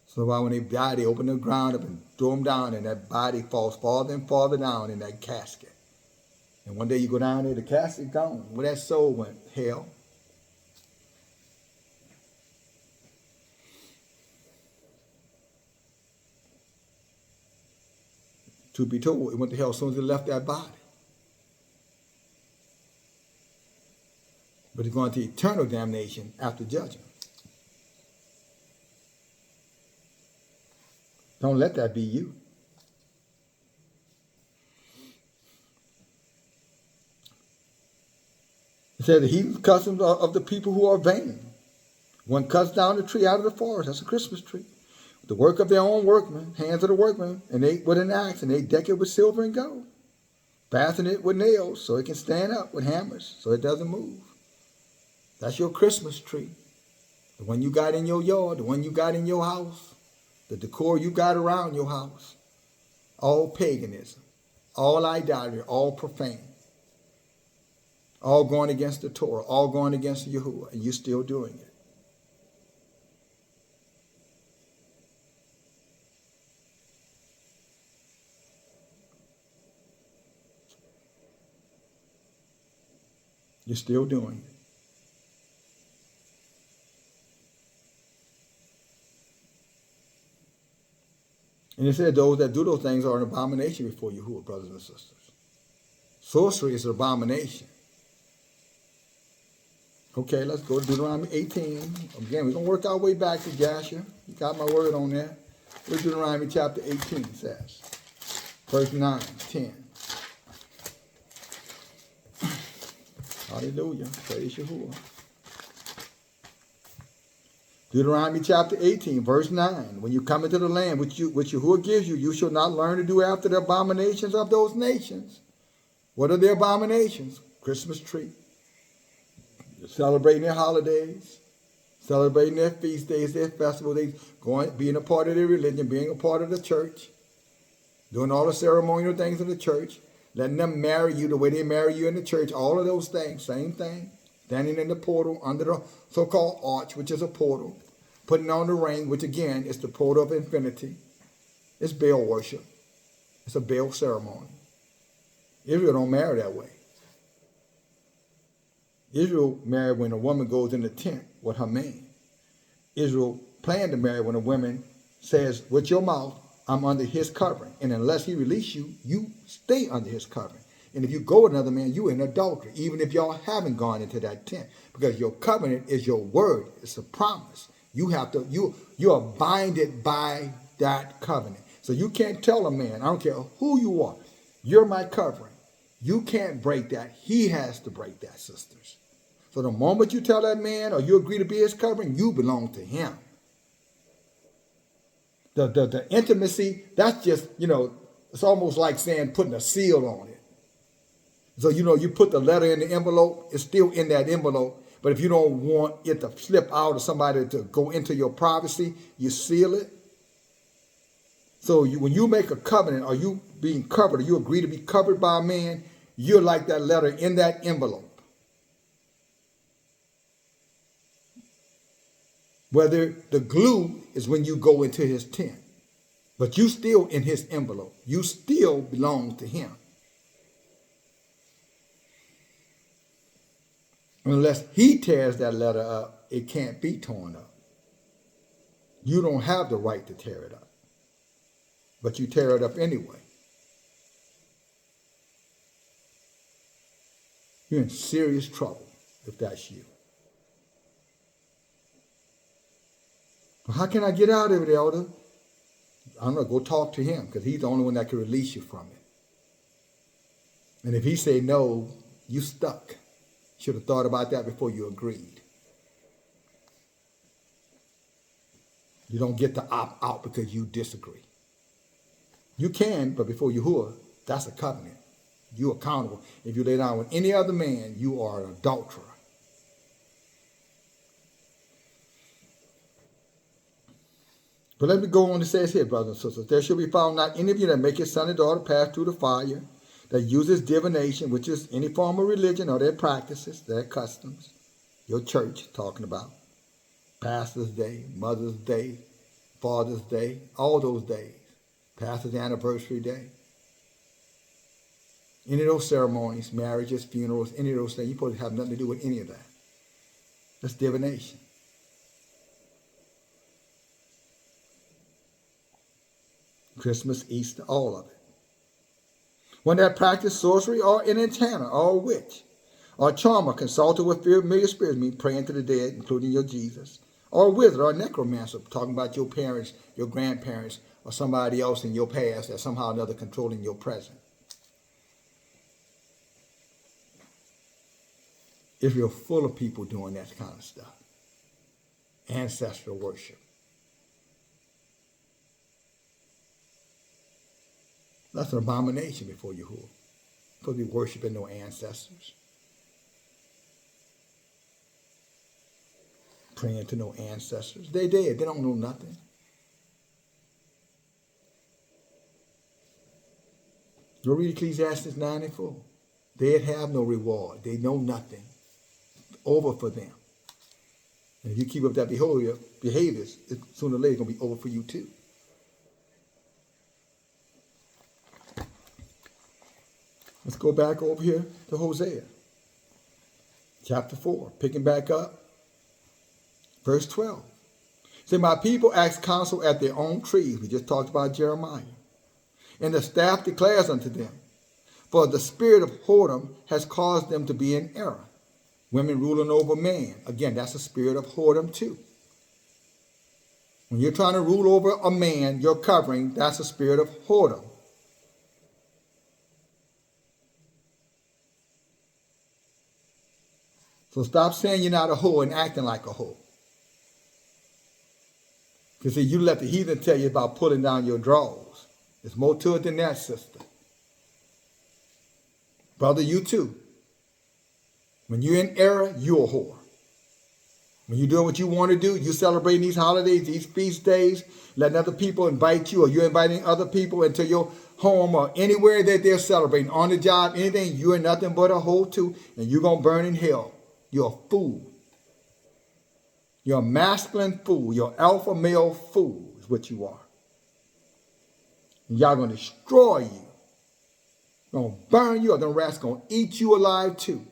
So why when they die, they open the ground up and throw them down, and that body falls farther and farther down in that casket. And one day you go down there, the casket gone. Where that soul went, hell. To be told, it went to hell as soon as it left that body. But but he's going to eternal damnation after judgment. Don't let that be you. It says the heathen customs of the people who are vain. One cuts down the tree out of the forest. That's a Christmas tree. The work of their own workmen, hands of the workmen, and they with an axe, and they deck it with silver and gold. Fasten it with nails so it can stand up, with hammers so it doesn't move. That's your Christmas tree. The one you got in your yard, the one you got in your house, the decor you got around your house. All paganism, all idolatry, all profane. All going against the Torah, all going against Yahuah, and you're still doing it. You're still doing it. And it said those that do those things are an abomination before Yahuah, brothers and sisters. Sorcery is an abomination. Okay, let's go to Deuteronomy 18. Again, we're going to work our way back to Jasher. You got my word on there. What Deuteronomy chapter 18 says. Verse 9, 10. Hallelujah. Praise Yahuah. Deuteronomy chapter 18, verse 9. When you come into the land which Yahuah gives you, you shall not learn to do after the abominations of those nations. What are the abominations? Christmas tree. You're celebrating their holidays, celebrating their feast days, their festival days, being a part of their religion, being a part of the church, doing all the ceremonial things in the church, letting them marry you the way they marry you in the church, all of those things, same thing. Standing in the portal under the so-called arch, which is a portal. Putting on the ring, which again is the portal of infinity. It's Baal worship. It's a Baal ceremony. Israel don't marry that way. Israel married when a woman goes in the tent with her man. Israel planned to marry when a woman says, with your mouth, I'm under his covering. And unless he release you, you stay under his covering. And if you go with another man, you in adultery, even if y'all haven't gone into that tent. Because your covenant is your word. It's a promise. You have to, you are binded by that covenant. So you can't tell a man, I don't care who you are, you're my covering. You can't break that. He has to break that, sisters. So the moment you tell that man or you agree to be his covering, you belong to him. The intimacy, that's just, it's almost like saying putting a seal on it. So, you put the letter in the envelope, it's still in that envelope. But if you don't want it to slip out or somebody to go into your privacy, you seal it. So when you make a covenant, or you being covered, or you agree to be covered by a man, you're like that letter in that envelope. Whether the glue is when you go into his tent. But you still in his envelope. You still belong to him. Unless he tears that letter up, it can't be torn up. You don't have the right to tear it up. But you tear it up anyway. You're in serious trouble if that's you. Well, how can I get out of it, Elder? I'm going to go talk to him because he's the only one that can release you from it. And if he say no, you stuck. Should have thought about that before you agreed. You don't get to opt out because you disagree. You can, but before Yahuah, that's a covenant. You're accountable. If you lay down with any other man, you are an adulterer. But let me go on. It says here, brothers and sisters, there shall be found not any of you that make his son and daughter pass through the fire, that uses divination, which is any form of religion or their practices, their customs, your church talking about, Pastor's Day, Mother's Day, Father's Day, all those days, Pastor's Anniversary Day. Any of those ceremonies, marriages, funerals, any of those things, you're supposed to have nothing to do with any of that. That's divination. Christmas, Easter, all of it. One that practice sorcery or an enchanter or a witch, Or a charmer consulted with familiar spirits, mean praying to the dead, including your Jesus. Or a wizard or a necromancer, talking about your parents, your grandparents, or somebody else in your past that somehow or another controlling your present. If you're full of people doing that kind of stuff, ancestral worship, that's an abomination before Yahuah. Supposed to be worshiping no ancestors, praying to no ancestors. They dead. They don't know nothing. Go read Ecclesiastes 9 and 4. They have no reward. They know nothing. Over for them. And if you keep up that behaviors, sooner or later it's going to be over for you too. Let's go back over here to Hosea. Chapter 4. Picking back up. Verse 12. Say, my people ask counsel at their own trees. We just talked about Jeremiah. And the staff declares unto them, for the spirit of whoredom has caused them to be in error. Women ruling over man. Again, that's a spirit of whoredom too. When you're trying to rule over a man, you're covering, that's a spirit of whoredom. So stop saying you're not a whore and acting like a whore. Because see, you let the heathen tell you about pulling down your drawers. There's more to it than that, sister. Brother, you too. When you're in error, you're a whore. When you're doing what you want to do, you're celebrating these holidays, these feast days, letting other people invite you, or you're inviting other people into your home or anywhere that they're celebrating, on the job, anything, you're nothing but a whore too, and you're going to burn in hell. You're a fool. You're a masculine fool. You're alpha male fool is what you are. And y'all going to destroy you. Going to burn you, or the rats going to eat you alive too.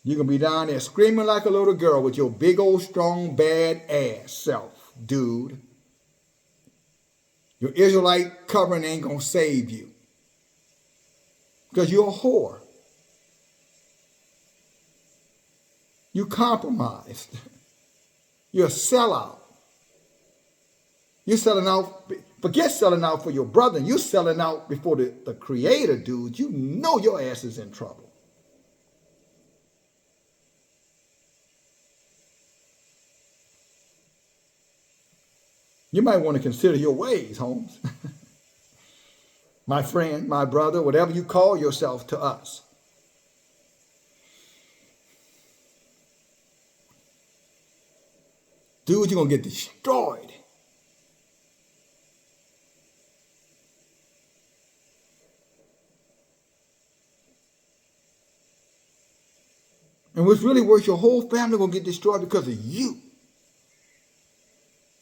You're going to be down there screaming like a little girl with your big old strong bad ass self, dude. Your Israelite covering ain't going to save you. Because you're a whore. You compromised. You're a sellout. You're selling out. Forget selling out for your brother. You're selling out before the creator, dude. You know your ass is in trouble. You might want to consider your ways, Holmes. My friend, my brother, whatever you call yourself to us. Dude, you're going to get destroyed. And what's really worse, your whole family going to get destroyed because of you.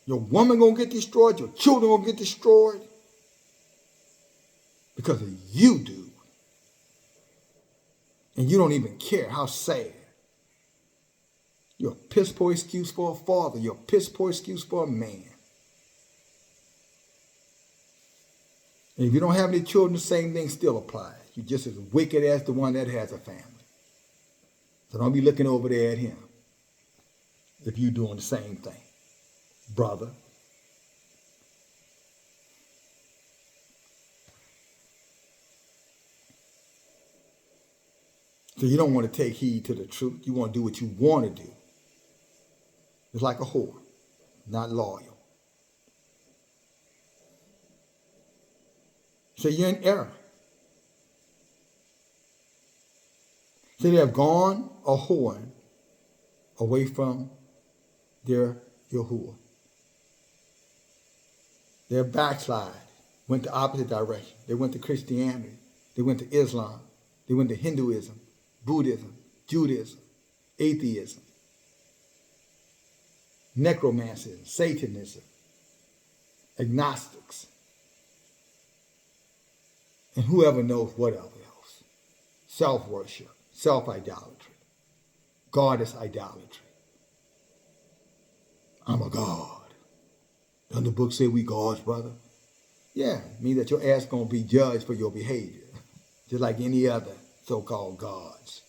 Your woman going to get destroyed. Your children going to get destroyed. Because of you, dude. And you don't even care. How sad. You're a piss poor excuse for a father. You're a piss poor excuse for a man. And if you don't have any children, the same thing still applies. You're just as wicked as the one that has a family. So don't be looking over there at him if you're doing the same thing, brother. So you don't want to take heed to the truth. You want to do what you want to do. It's like a whore, not loyal. So you're in error. So they have gone a whoring away from their Yahuah. They're backslide, went the opposite direction. They went to Christianity. They went to Islam. They went to Hinduism, Buddhism, Judaism, atheism, necromancy, Satanism, agnostics, and whoever knows whatever else. Self-worship, self-idolatry, goddess idolatry. I'm a god. Doesn't the book say we gods, brother? Yeah, it means that your ass going to be judged for your behavior. just like any other so-called gods.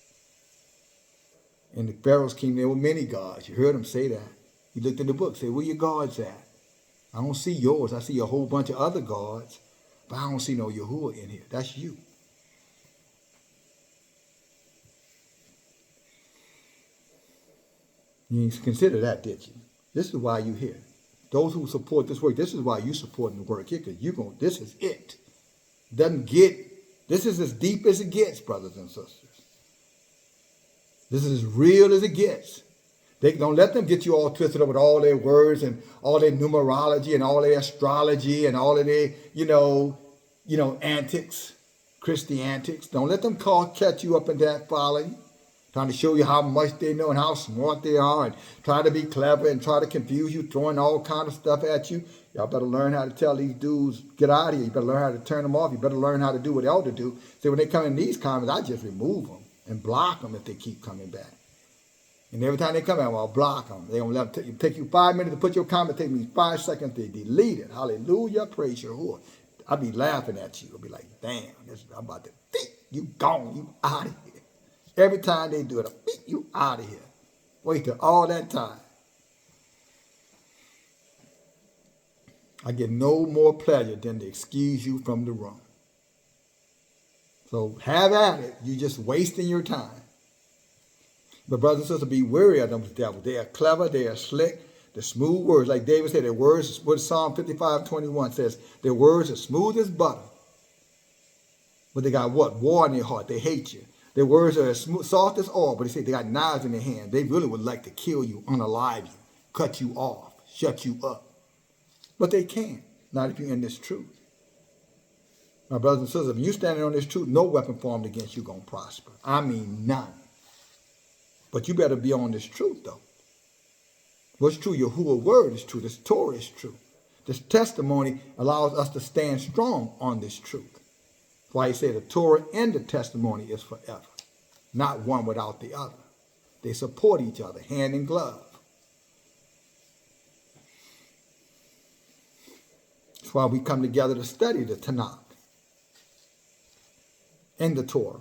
In the Pharaoh's kingdom, there were many gods. You heard him say that. He looked in the book, said, where your gods at? I don't see yours. I see a whole bunch of other gods, but I don't see no Yahuah in here. That's you. You didn't consider that, did you? This is why you're here. Those who support this work, this is why you're supporting the work here, because this is it. This is as deep as it gets, brothers and sisters. This is as real as it gets. They don't let them get you all twisted up with all their words and all their numerology and all their astrology and all of their, antics, Christian antics. Don't let them catch you up in that folly, trying to show you how much they know and how smart they are and try to be clever and try to confuse you, throwing all kind of stuff at you. Y'all better learn how to tell these dudes, get out of here. You better learn how to turn them off. You better learn how to do what they ought to do. So when they come in these comments, I just remove them and block them if they keep coming back. And every time they come out, I'll block them. They don't let them take you 5 minutes to put your comment. Take me 5 seconds to delete it. Hallelujah, praise Yahuah. I'll be laughing at you. I'll be like, damn, I'm about to beat you gone. You out of here. Every time they do it, I'll beat you out of here. Wasted all that time. I get no more pleasure than to excuse you from the room. So have at it. You're just wasting your time. But brothers and sisters, be wary of them devils. They are clever. They are slick. The smooth words, like David said, their words, what Psalm 55:21 says, their words are smooth as butter. But they got what? War in their heart. They hate you. Their words are as soft as oil, but they say they got knives in their hand. They really would like to kill you, unalive you, cut you off, shut you up. But they can't. Not if you're in this truth. My brothers and sisters, if you're standing on this truth, no weapon formed against you going to prosper. I mean, none. But you better be on this truth, though. What's true? Yahuwah's word is true. This Torah is true. This testimony allows us to stand strong on this truth. That's why he said the Torah and the testimony is forever. Not one without the other. They support each other, hand in glove. That's why we come together to study the Tanakh and the Torah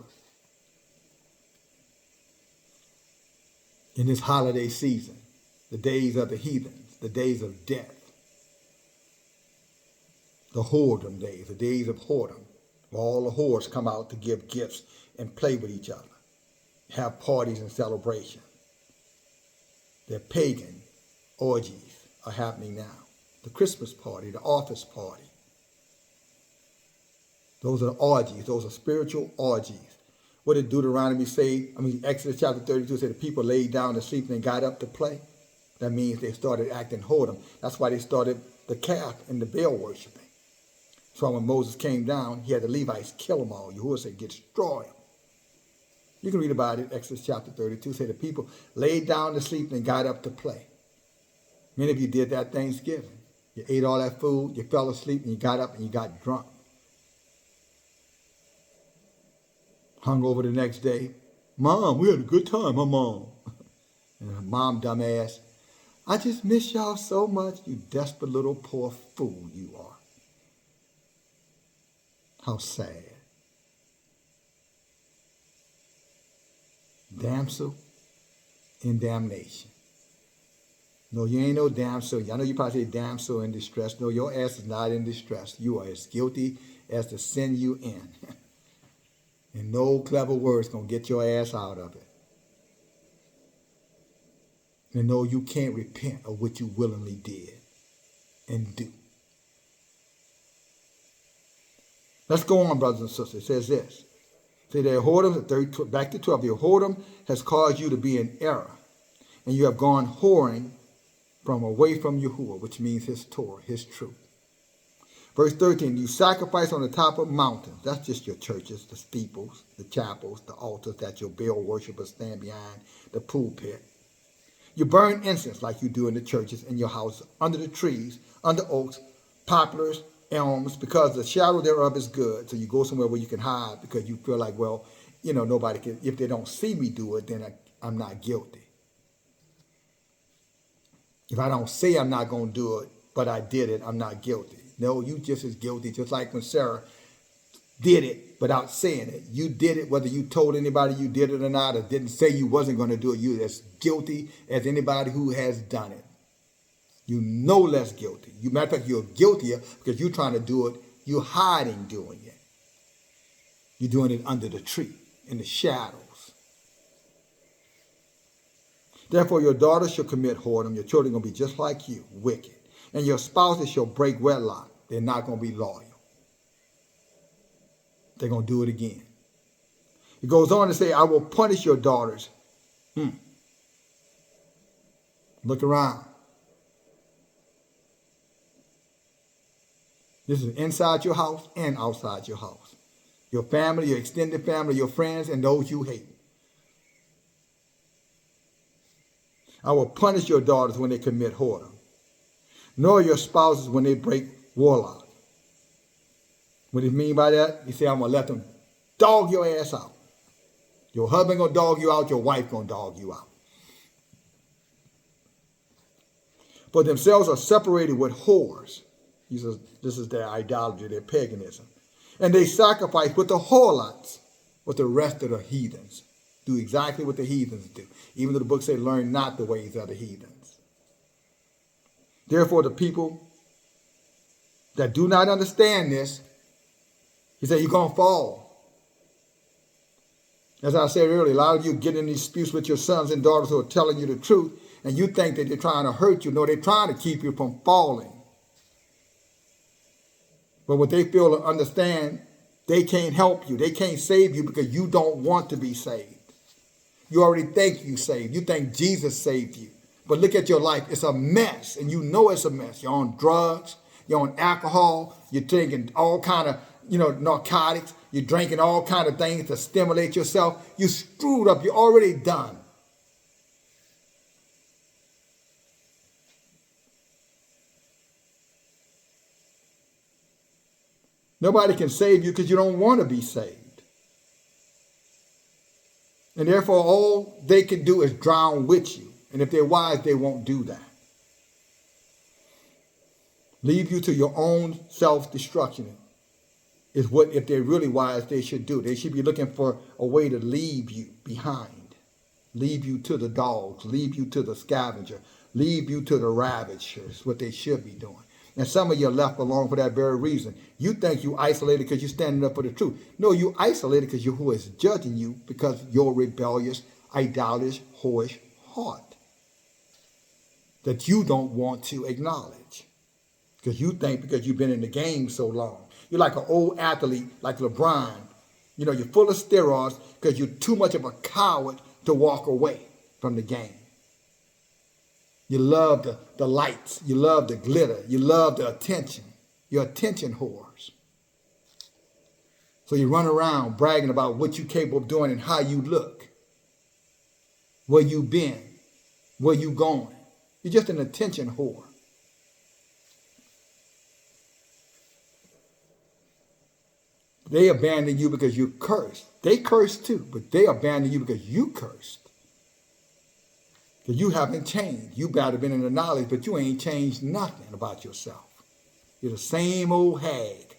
in this holiday season, the days of the heathens, the days of death, the whoredom days, the days of whoredom, where all the whores come out to give gifts and play with each other, have parties and celebration. Their pagan orgies are happening now. The Christmas party, the office party. Those are orgies. Those are spiritual orgies. What did Deuteronomy say? Exodus chapter 32 said the people laid down to sleep and got up to play. That means they started acting whoredom. That's why they started the calf and the Baal worshiping. So when Moses came down, he had the Levites kill them all. Yahuwah said, destroy them. You can read about it, Exodus chapter 32, said the people laid down to sleep and got up to play. Many of you did that Thanksgiving. You ate all that food, you fell asleep, and you got up and you got drunk. Hung over the next day. Mom, we had a good time, huh, Mom? And her mom, dumbass, I just miss y'all so much, you desperate little poor fool you are. How sad. Damsel in damnation. No, you ain't no damsel. I know you probably say damsel in distress. No, your ass is not in distress. You are as guilty as the sin you in. And no clever words going to get your ass out of it. And no, you can't repent of what you willingly did and do. Let's go on, brothers and sisters. It says this. Say their whoredom, back to 12, your whoredom has caused you to be in error. And you have gone whoring from away from Yahuwah, which means his Torah, his truth. Verse 13, you sacrifice on the top of mountains. That's just your churches, the steeples, the chapels, the altars that your Baal worshippers stand behind, the pulpit. You burn incense like you do in the churches, in your house, under the trees, under oaks, poplars, elms, because the shadow thereof is good. So you go somewhere where you can hide because you feel like, well, nobody can, if they don't see me do it, then I'm not guilty. If I don't say I'm not going to do it, but I did it, I'm not guilty. No, you just as guilty, just like when Sarah did it without saying it. You did it whether you told anybody you did it or not, or didn't say you wasn't going to do it. You're as guilty as anybody who has done it. You no less guilty. Matter of fact, you're guiltier because you're trying to do it. You're hiding doing it. You're doing it under the tree, in the shadows. Therefore, your daughters shall commit whoredom. Your children are going to be just like you, wicked. And your spouses shall break wedlock. They're not going to be loyal. They're going to do it again. It goes on to say, I will punish your daughters. Look around. This is inside your house and outside your house. Your family, your extended family, your friends, and those you hate. I will punish your daughters when they commit whoredom, nor your spouses when they break warlock. What do you mean by that? He said, I'm going to let them dog your ass out. Your husband going to dog you out, your wife going to dog you out. For themselves are separated with whores. He says, this is their idolatry, their paganism. And they sacrifice with the whorelots, with the rest of the heathens. Do exactly what the heathens do. Even though the book says, learn not the ways of the heathens. Therefore, the people that do not understand this, he said, you're going to fall. As I said earlier, a lot of you get in these disputes with your sons and daughters who are telling you the truth, and you think that they're trying to hurt you. No, they're trying to keep you from falling. But what they feel or understand, they can't help you. They can't save you because you don't want to be saved. You already think you saved. You think Jesus saved you. But look at your life. It's a mess, and you know it's a mess. You're on drugs. You're on alcohol. You're taking all kind of, narcotics. You're drinking all kind of things to stimulate yourself. You screwed up. You're already done. Nobody can save you because you don't want to be saved. And therefore, all they can do is drown with you. And if they're wise, they won't do that. Leave you to your own self-destruction is what, if they're really wise, they should do. They should be looking for a way to leave you behind. Leave you to the dogs. Leave you to the scavenger. Leave you to the ravagers, what they should be doing. And some of you are left alone for that very reason. You think you isolated because you're standing up for the truth. No, you isolated because Yahuah is judging you because of your rebellious, idolatrous, whorish heart that you don't want to acknowledge. Because you think because you've been in the game so long. You're like an old athlete like LeBron. You're full of steroids because you're too much of a coward to walk away from the game. You love the lights. You love the glitter. You love the attention. You're attention whores. So you run around bragging about what you're capable of doing and how you look. Where you been. Where you going. You're just an attention whore. They abandon you because you cursed. They cursed too, but they abandon you because you cursed. Because you haven't changed. You might have been in the knowledge, but you ain't changed nothing about yourself. You're the same old hag.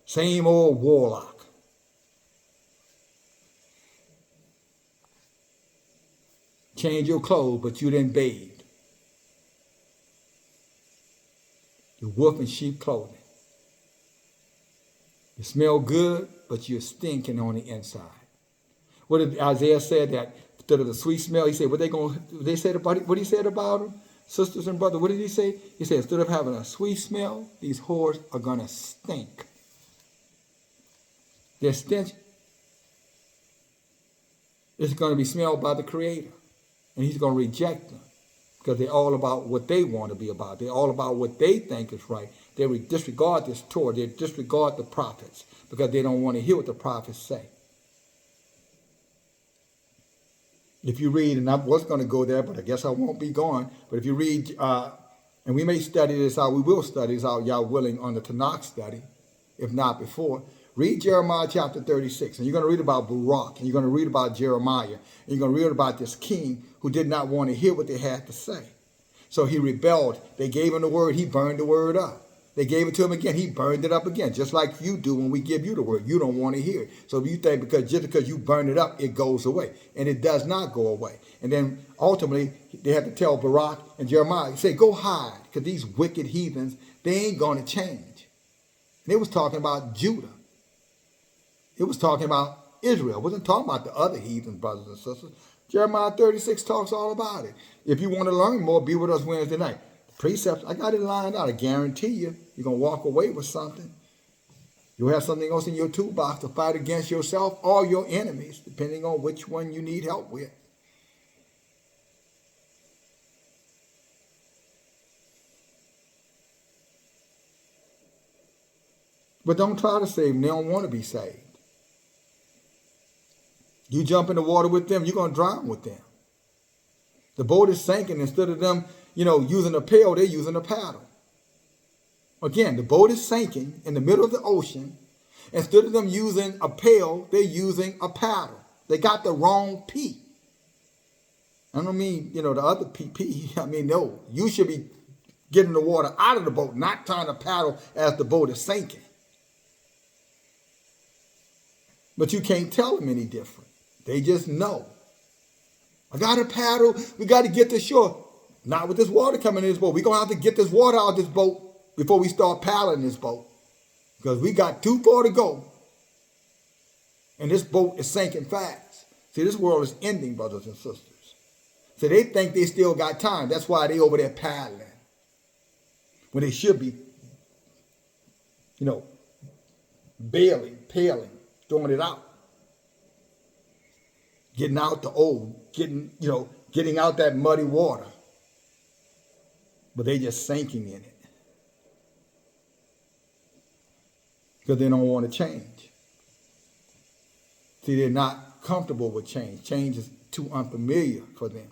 Same old warlock. Change your clothes, but you didn't bathe. You're wolf in sheep clothing. You smell good, but you're stinking on the inside. What did Isaiah said that instead of the sweet smell, he said, what he said about them? Sisters and brothers, what did he say? He said, instead of having a sweet smell, these whores are going to stink. Their stench is going to be smelled by the Creator. And he's going to reject them because they're all about what they want to be about. They're all about what they think is right. They disregard this Torah. They disregard the prophets because they don't want to hear what the prophets say. If you read, and I was going to go there, but I guess I won't be going. But if you read, and we may study this out, we will study this out, y'all willing, on the Tanakh study, if not before. Read Jeremiah chapter 36, and you're going to read about Barak, and you're going to read about Jeremiah, and you're going to read about this king who did not want to hear what they had to say. So he rebelled. They gave him the word. He burned the word up. They gave it to him again. He burned it up again, just like you do when we give you the word. You don't want to hear it. So you think just because you burn it up, it goes away. And it does not go away. And then ultimately, they had to tell Barak and Jeremiah, say, go hide, because these wicked heathens, they ain't going to change. And it was talking about Judah. It was talking about Israel. It wasn't talking about the other heathens, brothers and sisters. Jeremiah 36 talks all about it. If you want to learn more, be with us Wednesday night. Precepts, I got it lined out. I guarantee you're going to walk away with something. You'll have something else in your toolbox to fight against yourself or your enemies, depending on which one you need help with. But don't try to save them. They don't want to be saved. You jump in the water with them, you're going to drown with them. The boat is sinking. Instead of them, using a pail, they're using a paddle. Again, the boat is sinking in the middle of the ocean. Instead of them using a pail, they're using a paddle. They got the wrong P. I don't mean, the other P. I mean, no, you should be getting the water out of the boat, not trying to paddle as the boat is sinking. But you can't tell them any different. They just know. I got to paddle. We got to get to shore. Not with this water coming in this boat. We're going to have to get this water out of this boat before we start paddling this boat. Because we got too far to go. And this boat is sinking fast. See, this world is ending, brothers and sisters. So they think they still got time. That's why they over there paddling. When they should be, bailing, paling, throwing it out. Getting out the old, getting out that muddy water. But they just sinking in it. Because they don't want to change. See, they're not comfortable with change. Change is too unfamiliar for them.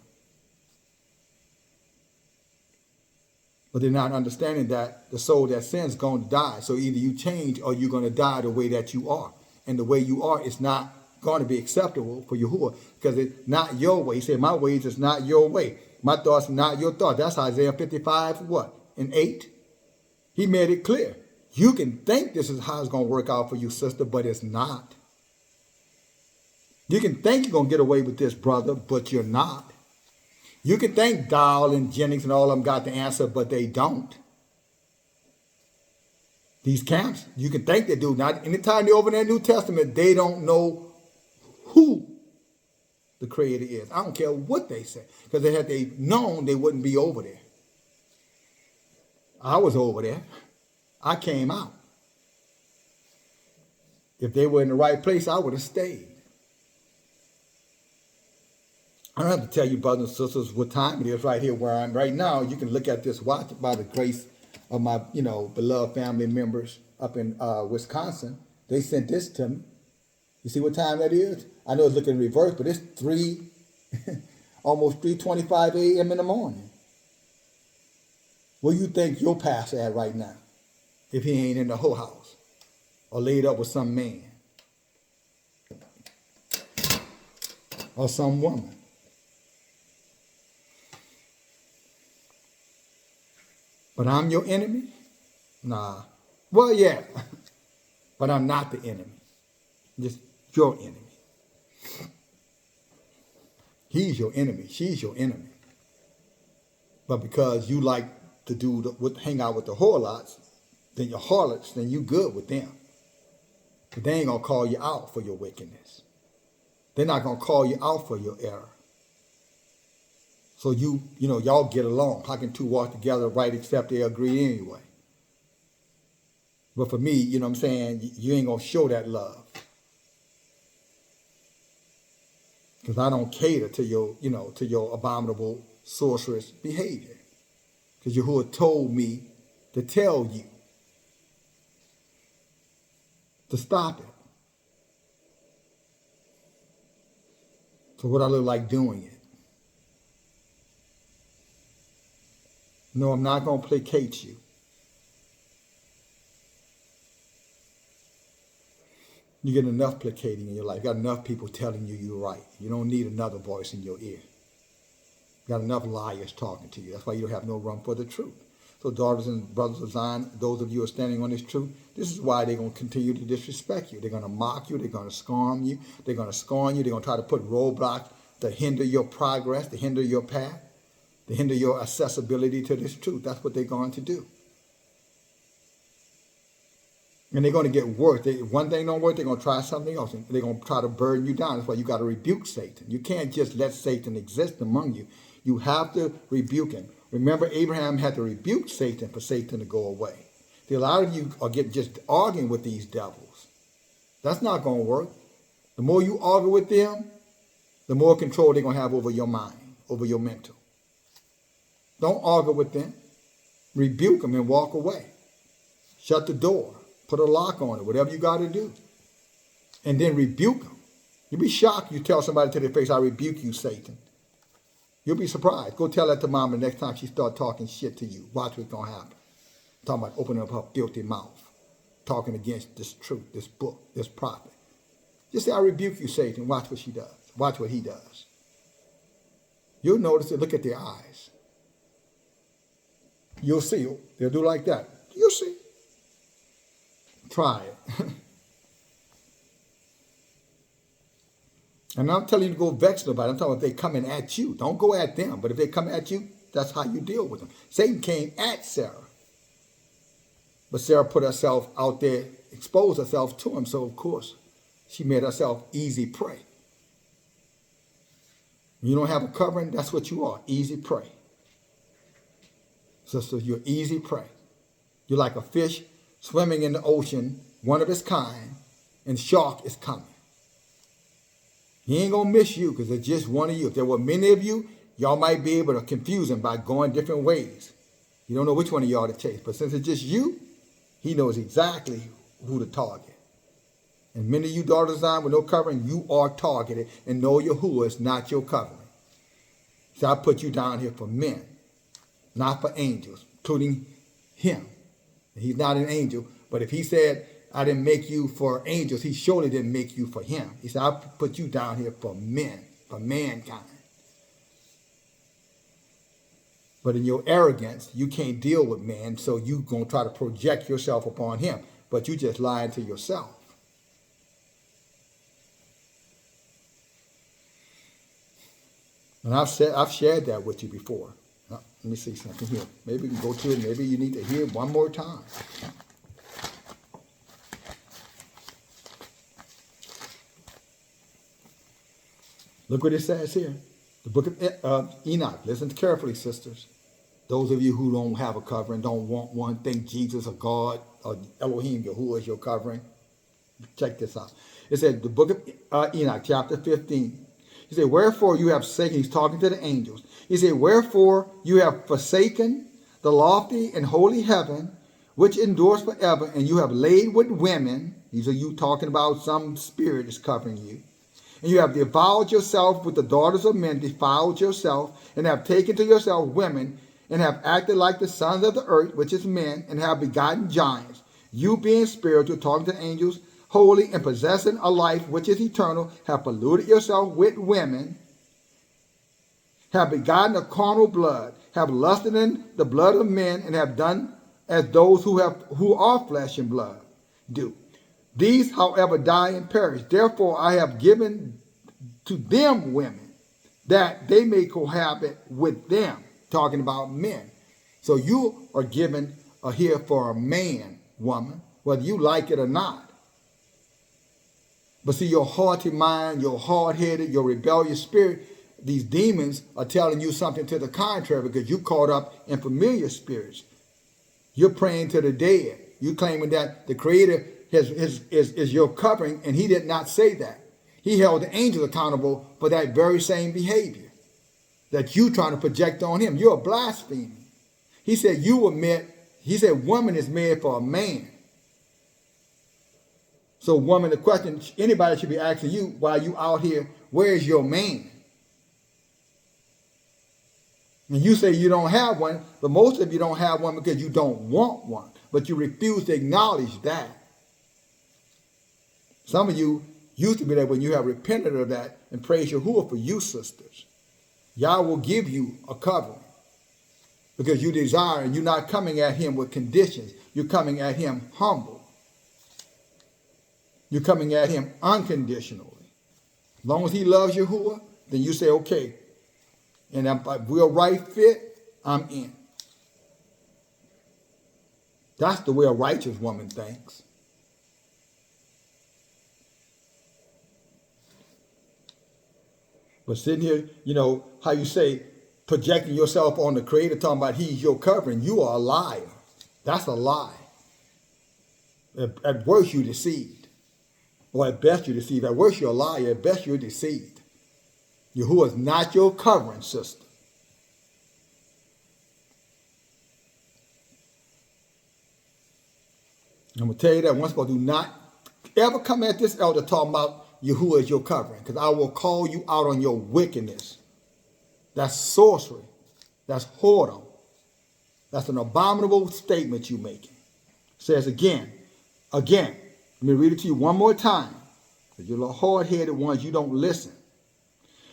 But they're not understanding that the soul that sins is going to die. So either you change or you're going to die the way that you are. And the way you are is not going to be acceptable for Yahuah, because it's not your way. He said, my ways is not your way. My thoughts are not your thoughts. That's Isaiah 55, what? And 8. He made it clear. You can think this is how it's going to work out for you, sister, but it's not. You can think you're going to get away with this, brother, but you're not. You can think Dahl and Jennings and all of them got the answer, but they don't. These camps, you can think they do. Not anytime they open their New Testament, they don't know who the Creator is. I don't care what they say. Because had they known, they wouldn't be over there. I was over there. I came out. If they were in the right place, I would have stayed. I don't have to tell you, brothers and sisters, what time it is right here where I'm right now. You can look at this watch by the grace of my, beloved family members up in Wisconsin. They sent this to me. You see what time that is? I know it's looking in reverse, but it's almost 3:25 a.m. in the morning. Where you think your pastor at right now? If he ain't in the whole house or laid up with some man or some woman. But I'm your enemy? Nah. Well, yeah. But I'm not the enemy. Just your enemy. He's your enemy. She's your enemy. But because you like to hang out with the whore-lots, then your harlots, then you good with them. But they ain't going to call you out for your wickedness. They're not going to call you out for your error. So y'all get along. How can two walk together right except they agree anyway? But for me, you ain't going to show that love. Because I don't cater to your abominable sorcerous behavior. Because Yahuah told me to tell you to stop it. So what I look like doing it? No, I'm not going to placate you. You get enough placating in your life. You got enough people telling you you're right. You don't need another voice in your ear. You got enough liars talking to you. That's why you don't have no room for the truth. So daughters and brothers of Zion, those of you who are standing on this truth, this is why they're going to continue to disrespect you. They're going to mock you. They're going to scorn you. They're going to scorn you. They're going to try to put roadblocks to hinder your progress, to hinder your path, to hinder your accessibility to this truth. That's what they're going to do. And they're going to get worse. One thing don't work, they're going to try something else. And they're going to try to burden you down. That's why you got to rebuke Satan. You can't just let Satan exist among you. You have to rebuke him. Remember, Abraham had to rebuke Satan for Satan to go away. See, a lot of you are just arguing with these devils. That's not going to work. The more you argue with them, the more control they're going to have over your mind, over your mental. Don't argue with them. Rebuke them and walk away. Shut the door. Put a lock on it, whatever you got to do. And then rebuke them. You'll be shocked you tell somebody to their face, I rebuke you, Satan. You'll be surprised. Go tell that to mama next time she start talking shit to you. Watch what's going to happen. Talking about opening up her filthy mouth. Talking against this truth, this book, this prophet. Just say, I rebuke you, Satan. Watch what she does. Watch what he does. You'll notice it. Look at their eyes. You'll see. They'll do like that. You'll see. Try it. And I'm telling you to go vex nobody. I'm talking about if they coming at you. Don't go at them. But if they come at you, that's how you deal with them. Satan came at Sarah. But Sarah put herself out there, exposed herself to him. So, of course, she made herself easy prey. You don't have a covering, that's what you are, easy prey. Sister, you're easy prey. You're like a fish swimming in the ocean, one of its kind, and shark is coming. He ain't going to miss you because it's just one of you. If there were many of you, y'all might be able to confuse him by going different ways. You don't know which one of y'all to chase. But since it's just you, he knows exactly who to target. And many of you daughters of Zion with no covering, you are targeted. And know Yahuah is not your covering. So I put you down here for men, not for angels, including him. He's not an angel. But if he said, I didn't make you for angels, he surely didn't make you for him. He said, I put you down here for men, for mankind. But in your arrogance, you can't deal with man, so you're going to try to project yourself upon him. But you just lying to yourself. And I've shared that with you before. Let me see something here. Maybe we can go to it. Maybe you need to hear it one more time. Look what it says here. The book of Enoch. Listen carefully, sisters. Those of you who don't have a covering, don't want one, think Jesus or God or Elohim, Yahuah is your covering. Check this out. It said, the book of Enoch, chapter 15. He said, wherefore you have forsaken, he's talking to the angels. He said, wherefore you have forsaken the lofty and holy heaven, which endures forever, and you have laid with women. These are you talking about some spirit is covering you. And you have defiled yourself with the daughters of men, defiled yourself, and have taken to yourself women, and have acted like the sons of the earth, which is men, and have begotten giants. You being spiritual, talking to angels, holy, and possessing a life which is eternal, have polluted yourself with women, have begotten a carnal blood, have lusted in the blood of men, and have done as those who are flesh and blood do. These, however, die and perish. Therefore, I have given to them women, that they may cohabit with them. Talking about men. So you are given here for a man, woman, whether you like it or not. But see, your haughty mind, your hard-headed, your rebellious spirit, these demons are telling you something to the contrary because you caught up in familiar spirits. You're praying to the dead. You're claiming that the Creator is your covering, and he did not say that. He held the angels accountable for that very same behavior that you trying to project on him. You're blaspheming. He said woman is made for a man. So woman, the question anybody should be asking you while you out here, where is your man? And you say you don't have one, but most of you don't have one because you don't want one. But you refuse to acknowledge that. Some of you used to be there when you have repented of that and praise Yahuah for you, sisters. Yah will give you a covering. Because you desire, and you're not coming at him with conditions. You're coming at him humble. You're coming at him unconditionally. As long as he loves Yahuah, then you say, okay, and if we're right fit, I'm in. That's the way a righteous woman thinks. But sitting here, how you say, projecting yourself on the Creator, talking about he's your covering, you are a liar. That's a lie. At worst, you're deceived. Or at best, you're deceived. At worst, you're a liar. At best, you're deceived. Yahuah is not your covering, sister. I'm going to tell you that once, but do not ever come at this elder talking about Yahuah is your covering, because I will call you out on your wickedness. That's sorcery. That's whoredom. That's an abominable statement you're making. It says again, let me read it to you one more time, because you're little hard-headed ones, you don't listen.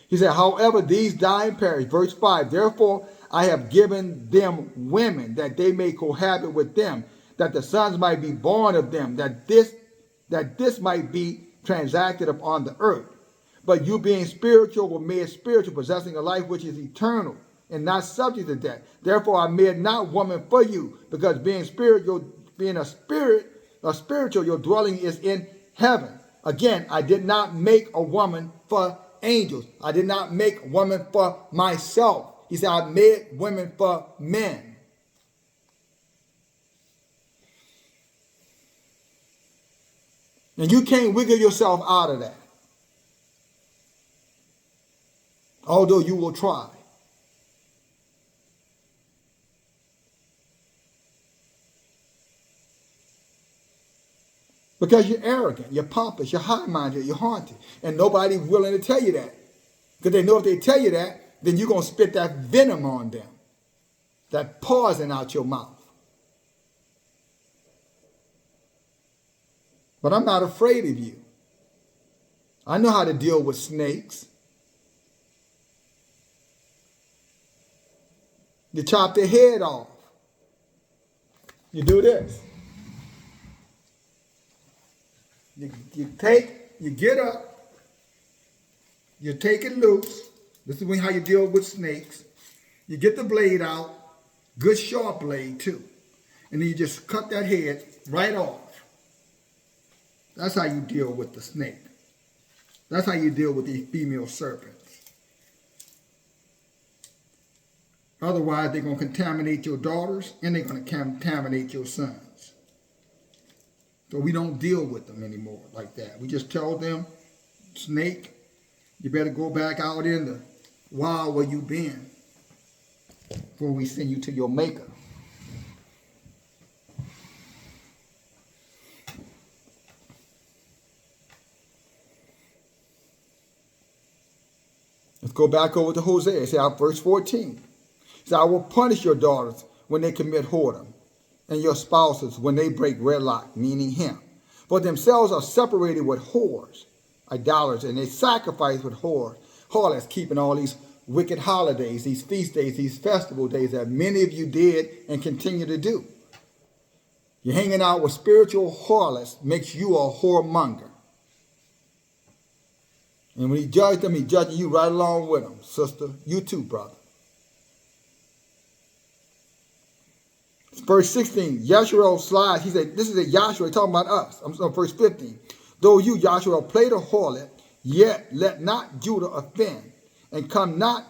He said, however, these die and perish. Verse 5, therefore I have given them women, that they may cohabit with them, that the sons might be born of them, that this might be transacted upon the earth. But you being spiritual were made spiritual, possessing a life which is eternal, and not subject to death. Therefore I made not woman for you, because being spiritual, your dwelling is in heaven. Again, I did not make a woman for angels. I did not make woman for myself. He said, I made women for men. And you can't wiggle yourself out of that. Although you will try. Because you're arrogant, you're pompous, you're high-minded, you're haughty. And nobody's willing to tell you that. Because they know if they tell you that, then you're going to spit that venom on them. That poison out your mouth. But I'm not afraid of you. I know how to deal with snakes. You chop their head off. You do this. You get up, you take it loose. This is how you deal with snakes. You get the blade out, good sharp blade too. And then you just cut that head right off. That's how you deal with the snake. That's how you deal with these female serpents. Otherwise, they're going to contaminate your daughters and they're going to contaminate your sons. So we don't deal with them anymore like that. We just tell them, snake, you better go back out in the wild where you been before we send you to your maker. Let's go back over to Hosea. Say verse 14. Say, I will punish your daughters when they commit whoredom, and your spouses when they break wedlock, meaning him. For themselves are separated with whores, idolaters, and they sacrifice with harlots, keeping all these wicked holidays, these feast days, these festival days that many of you did and continue to do. You're hanging out with spiritual harlots makes you a whoremonger. And when he judged them, he's judging you right along with them, sister. You too, brother. Verse 16, Yahshua slides. He said, this is a Yahshua talking about us. I'm on verse 15. Though you, Yahshua, played a harlot, yet let not Judah offend, and come not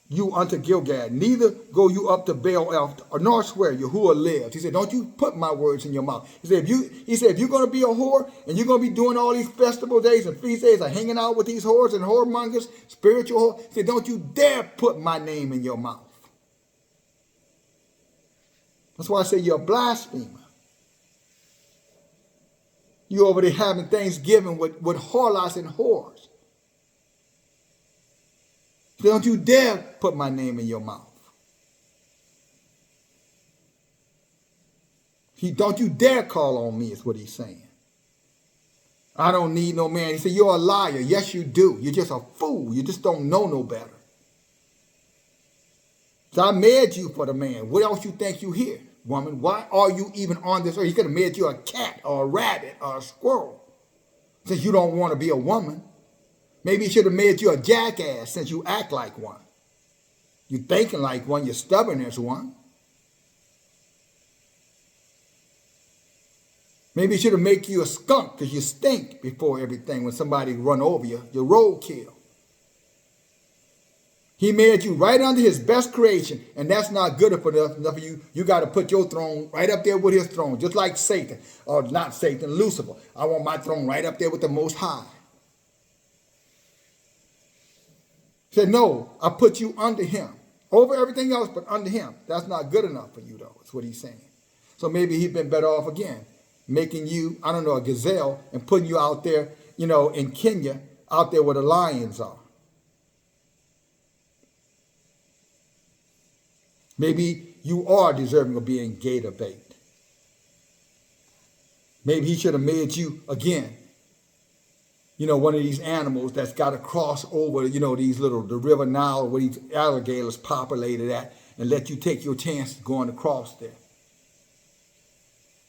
you unto Gilgad, neither go you up to Baal, nor swear Yahuah lives. He said, don't you put my words in your mouth. He said, if you're going to be a whore, and you're going to be doing all these festival days and feast days, and hanging out with these whores and whoremongers, spiritual whore, he said, don't you dare put my name in your mouth. That's why I say you're a blasphemer. You over there having Thanksgiving with harlots and whores. Don't you dare put my name in your mouth. Don't you dare call on me is what he's saying. I don't need no man. He said, you're a liar. Yes, you do. You're just a fool. You just don't know no better. So I made you for the man. What else you think you here, woman? Why are you even on this earth? He could have made you a cat or a rabbit or a squirrel, since you don't want to be a woman. Maybe he should have made you a jackass, since you act like one. You thinking like one, you're stubborn as one. Maybe he should have made you a skunk, because you stink before everything. When somebody run over you, you're roadkill. He made you right under his best creation, and that's not good enough for you. You got to put your throne right up there with his throne, just like Satan, or not Satan, Lucifer. I want my throne right up there with the Most High. He said, no, I put you under him, over everything else, but under him. That's not good enough for you, though, is what he's saying. So maybe he'd been better off again, making you, I don't know, a gazelle, and putting you out there, in Kenya, out there where the lions are. Maybe you are deserving of being gator bait. Maybe he should have made you, again, one of these animals that's got to cross over, the River Nile where these alligators populated at, and let you take your chance going across there.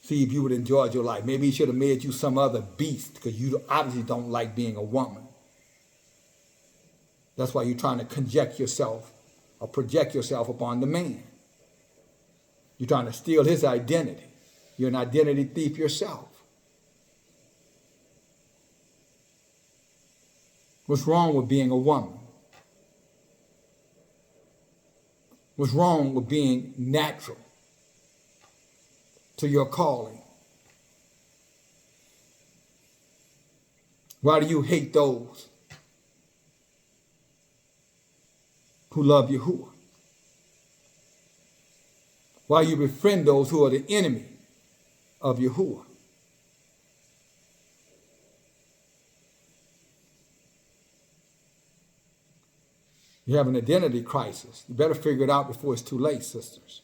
See if you would enjoy your life. Maybe he should have made you some other beast, because you obviously don't like being a woman. That's why you're trying to project yourself upon the man. You're trying to steal his identity. You're an identity thief yourself. What's wrong with being a woman? What's wrong with being natural to your calling? Why do you hate those who love Yahuah? Why you befriend those who are the enemy of Yahuah? You have an identity crisis. You better figure it out before it's too late, sisters.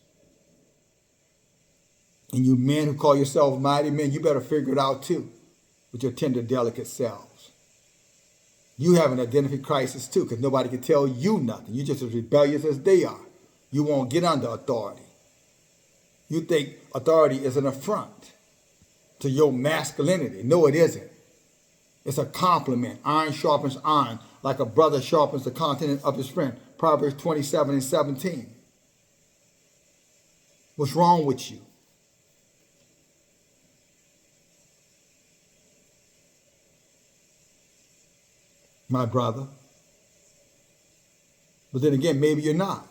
And you men who call yourselves mighty men, you better figure it out too, with your tender, delicate selves. You have an identity crisis too, because nobody can tell you nothing. You're just as rebellious as they are. You won't get under authority. You think authority is an affront to your masculinity. No, it isn't. It's a compliment. Iron sharpens iron, like a brother sharpens the countenance of his friend. Proverbs 27:17. What's wrong with you? My brother. But then again, maybe you're not.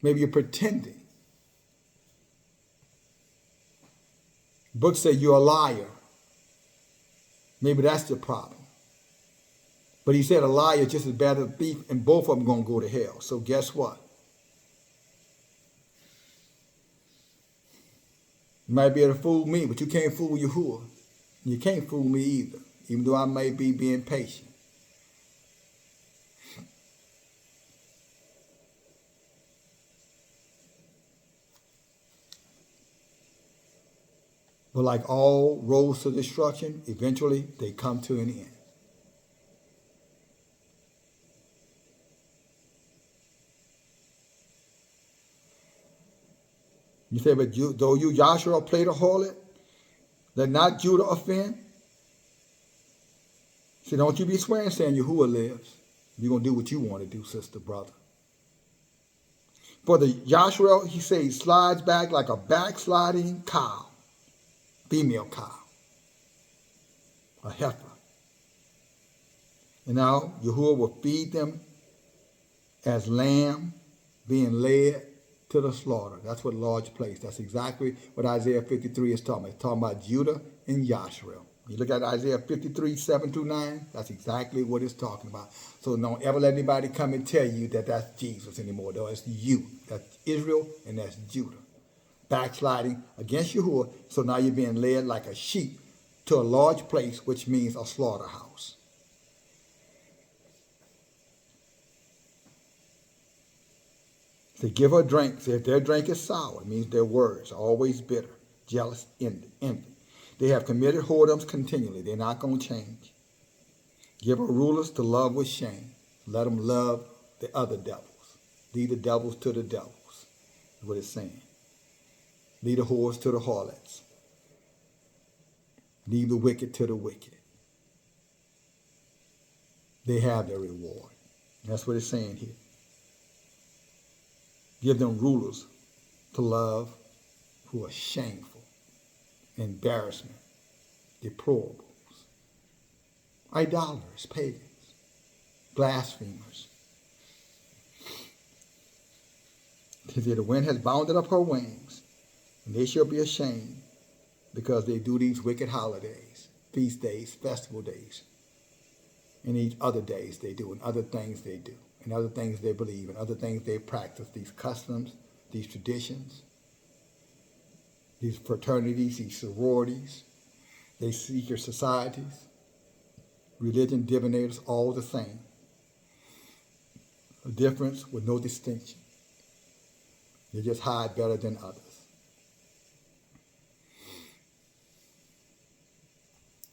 Maybe you're pretending. Books say you're a liar. Maybe that's the problem. But he said a liar is just as bad as a thief, and both of them going to go to hell. So guess what? You might be able to fool me, but you can't fool Yahuah. You can't fool me either, even though I may be being patient. But like all roads to destruction, eventually they come to an end. You say, but though you, Joshua, played a harlot, let not Judah offend. See, don't you be swearing saying Yahuah lives. You're going to do what you want to do, sister, brother. For the Joshua, he says, he slides back like a backsliding cow. Female cow, a heifer. And now Yahuah will feed them as lamb being led to the slaughter. That's what large place. That's exactly what Isaiah 53 is talking about. It's talking about Judah and Joshua. You look at Isaiah 53, 7-9, that's exactly what it's talking about. So don't ever let anybody come and tell you that that's Jesus anymore. Though it's you. That's Israel and that's Judah. Backsliding against Yahuah, so now you're being led like a sheep to a large place, which means a slaughterhouse. So give her a drink. So if their drink is sour, it means their words are always bitter, jealous, envy. They have committed whoredoms continually. They're not going to change. Give her rulers to love with shame. Let them love the other devils. Lead the devils to the devils, is what it's saying. Lead the whores to the harlots. Leave the wicked to the wicked. They have their reward. That's what it's saying here. Give them rulers to love who are shameful, embarrassment, deplorables, idolaters, pagans, blasphemers. He said, the wind has bounded up her wings, and they shall be ashamed because they do these wicked holidays, feast days, festival days, and these other days they do, and other things they do, and other things they believe, and other things they practice, these customs, these traditions, these fraternities, these sororities, they secret societies, religion, divinators, all the same. A difference with no distinction. They just hide better than others.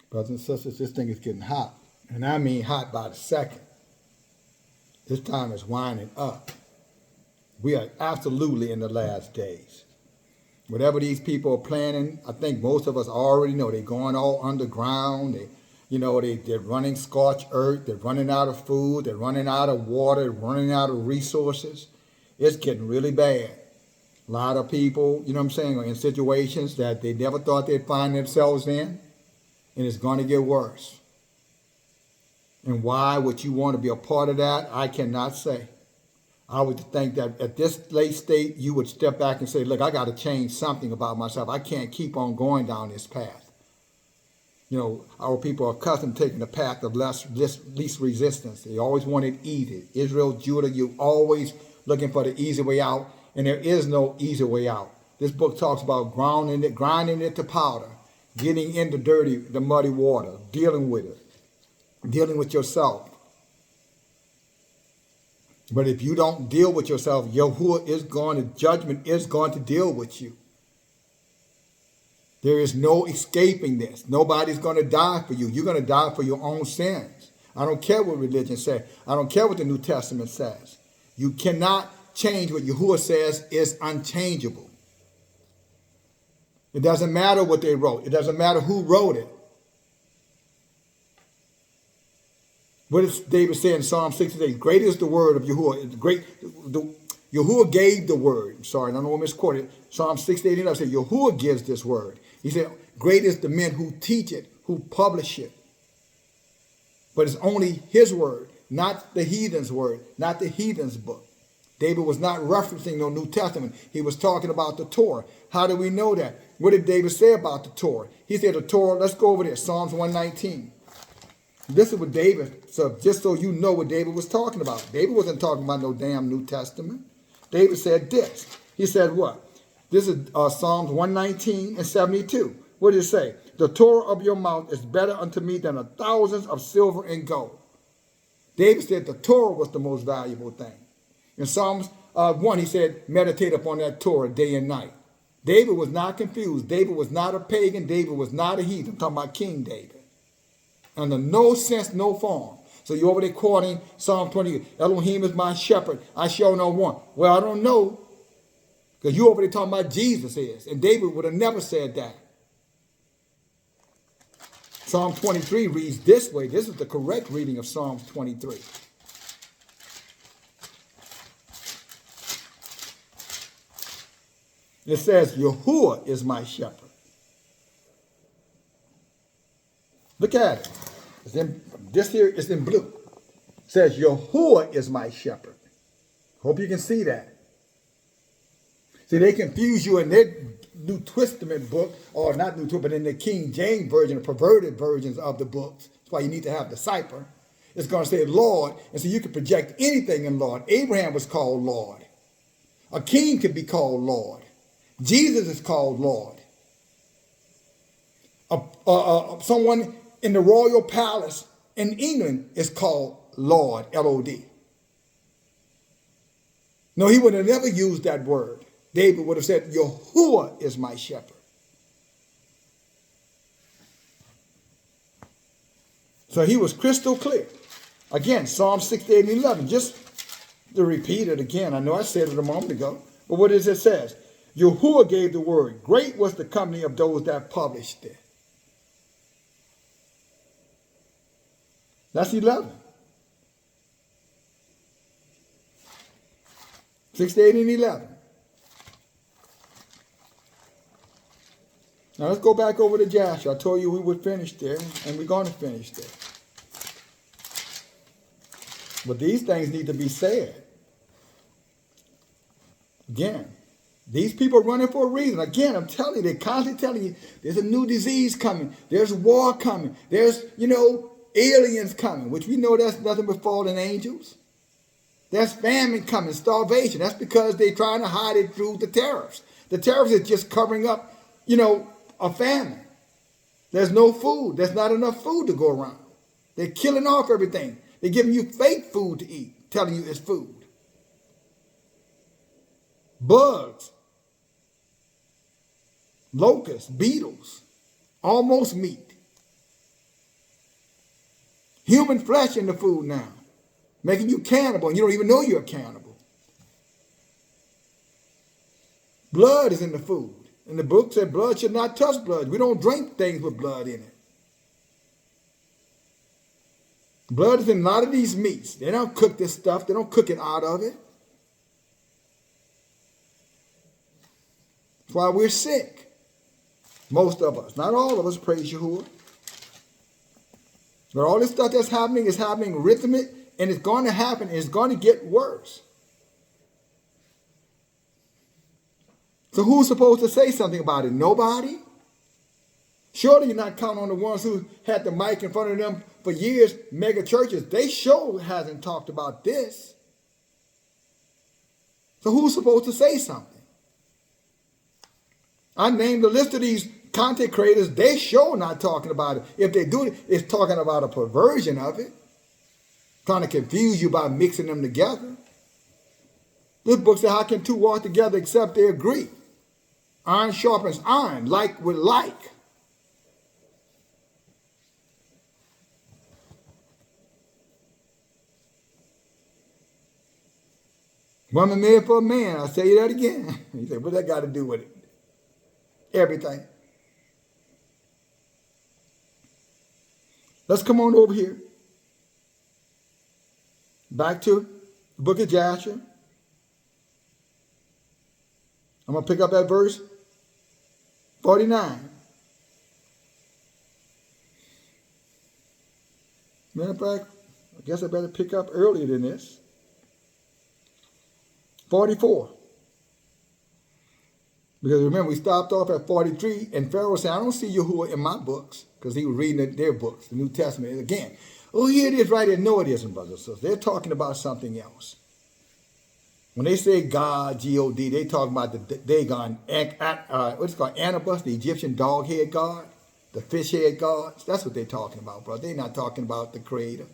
Brothers and sisters, this thing is getting hot. And I mean hot by the second. This time is winding up. We are absolutely in the last days. Whatever these people are planning, I think most of us already know. They're going all underground. They're running scorched earth. They're running out of food. They're running out of water. They're running out of resources. It's getting really bad. A lot of people, are in situations that they never thought they'd find themselves in. And it's going to get worse. And why would you want to be a part of that? I cannot say. I would think that at this late state, you would step back and say, look, I got to change something about myself. I can't keep on going down this path. Our people are accustomed to taking the path of least resistance. They always wanted easy. Israel, Judah, you're always looking for the easy way out. And there is no easy way out. This book talks about grinding it to powder, getting in the muddy water, dealing with it, dealing with yourself. But if you don't deal with yourself, Yahuah judgment is going to deal with you. There is no escaping this. Nobody's going to die for you. You're going to die for your own sins. I don't care what religion says. I don't care what the New Testament says. You cannot change what Yahuah says is unchangeable. It doesn't matter what they wrote. It doesn't matter who wrote it. What does David say in Psalm 68? Great is the word of Yahuah. Yahuah gave the word. Sorry, I don't want to misquote it. Psalm 68 said Yahuah gives this word. He said, great is the men who teach it, who publish it. But it's only his word, not the heathen's word, not the heathen's book. David was not referencing no New Testament. He was talking about the Torah. How do we know that? What did David say about the Torah? He said the Torah, let's go over there, Psalms 119. This is what David, so just so you know what David was talking about. David wasn't talking about no damn New Testament. David said this. He said what? This is Psalms 119 and 72. What did it say? The Torah of your mouth is better unto me than 1,000 of silver and gold. David said the Torah was the most valuable thing. In Psalms 1, he said, meditate upon that Torah day and night. David was not confused. David was not a pagan. David was not a heathen. I'm talking about King David. Under no sense, no form. So you're over there quoting Psalm 20. Elohim is my shepherd. I shall not want. Well, I don't know. Because you over there talking about Jesus is. And David would have never said that. Psalm 23 reads this way. This is the correct reading of Psalms 23. It says, Yahuah is my shepherd. Look at it. This here is in blue. It says, Yahuah is my shepherd. Hope you can see that. See, they confuse you in their New Testament book, or not New Testament, but in the King James Version, the perverted versions of the books. That's why you need to have the cipher. It's going to say Lord, and so you can project anything in Lord. Abraham was called Lord. A king could be called Lord. Jesus is called Lord. Someone in the royal palace in England is called Lord, L-O-D. No, he would have never used that word. David would have said, Yahuah is my shepherd. So he was crystal clear. Again, Psalm 68 and 11. Just To repeat it again, I know I said it a moment ago, but what is it says? Yahuah gave the word. Great was the company of those that published it. That's 11. 68 and 11. Now let's go back over to Joshua. I told you we would finish there, and we're going to finish there. But these things need to be said. Again, these people are running for a reason. Again, I'm telling you, they're constantly telling you there's a new disease coming. There's war coming. There's, aliens coming, which we know that's nothing but fallen angels. There's famine coming, starvation. That's because they're trying to hide it through the tariffs. The tariffs are just covering up, a famine. There's no food. There's not enough food to go around. They're killing off everything. They're giving you fake food to eat, telling you it's food. Bugs, locusts, beetles, almost meat. Human flesh in the food now, making you cannibal, and you don't even know you're a cannibal. Blood is in the food. And the book said blood should not touch blood. We don't drink things with blood in it. Blood is in a lot of these meats. They don't cook this stuff. They don't cook it out of it. That's why we're sick. Most of us. Not all of us, praise Yahuah. But all this stuff that's happening is happening rhythmic, and it's going to happen, and it's going to get worse. So who's supposed to say something about it? Nobody? Surely you're not counting on the ones who had the mic in front of them for years, mega churches. They sure hasn't talked about this. So who's supposed to say something? I named a list of these content creators. They sure not talking about it. If they do it, it's talking about a perversion of it. Trying to confuse you by mixing them together. This book says, how can two walk together except they agree? Iron sharpens iron, like with like. Woman made for a man. I'll tell you that again. You say, what's that got to do with it? Everything. Let's come on over here. Back to the book of Joshua. I'm going to pick up at verse 49. Matter of fact, I guess I better pick up earlier than this. 44. Because remember, we stopped off at 43, and Pharaoh said, I don't see Yahuah in my books, because he was reading their books, the New Testament. Again, oh, here it is right there. No, it isn't, brothers and sisters. They're talking about something else. When they say God, G-O-D, they talking about the Dagon, what's it called, Anubis, the Egyptian dog-head god, the fish-head gods. That's what they're talking about, brother. They're not talking about the Creator.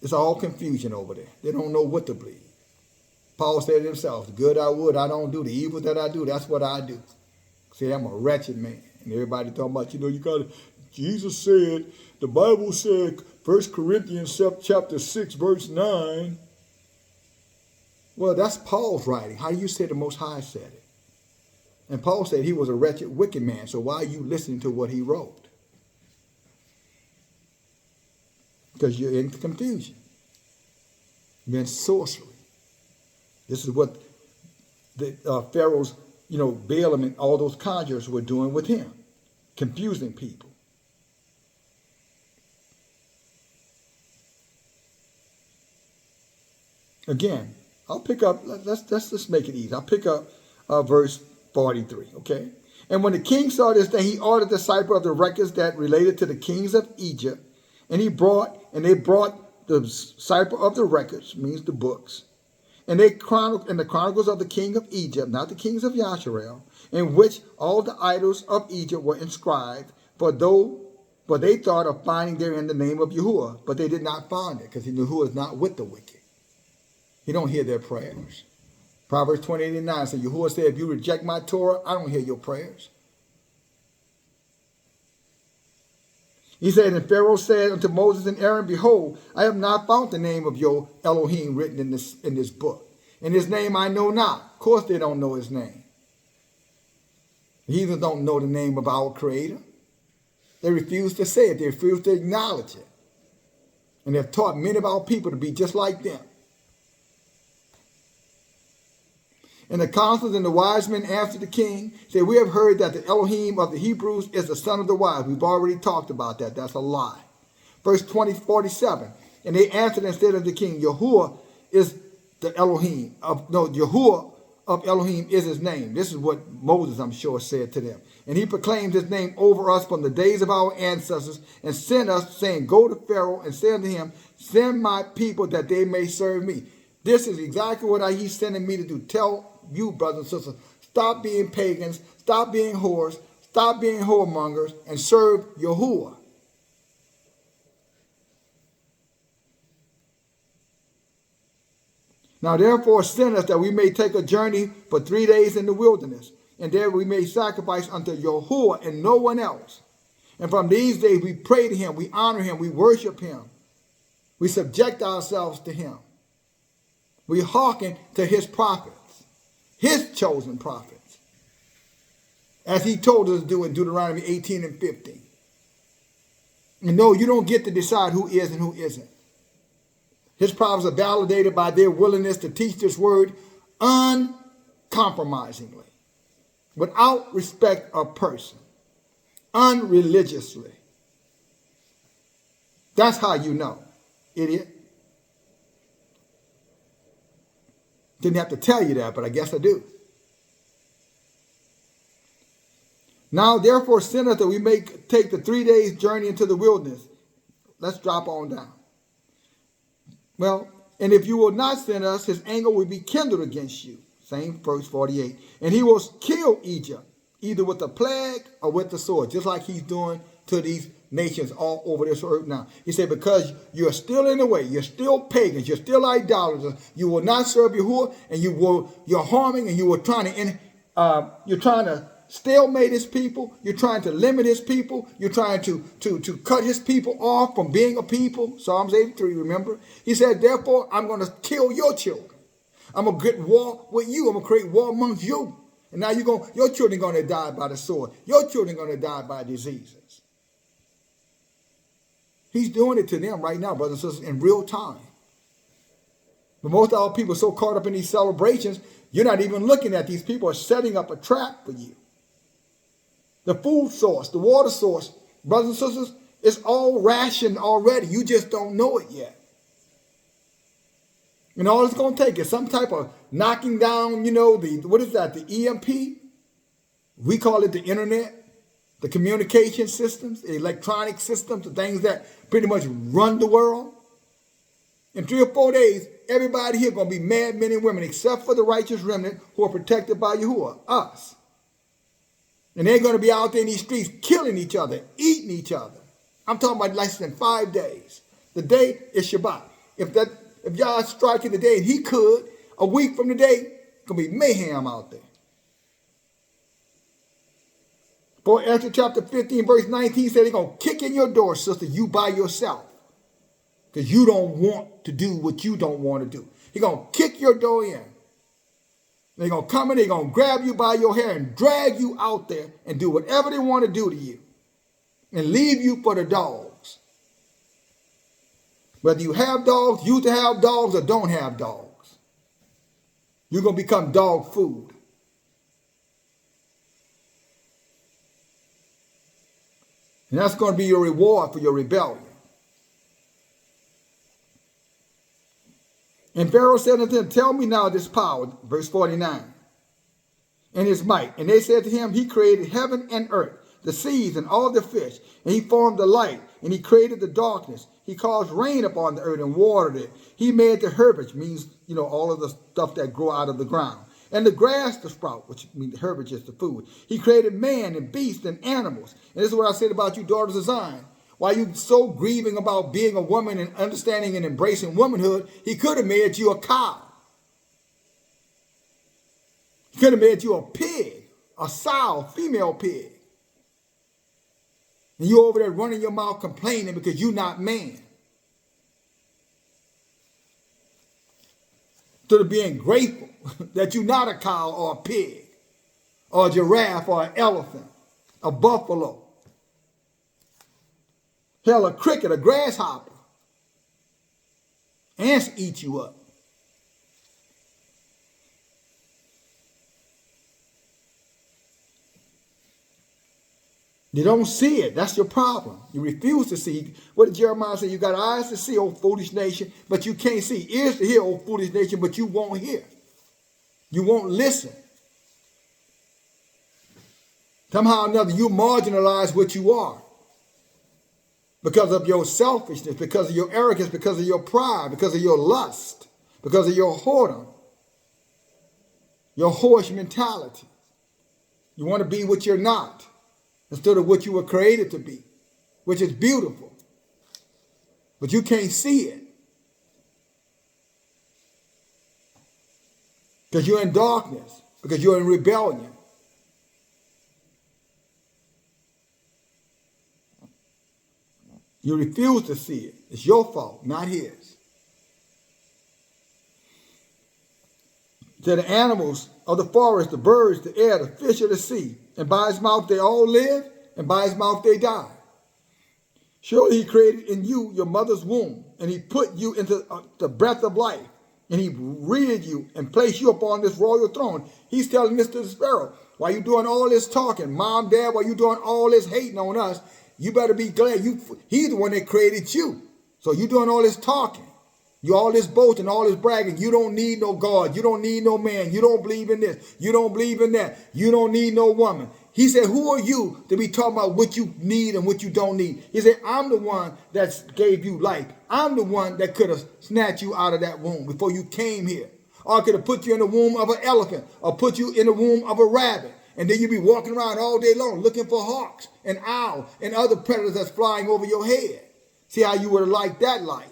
It's all confusion over there. They don't know what to believe. Paul said himself, the good I would, I don't do. The evil that I do, that's what I do. See, I'm a wretched man. And everybody talking about, you got to, Jesus said, the Bible said, 1 Corinthians chapter 6, verse 9. Well, that's Paul's writing. How do you say the Most High said it? And Paul said he was a wretched, wicked man. So why are you listening to what he wrote? Because you're in confusion. You're in sorcery. This is what the Pharaoh's, Balaam and all those conjurers were doing with him. Confusing people. Again, I'll pick up, let's just make it easy. I'll pick up verse 43, okay? And when the king saw this thing, he ordered the cipher of the records that related to the kings of Egypt, and they brought the cipher of the records, means the books, and the chronicles of the king of Egypt, not the kings of Yasharel, in which all the idols of Egypt were inscribed, but they thought of finding therein the name of Yahuah, but they did not find it, because Yahuah is not with the wicked. He don't hear their prayers. Proverbs 28:9 says, Yahuah said, if you reject my Torah, I don't hear your prayers. He said, and Pharaoh said unto Moses and Aaron, behold, I have not found the name of your Elohim written in this book. And his name I know not. Of course they don't know his name. Heathens don't know the name of our Creator. They refuse to say it. They refuse to acknowledge it. And they've taught many of our people to be just like them. And the counselors and the wise men answered the king, said, we have heard that the Elohim of the Hebrews is the son of the wise. We've already talked about that. That's a lie. Verse 47. And they answered and said unto the king, Yahuah is the Elohim. Yahuah of Elohim is his name. This is what Moses, I'm sure, said to them. And he proclaimed his name over us from the days of our ancestors and sent us, saying, go to Pharaoh and say unto him, send my people that they may serve me. This is exactly what he's sending me to do. Tell you, brothers and sisters, stop being pagans, stop being whores, stop being whoremongers, and serve Yahuah. Now therefore send us that we may take a journey for 3 days in the wilderness, and there we may sacrifice unto Yahuah and no one else. And from these days we pray to him, we honor him, we worship him, we subject ourselves to him. We hearken to his prophets, his chosen prophets, as he told us to do in Deuteronomy 18 and 15. And no, you don't get to decide who is and who isn't. His prophets are validated by their willingness to teach this word uncompromisingly, without respect of person, unreligiously. That's how you know, idiot. Didn't have to tell you that, but I guess I do. Now, therefore, send us that we may take the 3 days journey into the wilderness. Let's drop on down. Well, and if you will not send us, his anger will be kindled against you. Same verse 48. And he will kill Egypt, either with a plague or with the sword, just like he's doing to these nations all over this earth now. He said, because you're still in the way, you're still pagans, you're still idolaters, you will not serve Yahuah, and you're harming, and you're trying to stalemate his people, you're trying to limit his people, you're trying to cut his people off from being a people. Psalms 83, remember? He said, therefore, I'm going to kill your children. I'm going to get war with you. I'm going to create war amongst you. And now your children are going to die by the sword. Your children are going to die by diseases. He's doing it to them right now, brothers and sisters, in real time. But most of our people are so caught up in these celebrations, you're not even looking at these people are setting up a trap for you. The food source, the water source, brothers and sisters, it's all rationed already. You just don't know it yet. And all it's going to take is some type of knocking down, the EMP? We call it the internet. The communication systems, the electronic systems, the things that pretty much run the world. In 3 or 4 days, everybody here going to be mad men and women, except for the righteous remnant who are protected by Yahuah, us. And they're going to be out there in these streets killing each other, eating each other. I'm talking about less than 5 days. The day is Shabbat. If y'all strike it today, and he could, a week from today, it's going to be mayhem out there. For Esther chapter 15, verse 19 said they're going to kick in your door, sister, you by yourself. Because you don't want to do what you don't want to do. He's going to kick your door in. They're going to come in, they're going to grab you by your hair and drag you out there and do whatever they want to do to you. And leave you for the dogs. Whether you have dogs, used to have dogs, or don't have dogs. You're going to become dog food. And that's going to be your reward for your rebellion. And Pharaoh said unto them, tell me now this power, verse 49, and his might. And they said to him, he created heaven and earth, the seas and all the fish. And he formed the light, and he created the darkness. He caused rain upon the earth and watered it. He made the herbage, means, all of the stuff that grow out of the ground. And the grass to sprout, which means the herbage is the food. He created man and beast and animals. And this is what I said about you, daughters of Zion. Why you so grieving about being a woman and understanding and embracing womanhood, he could have made you a cow. He could have made you a pig, a sow, female pig. And you over there running your mouth complaining because you're not man. Instead of being grateful that you're not a cow or a pig or a giraffe or an elephant, a buffalo, hell, a cricket, a grasshopper. Ants eat you up. You don't see it. That's your problem. You refuse to see. What did Jeremiah say? You got eyes to see, O foolish nation, but you can't see. Ears to hear, O foolish nation, but you won't hear. You won't listen. Somehow or another, you marginalize what you are. Because of your selfishness, because of your arrogance, because of your pride, because of your lust, because of your whoredom, your whorish mentality. You want to be what you're not, instead of what you were created to be, which is beautiful. But you can't see it. Because you're in darkness, because you're in rebellion. You refuse to see it. It's your fault, not his. To the animals of the forest, the birds, the air, the fish of the sea, and by his mouth they all live, and by his mouth they die. Surely he created in you your mother's womb, and he put you into the breath of life, and he reared you and placed you upon this royal throne. He's telling this to the sparrow. Why you doing all this talking? Mom, Dad, why you doing all this hating on us? You better be glad he's the one that created you. So you doing all this talking. You all this boasting, all this bragging. You don't need no God. You don't need no man. You don't believe in this. You don't believe in that. You don't need no woman. He said, who are you to be talking about what you need and what you don't need? He said, I'm the one that gave you life. I'm the one that could have snatched you out of that womb before you came here. Or I could have put you in the womb of an elephant or put you in the womb of a rabbit. And then you'd be walking around all day long looking for hawks and owls and other predators that's flying over your head. See how you would have liked that life.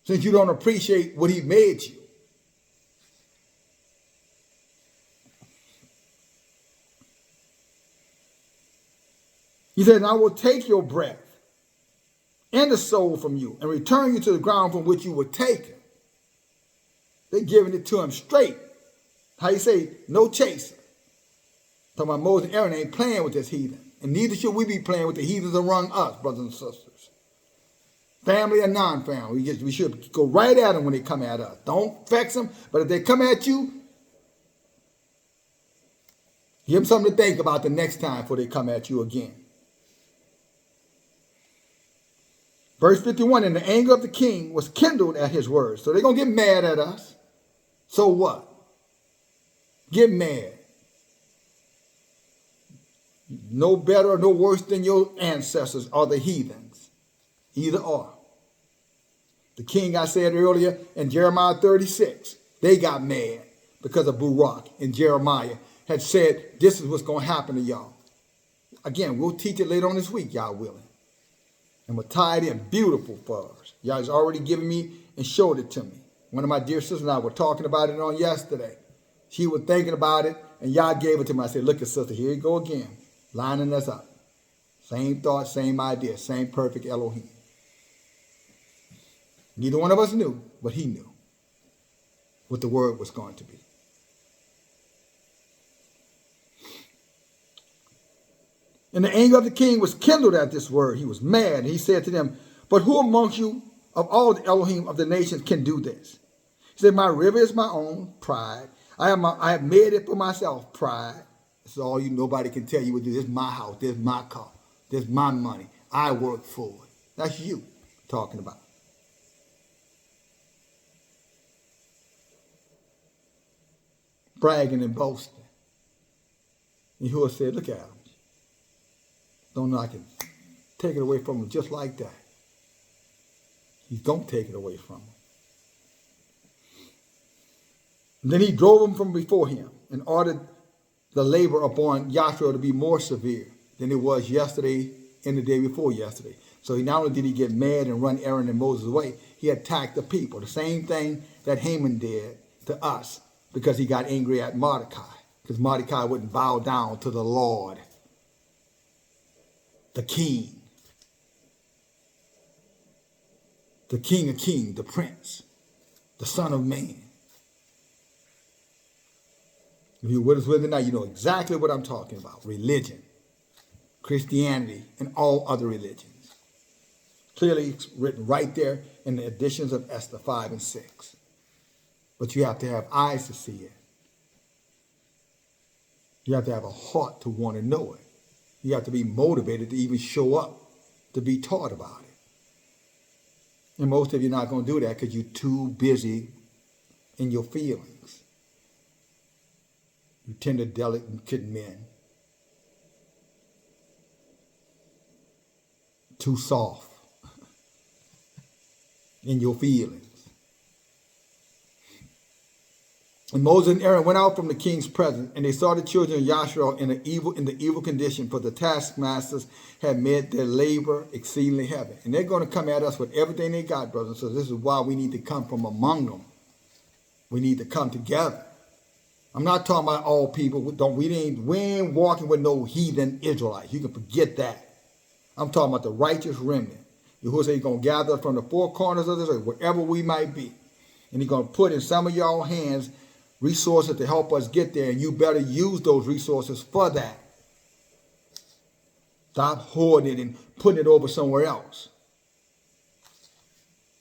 Since you don't appreciate what he made you. He said, and I will take your breath and the soul from you and return you to the ground from which you were taken. They're giving it to him straight. How you say, no chaser. Talking about Moses and Aaron ain't playing with this heathen. And neither should we be playing with the heathens around us, brothers and sisters. Family or non-family. We should go right at them when they come at us. Don't vex them. But if they come at you, give them something to think about the next time before they come at you again. Verse 51, and the anger of the king was kindled at his words. So they're going to get mad at us. So what? Get mad. No better or no worse than your ancestors are the heathens. Either or. The king, I said earlier, in Jeremiah 36, they got mad because of Baruch and Jeremiah had said, this is what's going to happen to y'all. Again, we'll teach it later on this week, y'all willing. And we'll tie it in beautiful for us. Y'all has already given me and showed it to me. One of my dear sisters and I were talking about it on yesterday. She was thinking about it, and y'all gave it to me. I said, look at sister, here you go again, lining us up. Same thought, same idea, same perfect Elohim. Neither one of us knew, but he knew what the word was going to be. And the anger of the king was kindled at this word. He was mad. And he said to them, but who amongst you of all the Elohim of the nations can do this? He said, my river is my own, pride. I have made it for myself, pride. This is all you, nobody can tell you what to do. This is my house. This is my car. This is my money. I work for it. That's you talking about. Bragging and boasting. Yahuah said, look at him. Don't know I can take it away from him just like that. He don't take it away from him. And then he drove them from before him and ordered the labor upon Joshua to be more severe than it was yesterday and the day before yesterday. So not only did he get mad and run Aaron and Moses away, he attacked the people. The same thing that Haman did to us because he got angry at Mordecai. Because Mordecai wouldn't bow down to the Lord, the King of Kings, the Prince, the Son of Man. If you're with us with it now, you know exactly what I'm talking about. Religion, Christianity, and all other religions. Clearly it's written right there in the editions of Esther 5 and 6. But you have to have eyes to see it. You have to have a heart to want to know it. You have to be motivated to even show up to be taught about it. And most of you are not going to do that because you're too busy in your feelings. You tender, delicate men. Too soft in your feelings. And Moses and Aaron went out from the king's presence, and they saw the children of Yasharel in the evil condition, for the taskmasters had made their labor exceedingly heavy. And they're going to come at us with everything they got, brothers. So this is why we need to come from among them. We need to come together. I'm not talking about all people. We ain't walking with no heathen Israelites. You can forget that. I'm talking about the righteous remnant. Yahuah said he's going to gather from the four corners of this earth, wherever we might be. And he's going to put in some of y'all hands resources to help us get there, and you better use those resources for that. Stop hoarding it and putting it over somewhere else.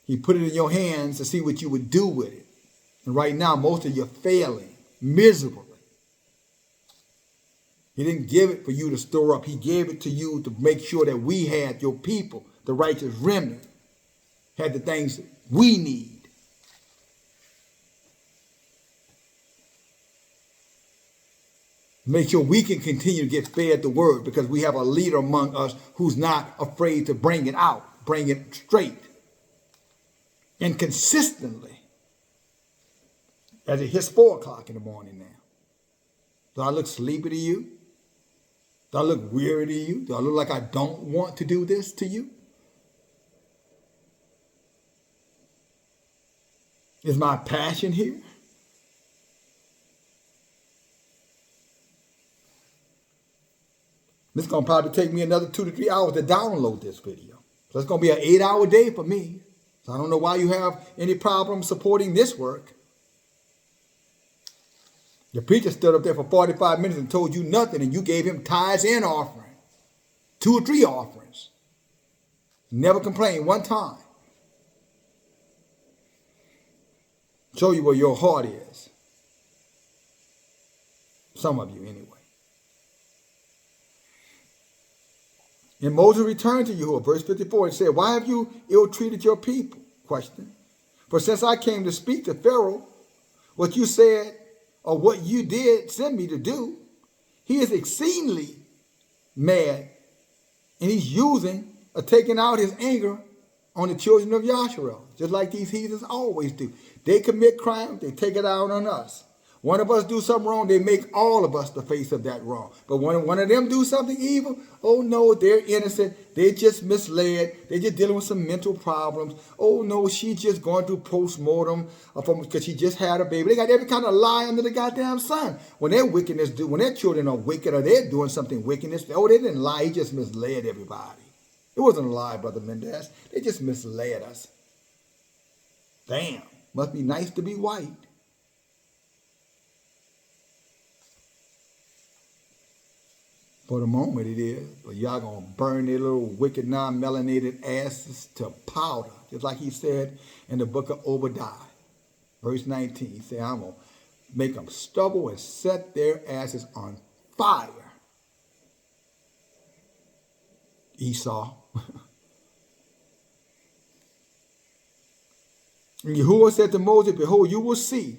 He put it in your hands to see what you would do with it. And right now, most of you are failing miserably. He didn't give it for you to store up. He gave it to you to make sure that we had, your people, the righteous remnant, had the things we need. Make sure we can continue to get fed the word, because we have a leader among us who's not afraid to bring it out, bring it straight and consistently. As it hits 4 o'clock in the morning now. Do I look sleepy to you? Do I look weary to you? Do I look like I don't want to do this to you? Is my passion here? This is going to probably take me another 2 to 3 hours to download this video. So it's going to be an 8-hour day for me. So I don't know why you have any problem supporting this work. The preacher stood up there for 45 minutes and told you nothing, and you gave him tithes and offering. 2 or 3 offerings. Never complained one time. Show you where your heart is. Some of you anyway. And Moses returned to Yahuah, verse 54, and said, why have you ill-treated your people? Question. For since I came to speak to Pharaoh, what you said or what you did send me to do, he is exceedingly mad, and he's taking out his anger on the children of Yasharel, just like these heathens always do. They commit crime, they take it out on us. One of us do something wrong, they make all of us the face of that wrong. But when one of them do something evil, oh no, they're innocent. They're just misled. They're just dealing with some mental problems. Oh no, she's just going through postmortem because she just had a baby. They got every kind of lie under the goddamn sun. When their children are wicked or they're doing something wickedness, oh, they didn't lie. He just misled everybody. It wasn't a lie, Brother Mendez. They just misled us. Damn, must be nice to be white. For the moment it is, but y'all gonna burn their little wicked non-melanated asses to powder. Just like he said in the book of Obadiah, verse 19. He said, I'm gonna make them stubble and set their asses on fire. Esau. And Yahuah said to Moses, behold, you will see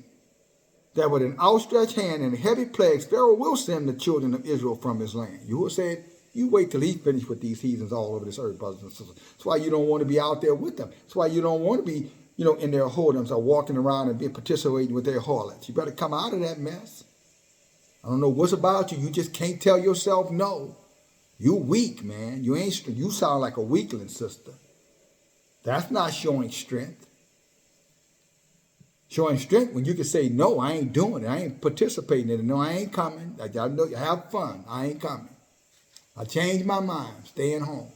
that with an outstretched hand and heavy plagues, Pharaoh will send the children of Israel from his land. Yahuah said, you wait till he's finished with these heathens all over this earth, brothers and sisters. That's why you don't want to be out there with them. That's why you don't want to be, in their whoredoms or walking around and participating with their harlots. You better come out of that mess. I don't know what's about you. You just can't tell yourself no. You weak, man. You sound like a weakling, sister. That's not showing strength. Showing strength when you can say, no, I ain't doing it. I ain't participating in it. No, I ain't coming. I know you have fun. I ain't coming. I changed my mind. Staying home.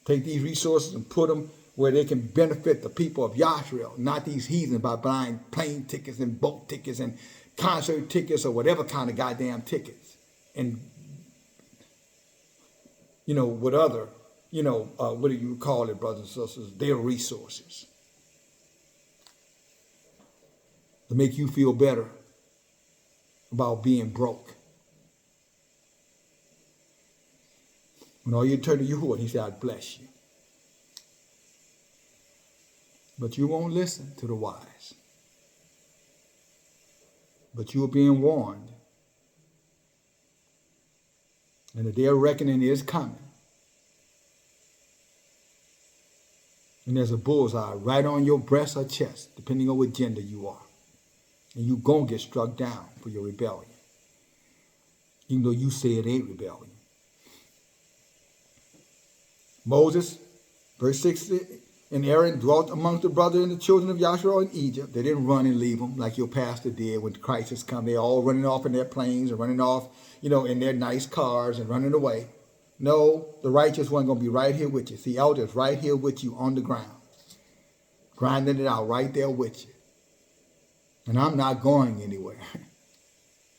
Take these resources and put them where they can benefit the people of Yahshua, not these heathens by buying plane tickets and boat tickets and concert tickets or whatever kind of goddamn tickets. And, with other, what do you call it, brothers and sisters? Their resources. To make you feel better about being broke. When all you turn to Yahuah, he said, I bless you. But you won't listen to the wise. But you are being warned. And the day of reckoning is coming. And there's a bullseye right on your breast or chest, depending on what gender you are. And you're going to get struck down for your rebellion. Even though you say it ain't rebellion. Moses, verse 60, and Aaron dwelt amongst the brothers and the children of Yahshua in Egypt. They didn't run and leave them like your pastor did when crisis come. They're all running off in their planes and running off, in their nice cars and running away. No, the righteous one going to be right here with you. The elders right here with you on the ground. Grinding it out right there with you. And I'm not going anywhere.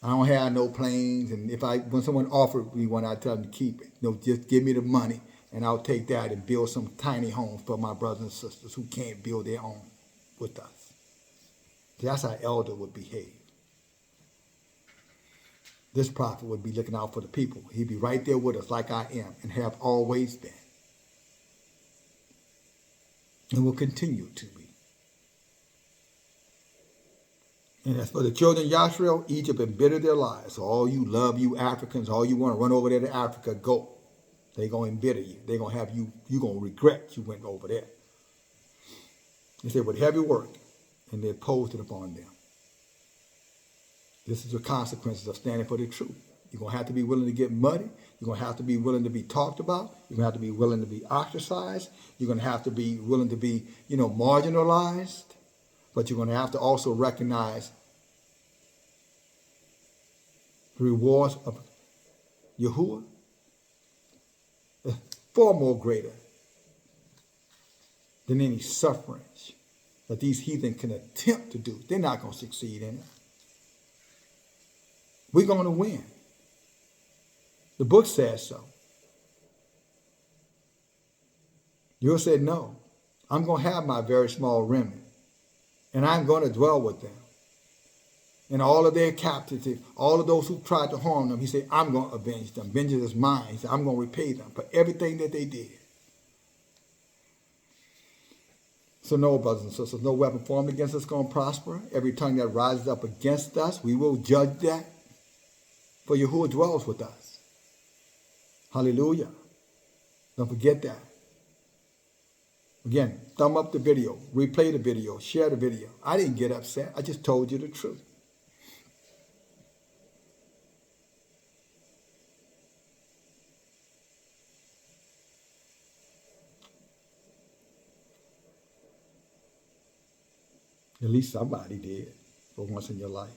I don't have no planes. And when someone offered me one, I tell them to keep it. No, just give me the money. And I'll take that and build some tiny homes for my brothers and sisters who can't build their own with us. That's how elder would behave. This prophet would be looking out for the people. He'd be right there with us like I am and have always been. And will continue to be. And as for the children of Yahshua, Egypt embittered their lives. So all you Africans, all you want to run over there to Africa, go. They're going to embitter you. They're going to have you're going to regret you went over there. They said, with heavy work, and they imposed it upon them. This is the consequences of standing for the truth. You're going to have to be willing to get muddy. You're going to have to be willing to be talked about. You're going to have to be willing to be ostracized. You're going to have to be willing to be, marginalized. But you're going to have to also recognize the rewards of Yahuah. Far more greater than any sufferings that these heathen can attempt to do. They're not going to succeed in it. We're going to win. The book says so. You said, no, I'm going to have my very small remnant, and I'm going to dwell with them. And all of their captivity, all of those who tried to harm them, he said, I'm going to avenge them. Vengeance is mine. He said, I'm going to repay them for everything that they did. So no, brothers and sisters, no weapon formed against us is going to prosper. Every tongue that rises up against us, we will judge that. For Yahuah dwells with us. Hallelujah. Don't forget that. Again, thumb up the video, replay the video, share the video. I didn't get upset. I just told you the truth. At least somebody did for once in your life.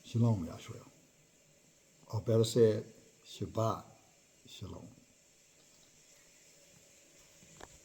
Shalom, Yahshua. Or better said, Shabbat Shalom.